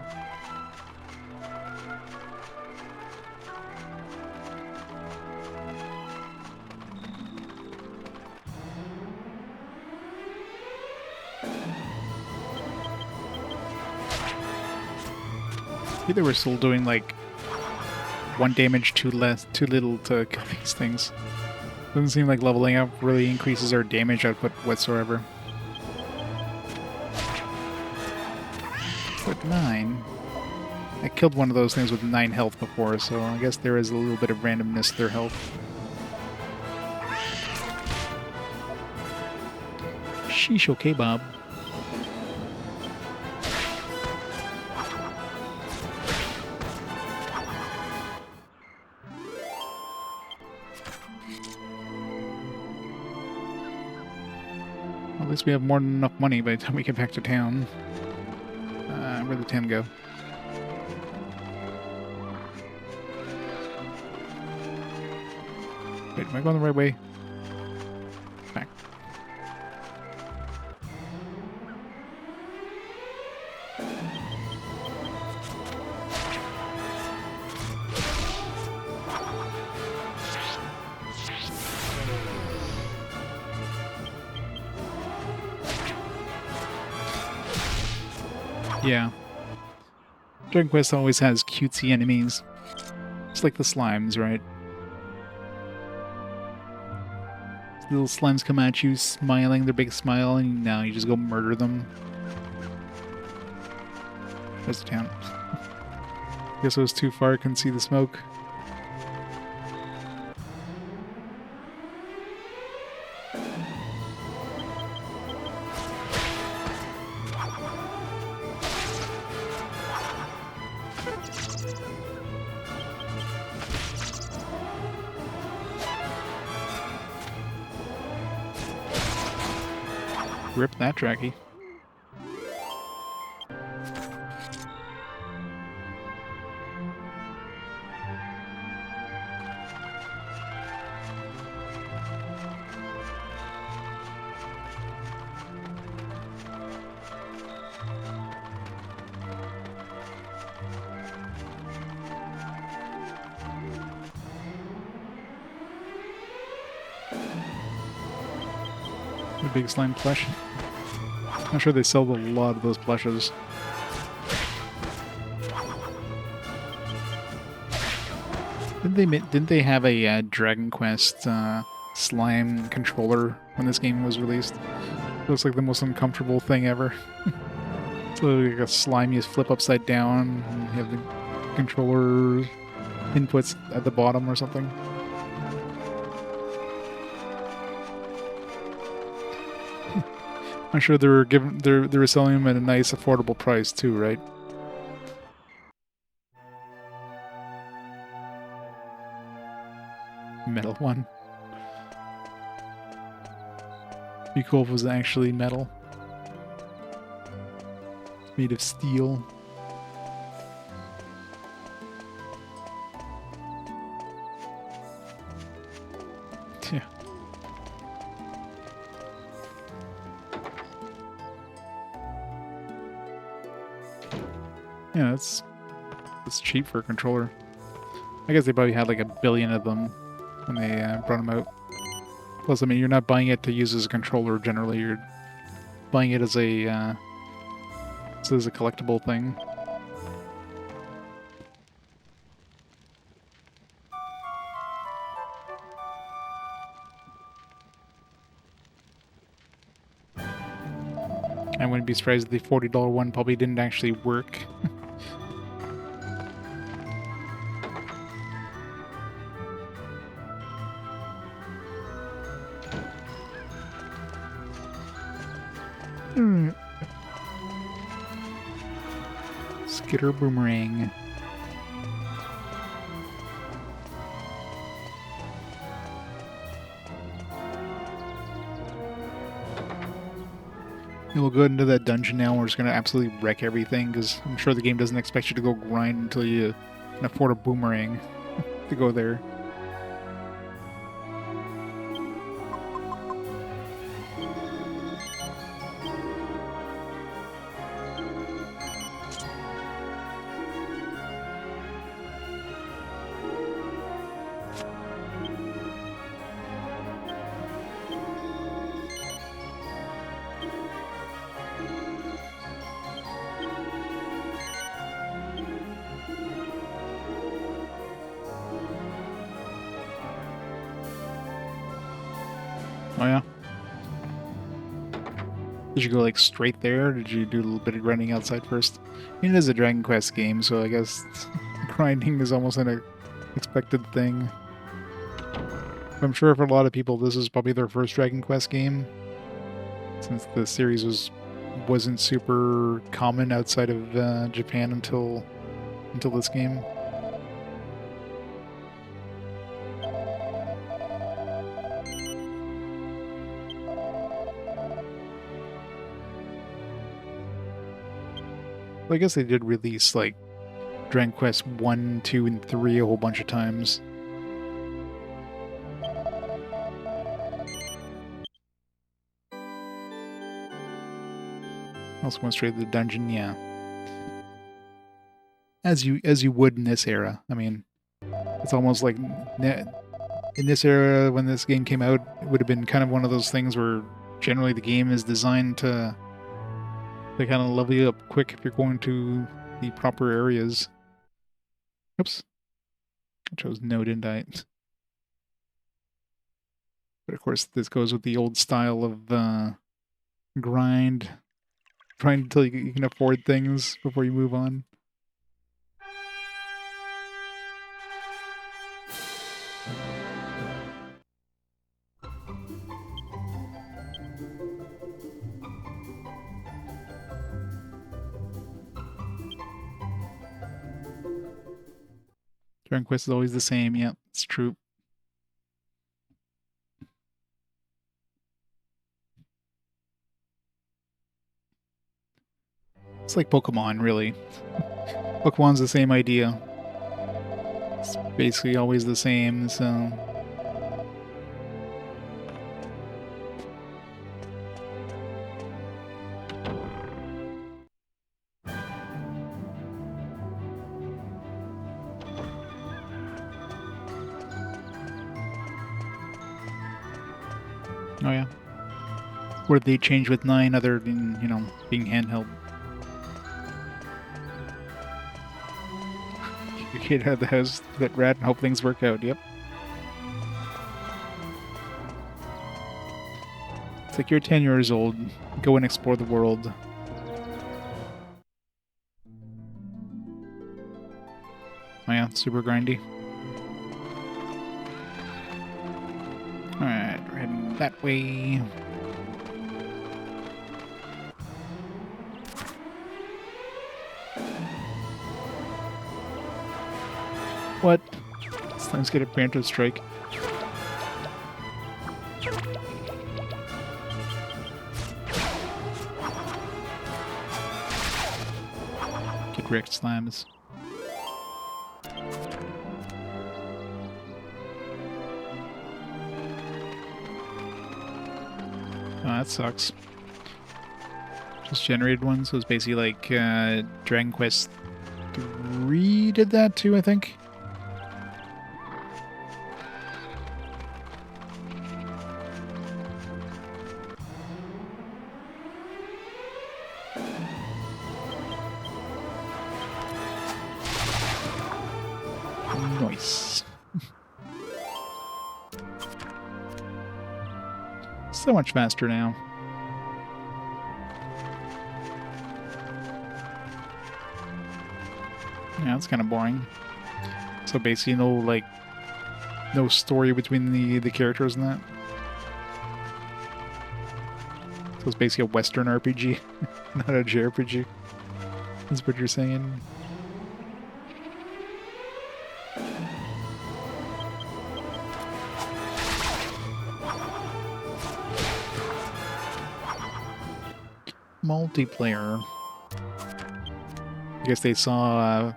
Either we're still doing like 1 damage too little to kill these things. Doesn't seem like leveling up really increases our damage output whatsoever. But 9. I killed one of those things with 9 health before, so I guess there is a little bit of randomness to their health. Shisho kebab. At least we have more than enough money by the time we get back to town. Where'd the 10 go? Wait, am I going the right way? Back. Yeah. Dragon Quest always has cutesy enemies. It's like the slimes, right? Little slimes come at you smiling their big smile, and now you just go murder them. There's the town. Guess it was too far, couldn't see the smoke. Rip that tracky. The big slime plush. I'm sure they sell a lot of those plushes. Didn't they have a Dragon Quest slime controller when this game was released? Looks like the most uncomfortable thing ever. It's like a slime you flip upside down, and you have the controller inputs at the bottom or something. I'm sure they were selling them at a nice affordable price too, right? Metal one. Be cool if it was actually metal. Made of steel. Yeah. Yeah, it's cheap for a controller. I guess they probably had like 1 billion of them when they brought them out. Plus, I mean, you're not buying it to use as a controller generally. You're buying it as a collectible thing. I wouldn't be surprised if the $40 one probably didn't actually work. Skitter boomerang. We'll go into that dungeon now. We're just going to absolutely wreck everything, because I'm sure the game doesn't expect you to go grind until you can afford a boomerang to go there. Oh yeah? Did you go like straight there, or did you do a little bit of grinding outside first? I mean, it is a Dragon Quest game, so I guess grinding is almost an expected thing. I'm sure for a lot of people this is probably their first Dragon Quest game, since the series wasn't super common outside of Japan until this game. I guess they did release, like, Dragon Quest 1, 2, and 3 a whole bunch of times. Also went straight to the dungeon, yeah. As you would in this era. I mean, it's almost like in this era, when this game came out, it would have been kind of one of those things where generally the game is designed to kind of level you up quick if you're going to the proper areas. Oops. I chose no, didn't I? But of course, this goes with the old style of grind. Trying until you can afford things before you move on. Dragon Quest is always the same. Yeah, it's true. It's like Pokemon, really. Pokemon's the same idea. It's basically always the same, so... Oh yeah. What did they change with 9 other than, you know, being handheld? You get out of the house, that rat, and hope things work out, yep. It's like you're 10 years old, go and explore the world. Oh yeah, super grindy. Alright, we're heading that way. What? Let's get a preemptive strike. Get wrecked, slams. Oh, that sucks. Just generated one, so it's basically like Dragon Quest 3 did that too, I think. Nice. So much faster now. Yeah, it's kind of boring. So basically, no story between the characters and that. So it's basically a Western RPG, not a JRPG. That's what you're saying. Multiplayer. I guess they saw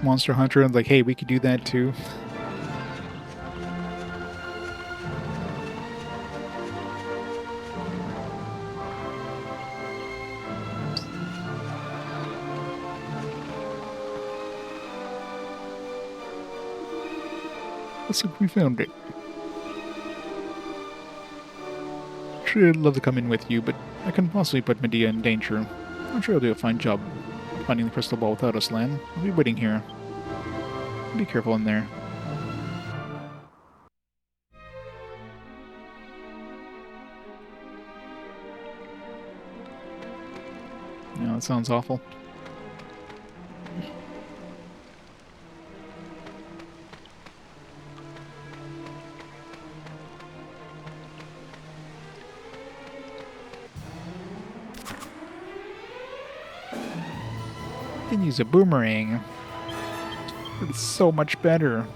Monster Hunter and was like, hey, we could do that too. Looks like we found it. Sure, I'd love to come in with you, but I can possibly put Medea in danger. I'm sure I'll do a fine job finding the crystal ball without us, Lan. I'll be waiting here. Be careful in there. Yeah, that sounds awful. You can use a boomerang. It's so much better.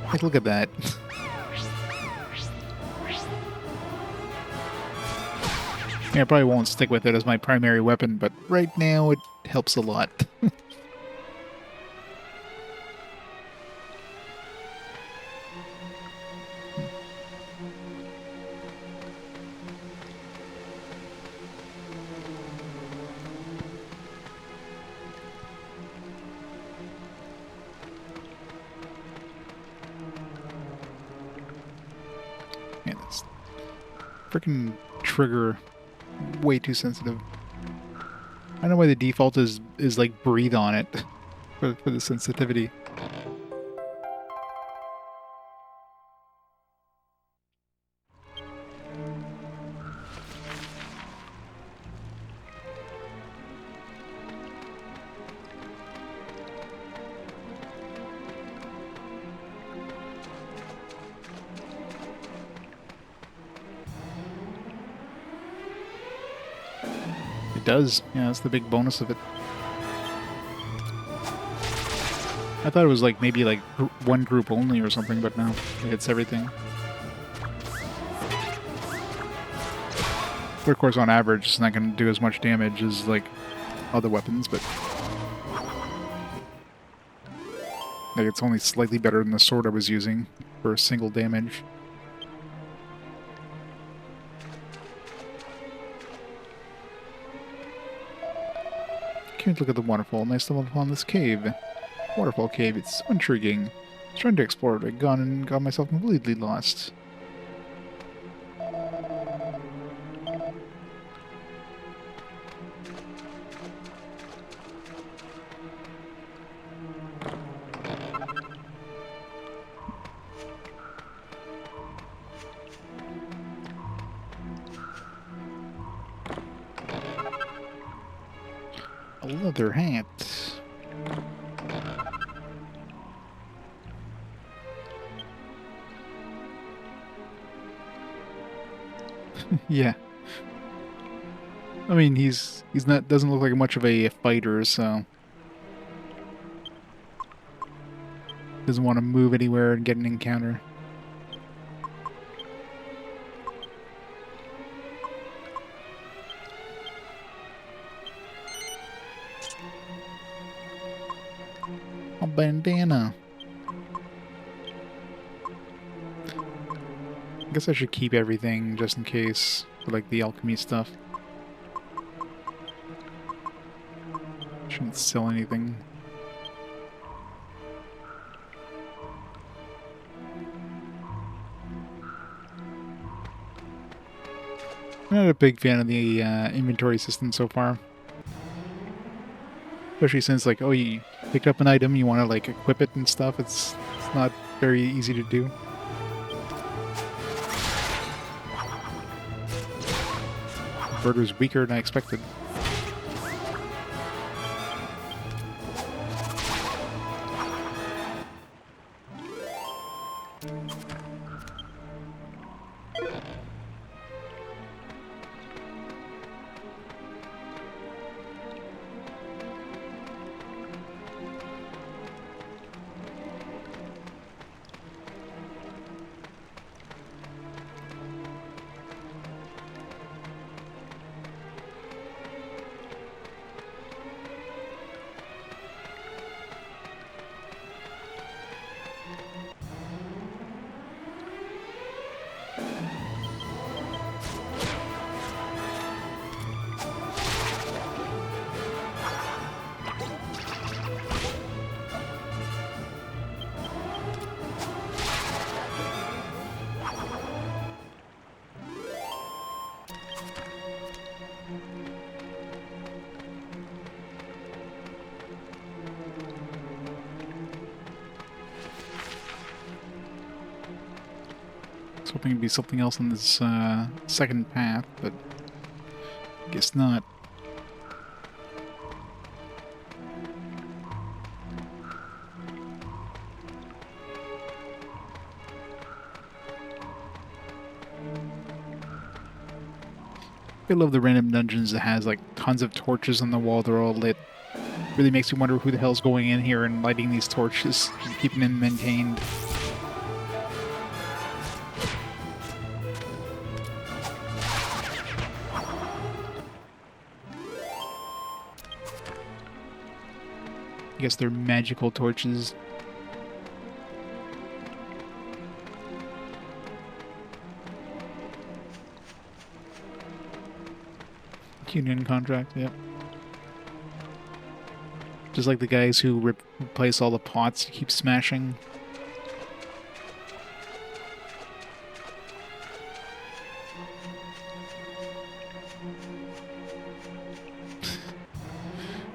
Like, look at that. Yeah, I probably won't stick with it as my primary weapon, but right now it helps a lot. Man, this freaking trigger way too sensitive. I don't know why the default is like breathe on it for the sensitivity. It does. Yeah, that's the big bonus of it. I thought it was like maybe like one group only or something, but no, it hits everything. But of course, on average, it's not going to do as much damage as like other weapons, but like it's only slightly better than the sword I was using for a single damage. Can't look at the waterfall. Nice stumbled upon this cave. Waterfall cave. It's so intriguing. I was trying to explore it. I got myself completely lost. A leather hat. Yeah. I mean, he's not doesn't look like much of a fighter, so doesn't want to move anywhere and get an encounter. A bandana. I guess I should keep everything just in case for like the alchemy stuff. Shouldn't sell anything. I'm not a big fan of the inventory system so far. Especially since, like, oh, you pick up an item, you want to, like, equip it and stuff. It's not very easy to do. Birder's weaker than I expected. Hoping to be something else on this second path, but I guess not. I love the random dungeons that has like tons of torches on the wall. They're all lit. Really makes you wonder who the hell's going in here and lighting these torches and keeping them maintained. I guess they're magical torches. Union contract, yep. Just like the guys who replace all the pots to keep smashing.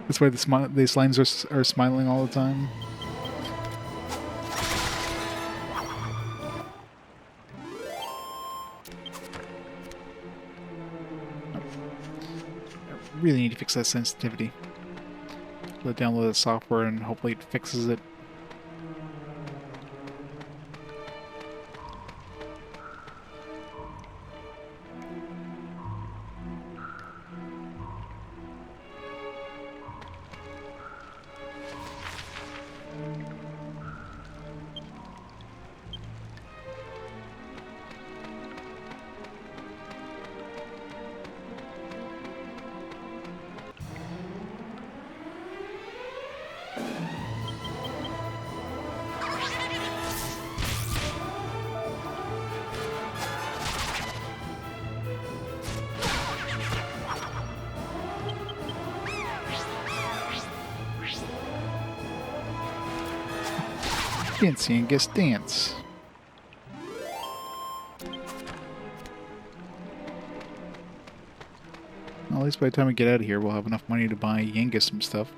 That's why the slimes are smiling all the time. I really need to fix that sensitivity. Let download the software and hopefully it fixes it. Dance, Yangus, dance. Well, at least by the time we get out of here, we'll have enough money to buy Yangus some stuff.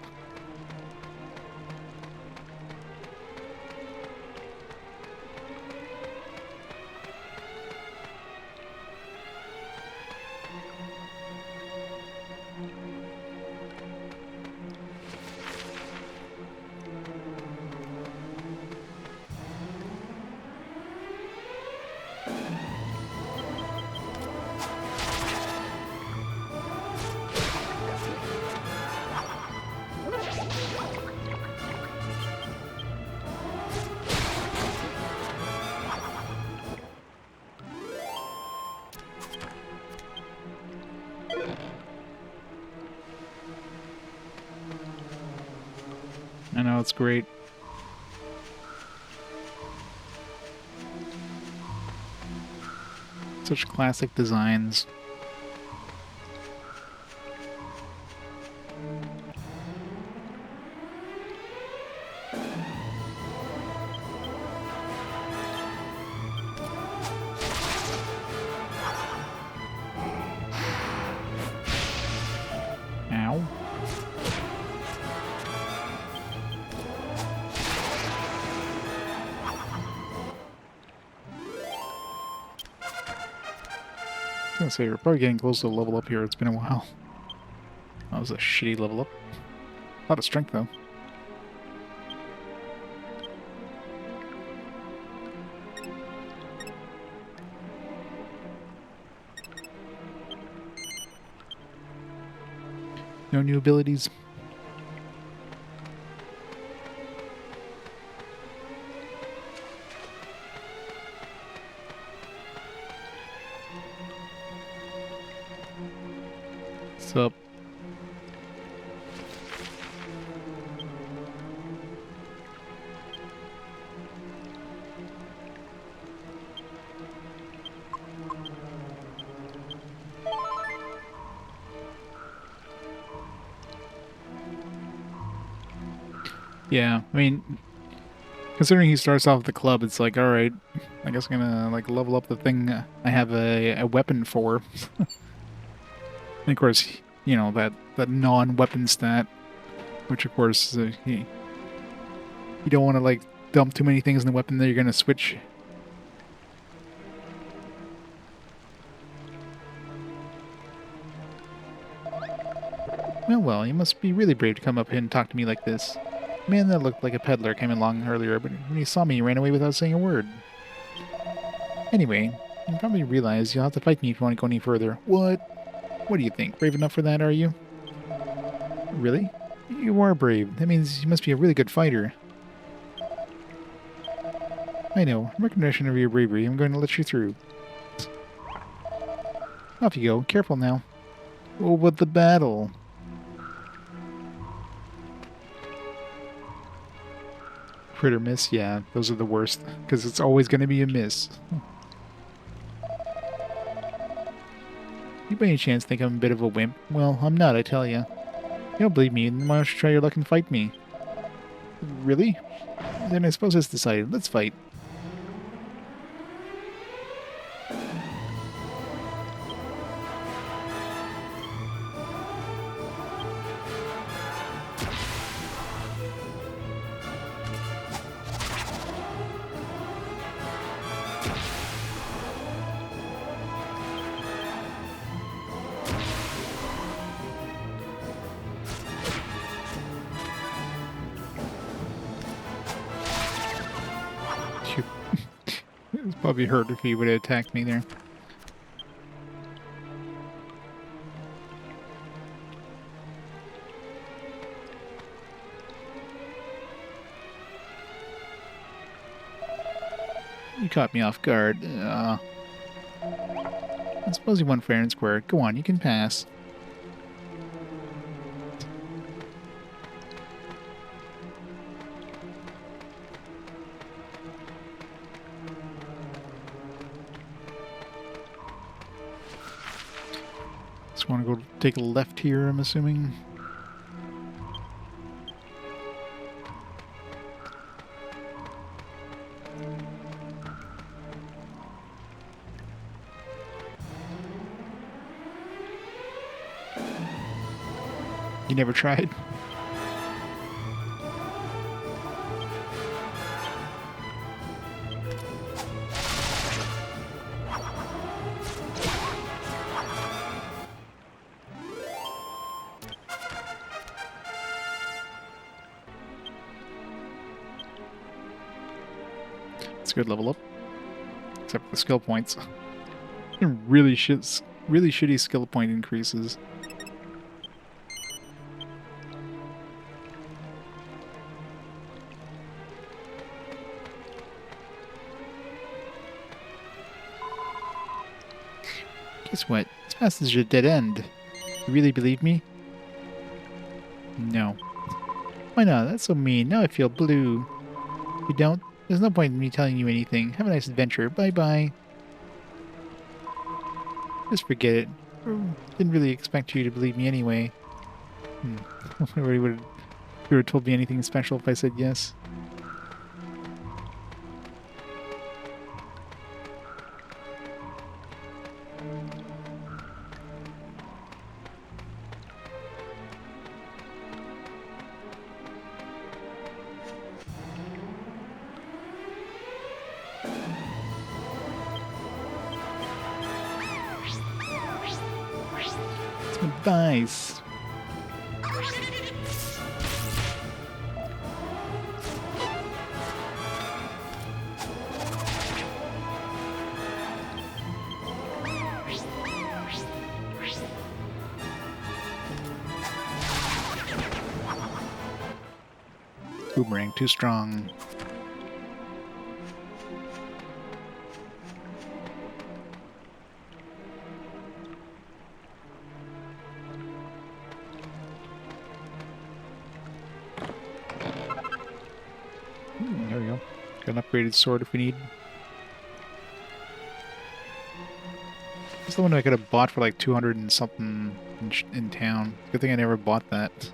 I know, it's great. Such classic designs. Ow. I was gonna say, we're probably getting close to the level up here. It's been a while. That was a shitty level up. A lot of strength, though. No new abilities. Sup? Yeah, I mean, considering he starts off the club, it's like, alright, I guess I'm gonna, like, level up the thing I have a weapon for. And of course, you know, that non-weapon stat, which of course, you don't want to, like, dump too many things in the weapon that you're gonna switch. Well, you must be really brave to come up here and talk to me like this. The man that looked like a peddler came along earlier, but when he saw me, he ran away without saying a word. Anyway, you probably realize you'll have to fight me if you want to go any further. What? What do you think? Brave enough for that, are you? Really? You are brave. That means you must be a really good fighter. I know. In recognition of your bravery, I'm going to let you through. Off you go. Careful now. Oh, but the battle. Crit or miss? Yeah, those are the worst. Because it's always going to be a miss. You by any chance think I'm a bit of a wimp? Well, I'm not, I tell ya. You don't believe me, then why don't you try your luck and fight me? Really? Then I suppose it's decided. Let's fight. It was probably hurt if he would have attacked me there. You caught me off guard. I suppose you won fair and square. Go on, you can pass. Just want to go take a left here, I'm assuming. You never tried? It's a good level up. Except for the skill points. Really shitty skill point increases. Guess what? This path is a dead end. You really believe me? No. Why not? That's so mean. Now I feel blue. If you don't, there's no point in me telling you anything. Have a nice adventure. Bye-bye. Just forget it. Didn't really expect you to believe me anyway. You would have told me anything special if I said yes. Advice. Boomerang too strong. There we go. Got an upgraded sword if we need. It's the one I could have bought for like 200 and something in town. Good thing I never bought that.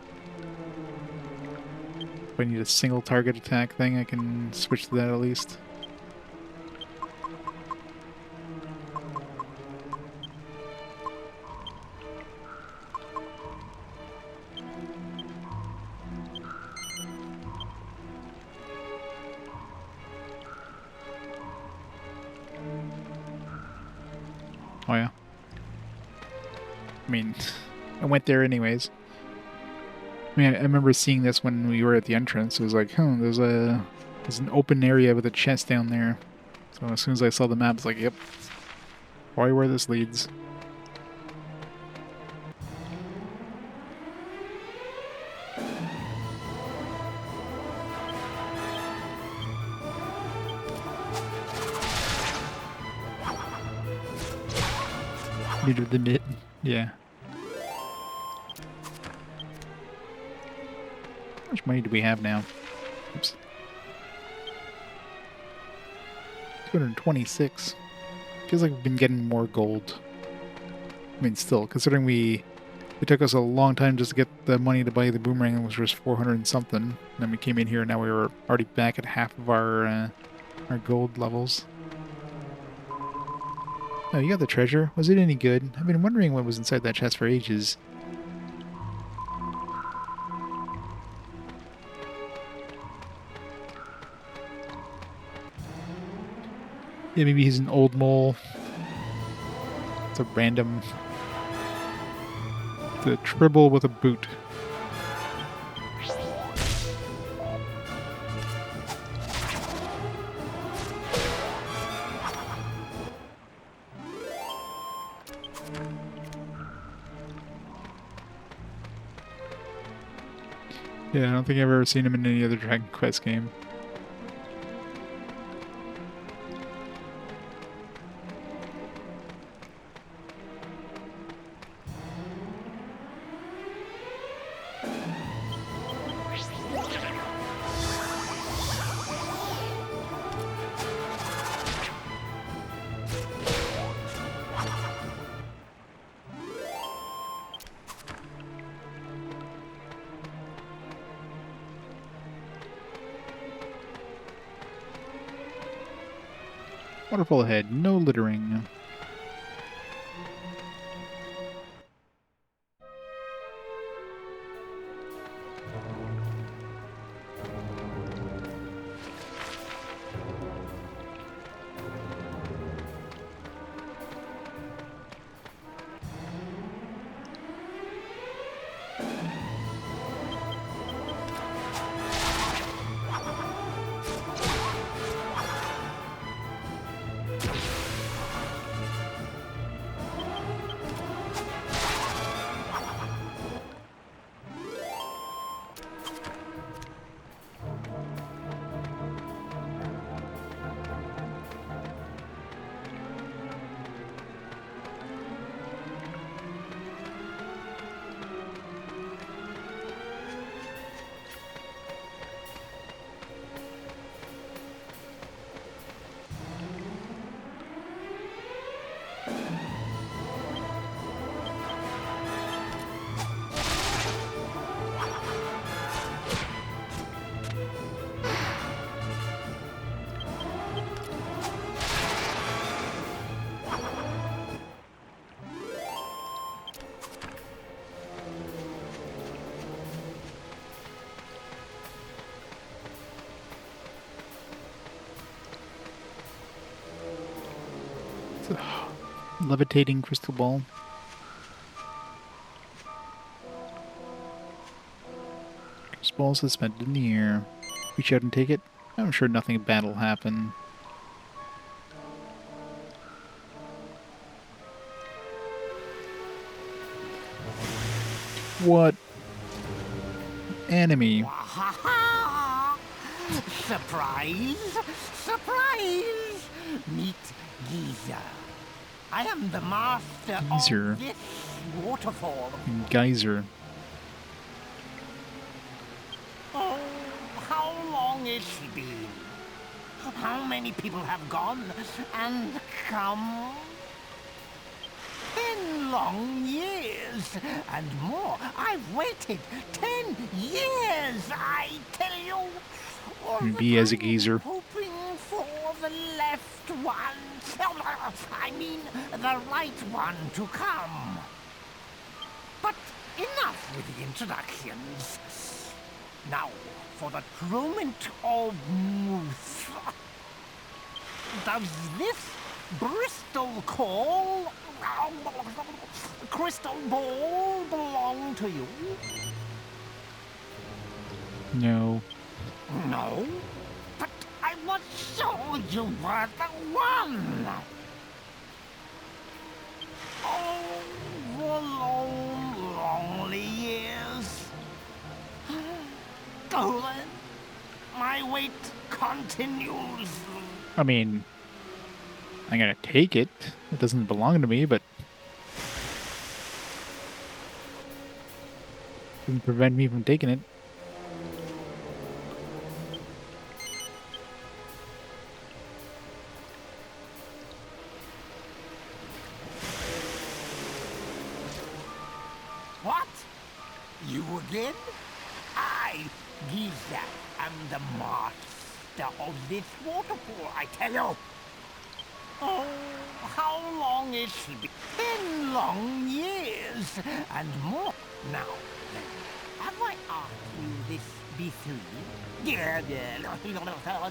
If I need a single target attack thing, I can switch to that at least. Oh yeah. I mean, I went there anyways. I mean, I remember seeing this when we were at the entrance. It was like, there's an open area with a chest down there. So as soon as I saw the map, it's like, yep, probably where this leads. Needed the knit, yeah. How much money do we have now? Oops. 226. Feels like we've been getting more gold. I mean, still, considering it took us a long time just to get the money to buy the boomerang, which was 400 and something. And then we came in here and now we were already back at half of our gold levels. Oh, you got the treasure. Was it any good? I've been wondering what was inside that chest for ages. Yeah, maybe he's an old mole. It's a random... It's a tribble with a boot. Yeah, I don't think I've ever seen him in any other Dragon Quest game. Waterfall ahead, no littering. Levitating crystal ball. Crystal ball suspended in the air. Reach out and take it. I'm sure nothing bad will happen. What? Enemy. Surprise! Surprise! Meet Geezer. I am the master Geezer. of this waterfall. Geyser. Oh, how long has she been? How many people have gone and come? 10 long years and more. I've waited 10 years, I tell you. All the Be as a time geezer. hoping for the left one. I mean, the right one to come. But enough with the introductions. Now, for the moment of truth. Does this Bristol call crystal ball belong to you? No. No, but I was sure you were the one. Oh, the long, lonely years. Dolan, my wait continues. I mean, I'm gonna take it. It doesn't belong to me, but doesn't prevent me from taking it. What? You again? I, Giza, am the master of this waterfall, I tell you. Oh, how long has she been? 10 long years and more. Now, then, have I asked you this before? Yeah,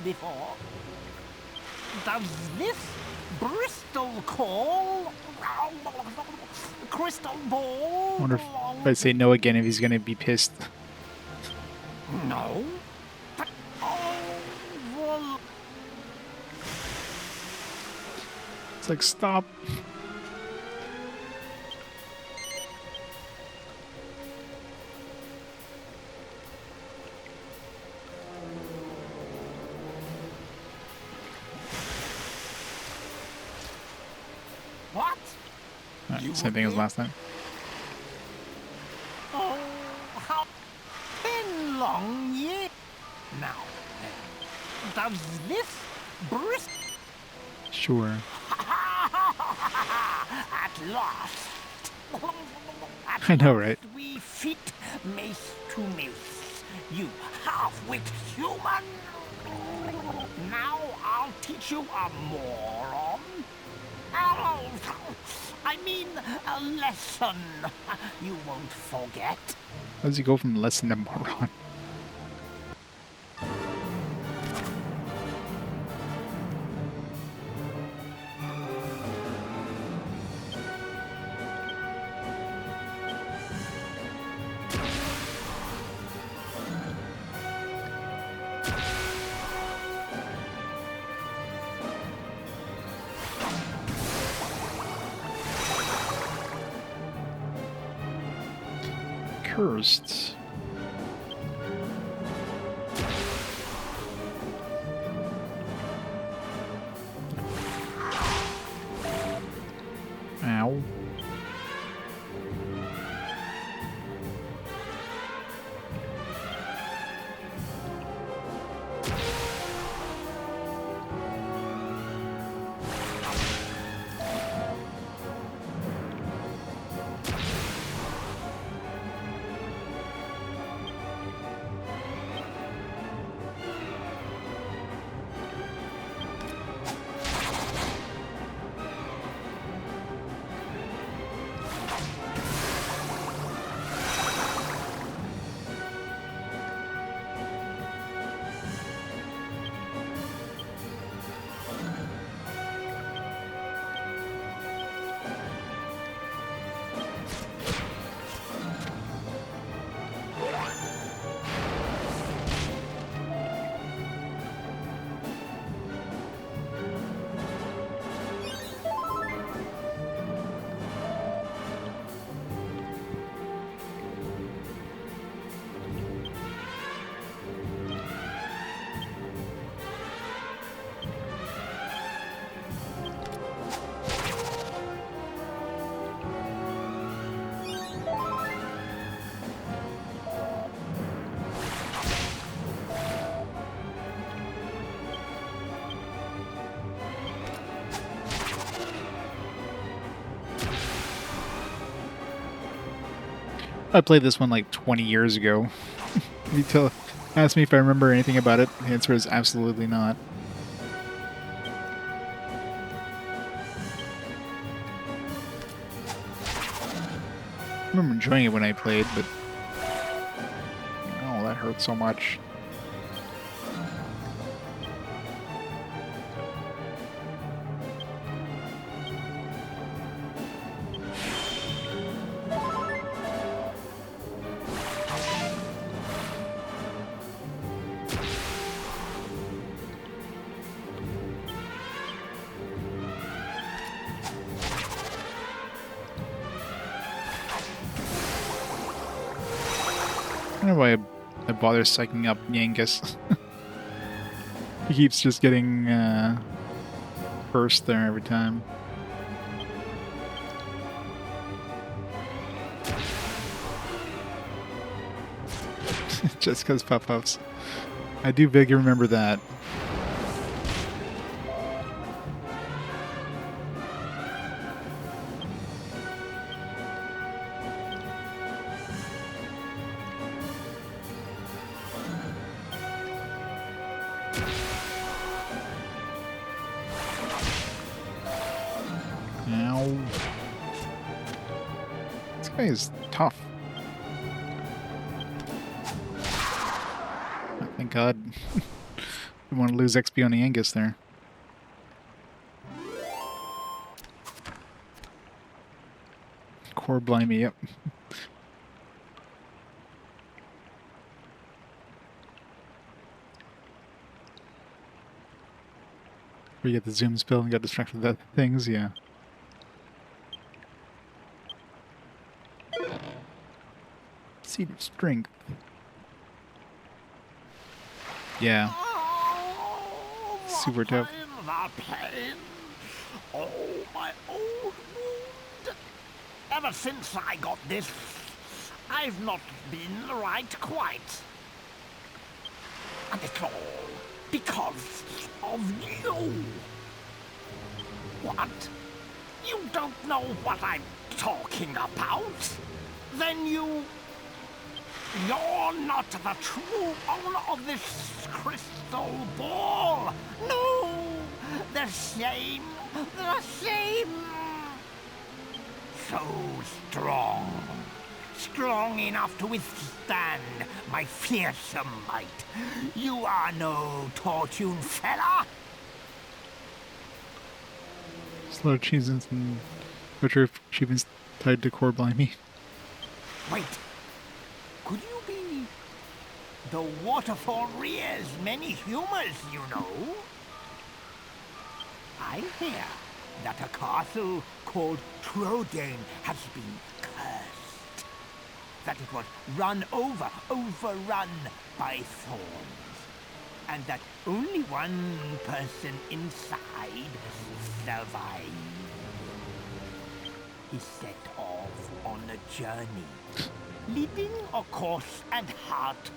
before. Does this Bristol call crystal ball I wonder belong if I say no again, if he's gonna be pissed. No. But, oh, well, It's like, stop. what? Alright, same thing as last time. Oh, how 10 long years. Now, then, does this Bristol Sure. at last? At I know, last right? We fit mace to mace. You half-wit human. Now I'll teach you a moron. I mean, a lesson you won't forget. How does he go from lesson to moron? Cursed. Ow. I played this one like 20 years ago. Ask me if I remember anything about it. The answer is absolutely not. I remember enjoying it when I played, but oh, that hurt so much. I don't know why I bother psyching up Yangus. He keeps just getting cursed there every time. Just because puff-puffs. I do vaguely remember that. Ow. This guy is tough. Oh, thank God. Didn't want to lose XP on the Yangus there. Core blimey, yep. We get the zoom spell and got distracted with other things, yeah. Seed of strength. Yeah. Super tough. The pain. Oh, my old wound. Ever since I got this, I've not been right quite. And it's all because of you. What? You don't know what I'm talking about? Then you're not the true owner of this crystal ball. No, the same. So strong. Strong enough to withstand my fearsome might. You are no Tortune fella. Slow achievements and richer achievements tied to core blimey. Wait. Could you be the waterfall rears many humors, you know? I hear that a castle called Trode has been cursed. That it was overrun by thorns. And that only one person inside survived. He set off on a journey, leading a course and heart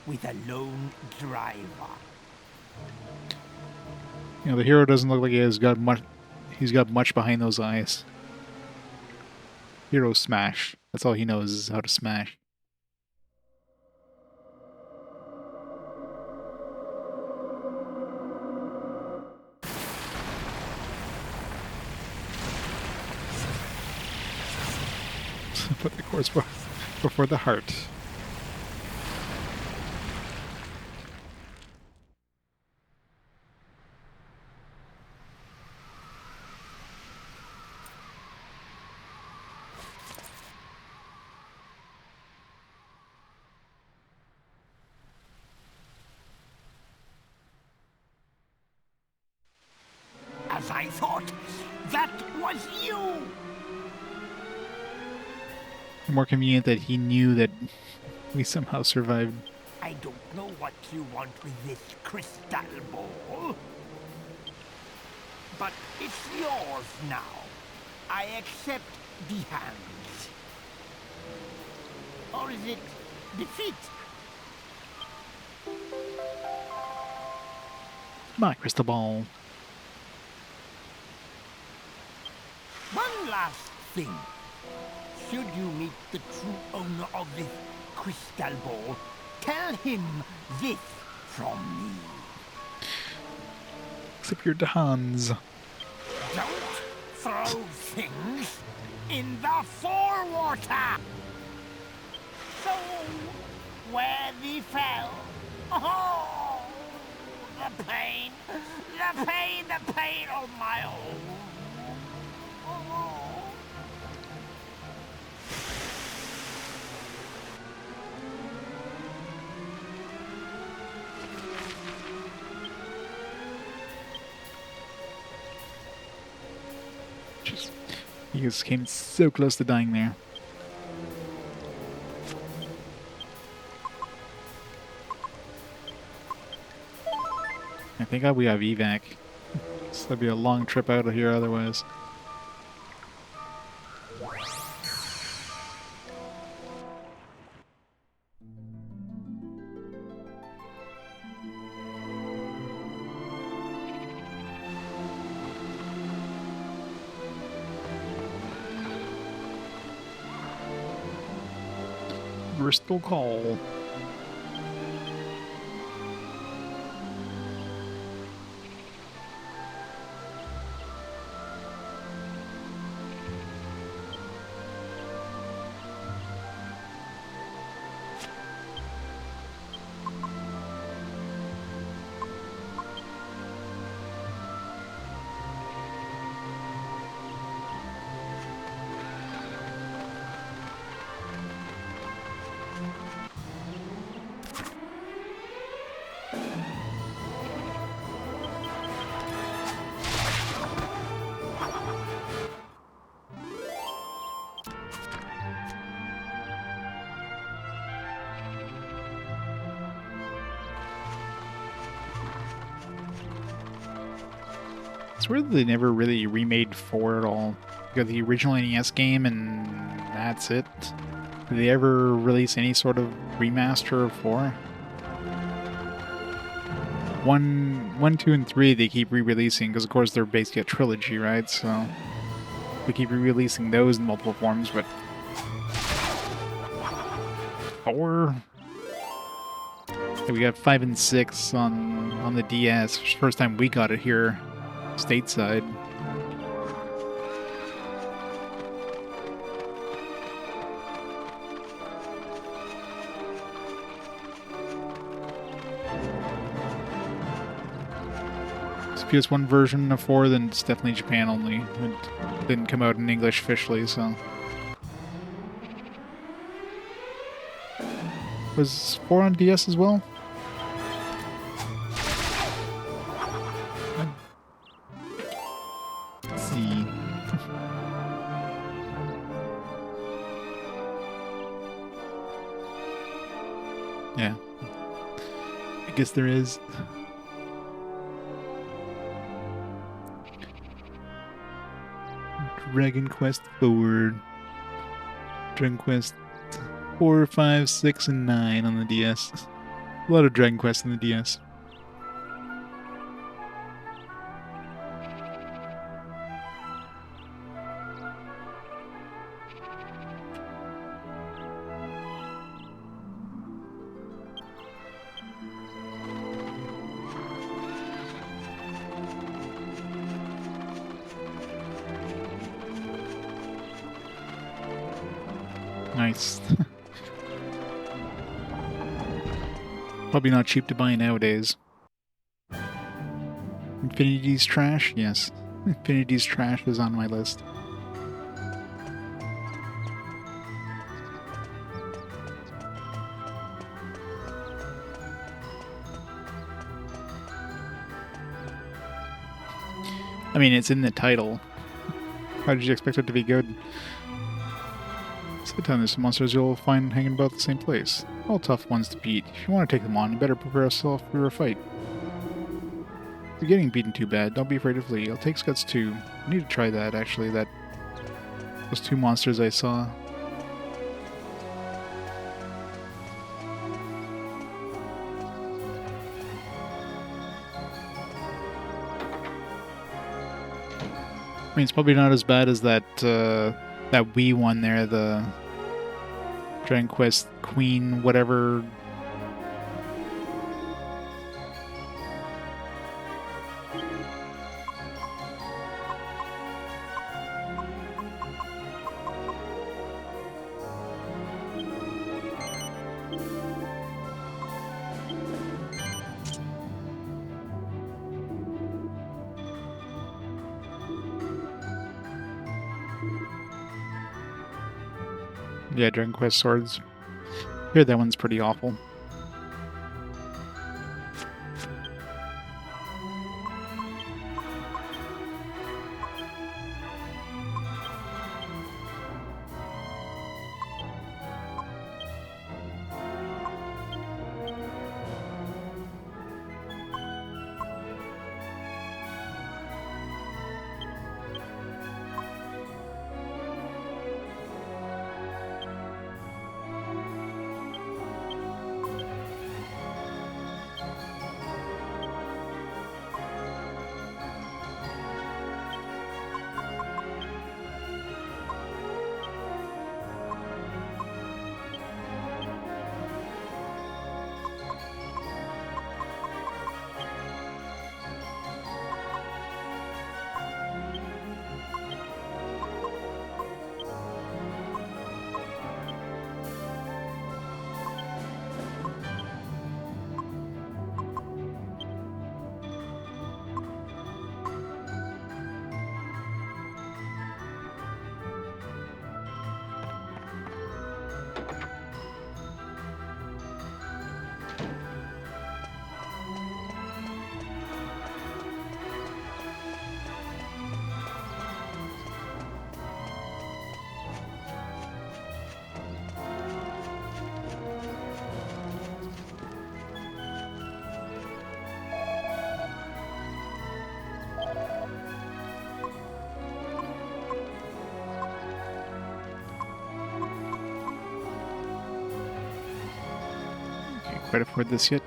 with a lone driver. You know, the hero doesn't look like he's got much behind those eyes. Hero smash. That's all he knows is how to smash. Put the course before the heart. As I thought, that was you! More convenient that he knew that we somehow survived. I don't know what you want with this crystal ball, but it's yours now. I accept the hands. Or is it defeat? My crystal ball. One last thing. should you meet the true owner of this crystal ball, tell him this from me. Except you're Hans. Don't throw things in the forewater. So, where thee fell. Oh, the pain, the pain, the pain of my own. Oh. Just, he just came so close to dying there. I think we have evac. So that'd be a long trip out of here otherwise. Bristol Call. It's weird that they never really remade 4 at all. You got the original NES game and that's it. Did they ever release any sort of remaster of 4? 1, 2, and 3 they keep re-releasing because of course they're basically a trilogy, right? So they keep re-releasing those in multiple forms, but 4? We got 5 and 6 on the DS. First time we got it here stateside. It's PS1 version of 4, then it's definitely Japan only. It didn't come out in English officially, so. Was 4 on DS as well? Let's see. Yeah. I guess there is. Dragon Quest 4. Dragon Quest 4, 5, 6, and 9 on the DS. A lot of Dragon Quest on the DS. Nice. Probably not cheap to buy nowadays. Infinity's trash? Yes. Infinity's trash is on my list. I mean, it's in the title. How did you expect it to be good? Sometimes there's some monsters you'll find hanging about the same place. All tough ones to beat. If you want to take them on, you better prepare yourself for a fight. If you're getting beaten too bad, don't be afraid to flee. I'll take Guts too. I need to try that, actually. Those 2 monsters I saw. I mean, it's probably not as bad as that that Wii one there, the Dragon Quest Queen, whatever. Yeah, Dragon Quest Swords. Here, that one's pretty awful. Quite afford this yet.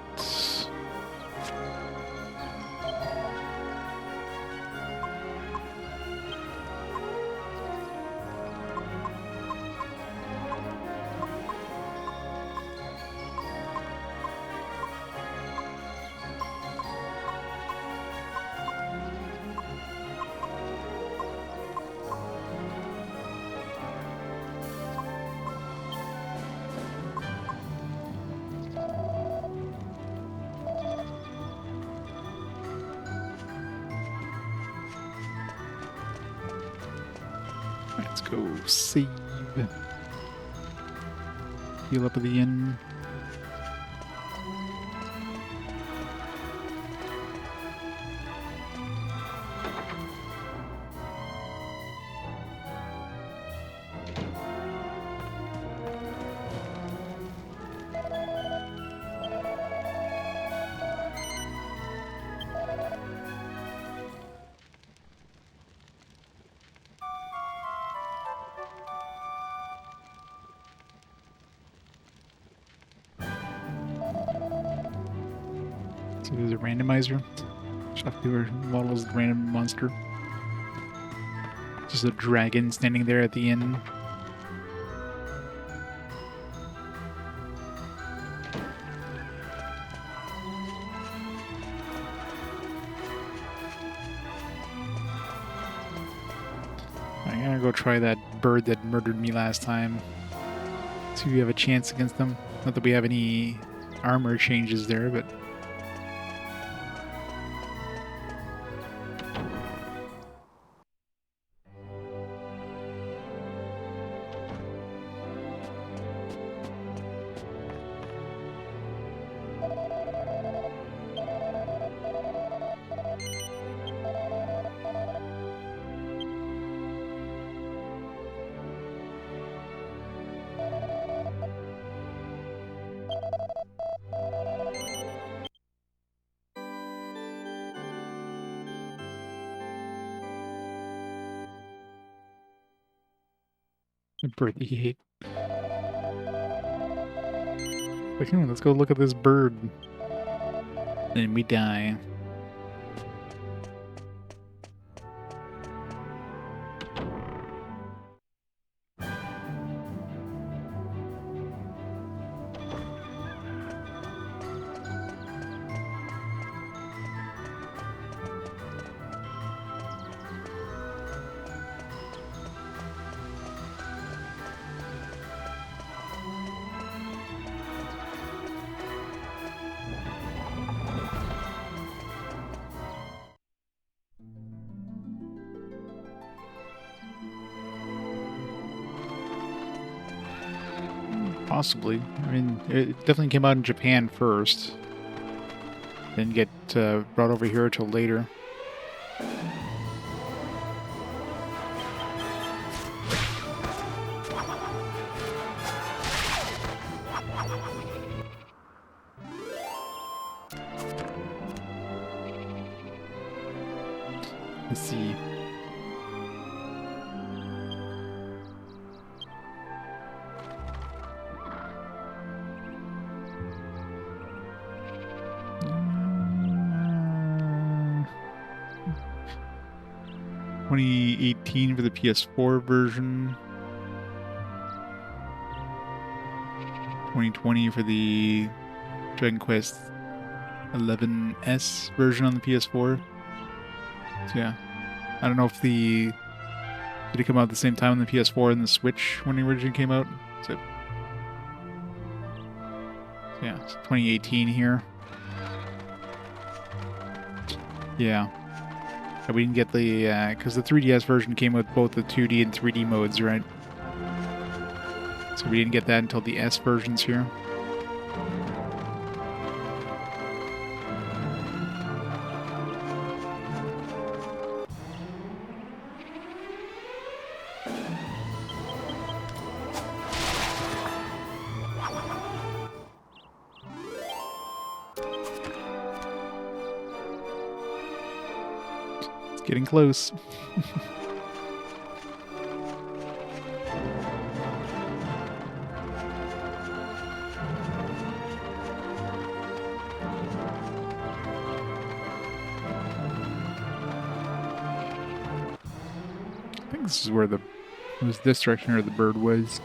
Let's go save. Heal up at the inn. So there's a randomizer. Shopkeeper models the random monster. Just a dragon standing there at the inn. I'm gonna go try that bird that murdered me last time. See if we have a chance against them. Not that we have any armor changes there, but... Bird E8. Like, let's go look at this bird. Then we die. Possibly. I mean, it definitely came out in Japan first. Didn't get brought over here till later. Let's see. Uh, 2018 for the PS4 version. 2020 for the Dragon Quest 11S version on the PS4. So yeah, I don't know if did it come out at the same time on the PS4 and the Switch when it originally came out? So yeah, it's 2018 here. Yeah. We didn't get the, because the 3DS version came with both the 2D and 3D modes, right? So we didn't get that until the S versions here. Getting close. I think this is where it was this direction where the bird was.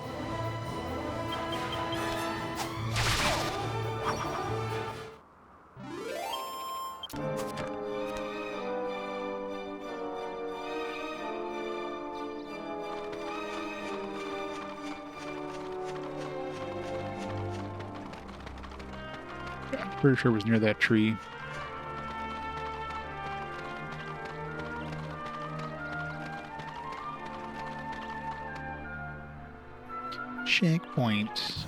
Pretty sure it was near that tree. Checkpoint.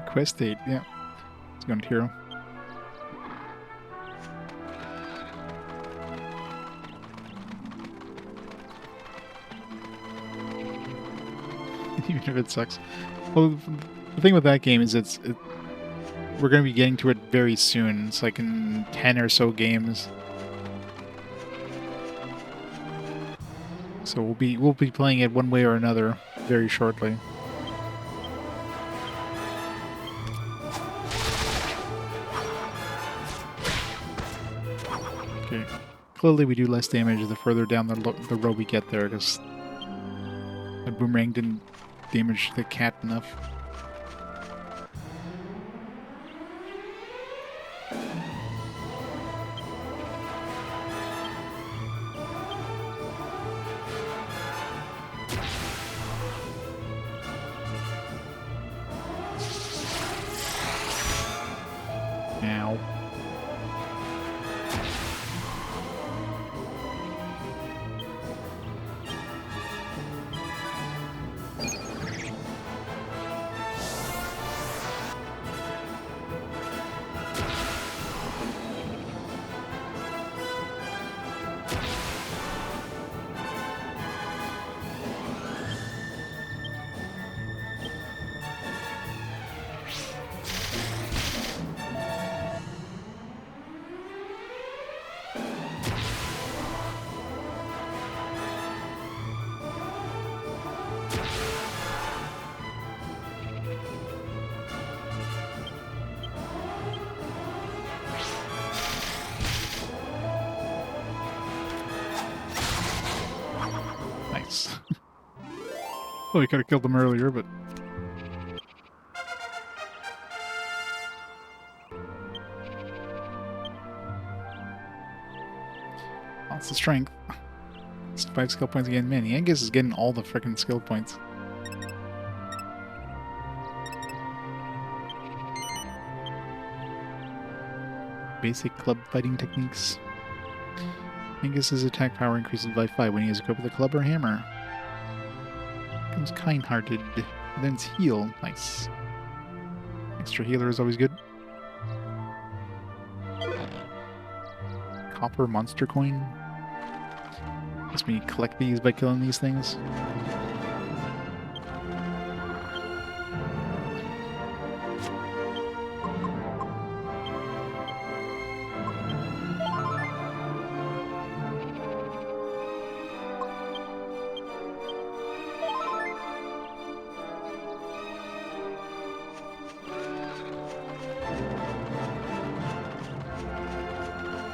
Quest 8, yeah. It's going to hero. Even if it sucks. Well, the thing with that game is we're going to be getting to it very soon. It's like in 10 or so games. So we'll be playing it one way or another very shortly. Okay. Clearly we do less damage the further down the road we get there, because the boomerang didn't damage the cat enough. Ow. Well, we could have killed them earlier, but... Lots of strength. It's 5 skill points again. Man, Yangus is getting all the frickin' skill points. Basic club fighting techniques. Yangus's attack power increases by 5 when he is equipped with a club or hammer. Becomes kind-hearted. Then it's heal. Nice. Extra healer is always good. Copper monster coin. Guess we collect these by killing these things.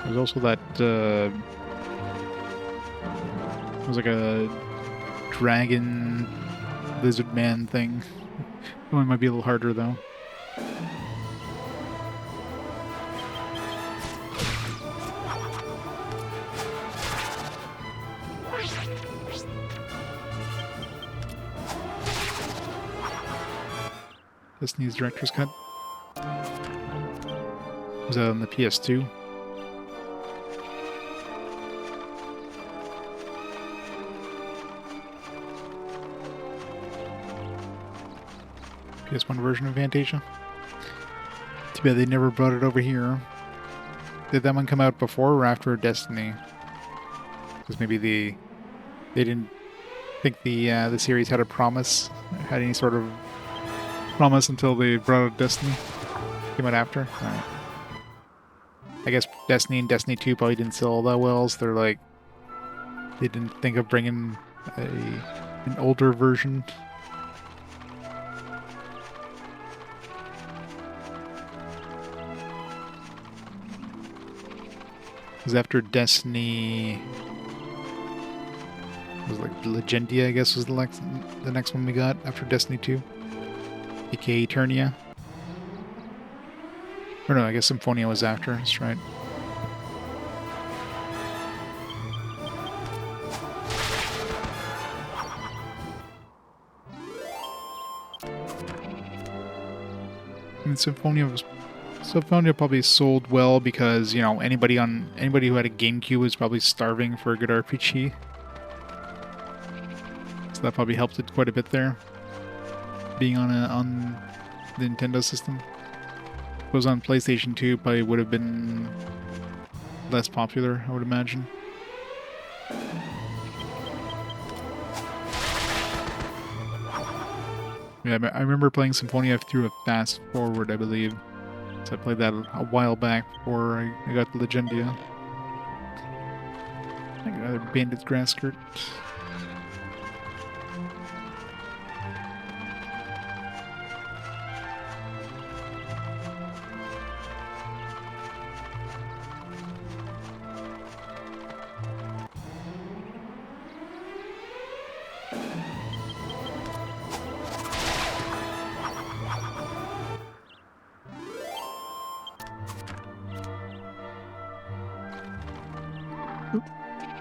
There's also that, it was like a dragon lizard man thing. That one might be a little harder though. Disney's Director's Cut. Was that on the PS2? PS1 version of Fantasia. Too bad they never brought it over here. Did that one come out before or after Destiny? Because maybe they didn't think the series had a promise, had any sort of promise until they brought out Destiny. Came out after. Alright. I guess Destiny and Destiny 2 probably didn't sell all that well, so they're like, they didn't think of bringing an older version. Because after Destiny, it was like Legendia, I guess, was the next one we got after Destiny 2, aka Eternia. Or no, I guess Symphonia was after. That's right. I mean, Symphonia probably sold well because, you know, anybody who had a GameCube was probably starving for a good RPG. So that probably helped it quite a bit there, being on the Nintendo system. If it was on PlayStation 2, probably would have been less popular, I would imagine. Yeah, I remember playing Symphonia through a fast forward, I believe. So I played that a while back before I got the Legendia. I got another bandit grass skirt.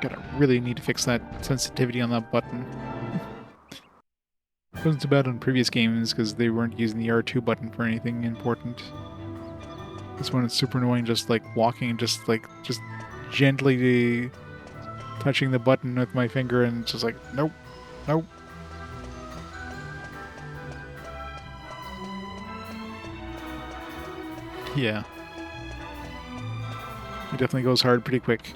Gotta really need to fix that sensitivity on that button. It wasn't too bad on previous games because they weren't using the R2 button for anything important. This one is super annoying, just like walking, just gently touching the button with my finger and it's just like, nope, nope. Yeah. It definitely goes hard pretty quick.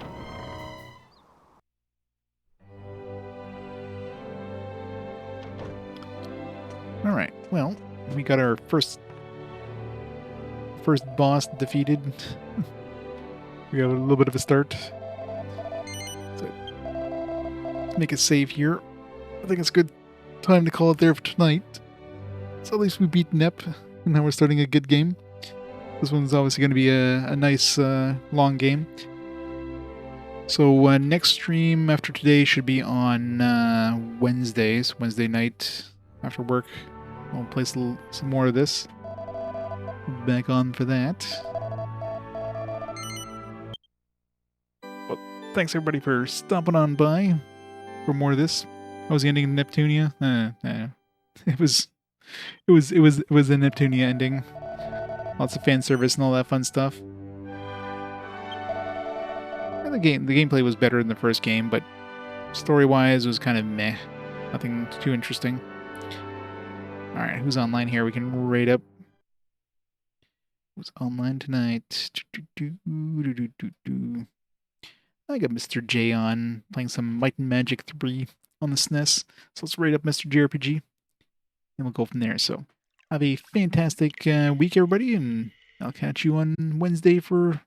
Alright, well, we got our first boss defeated. We got a little bit of a start. So, let's make a save here. I think it's a good time to call it there for tonight. So at least we beat Nep, and now we're starting a good game. This one's obviously going to be a nice long game. So next stream after today should be on Wednesday night after work. I'll play some more of this. Back on for that. Well, thanks everybody for stopping on by. for more of this. How was the ending in Neptunia? It was a Neptunia ending. Lots of fan service and all that fun stuff. And the gameplay was better in the first game, but story-wise, it was kind of meh. Nothing too interesting. Alright, who's online here? We can rate up. Who's online tonight? I got Mr. J on, playing some Might and Magic 3 on the SNES. So let's rate up Mr. JRPG, and we'll go from there. So have a fantastic week, everybody, and I'll catch you on Wednesday for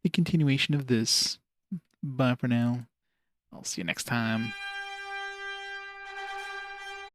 the continuation of this. Bye for now. I'll see you next time.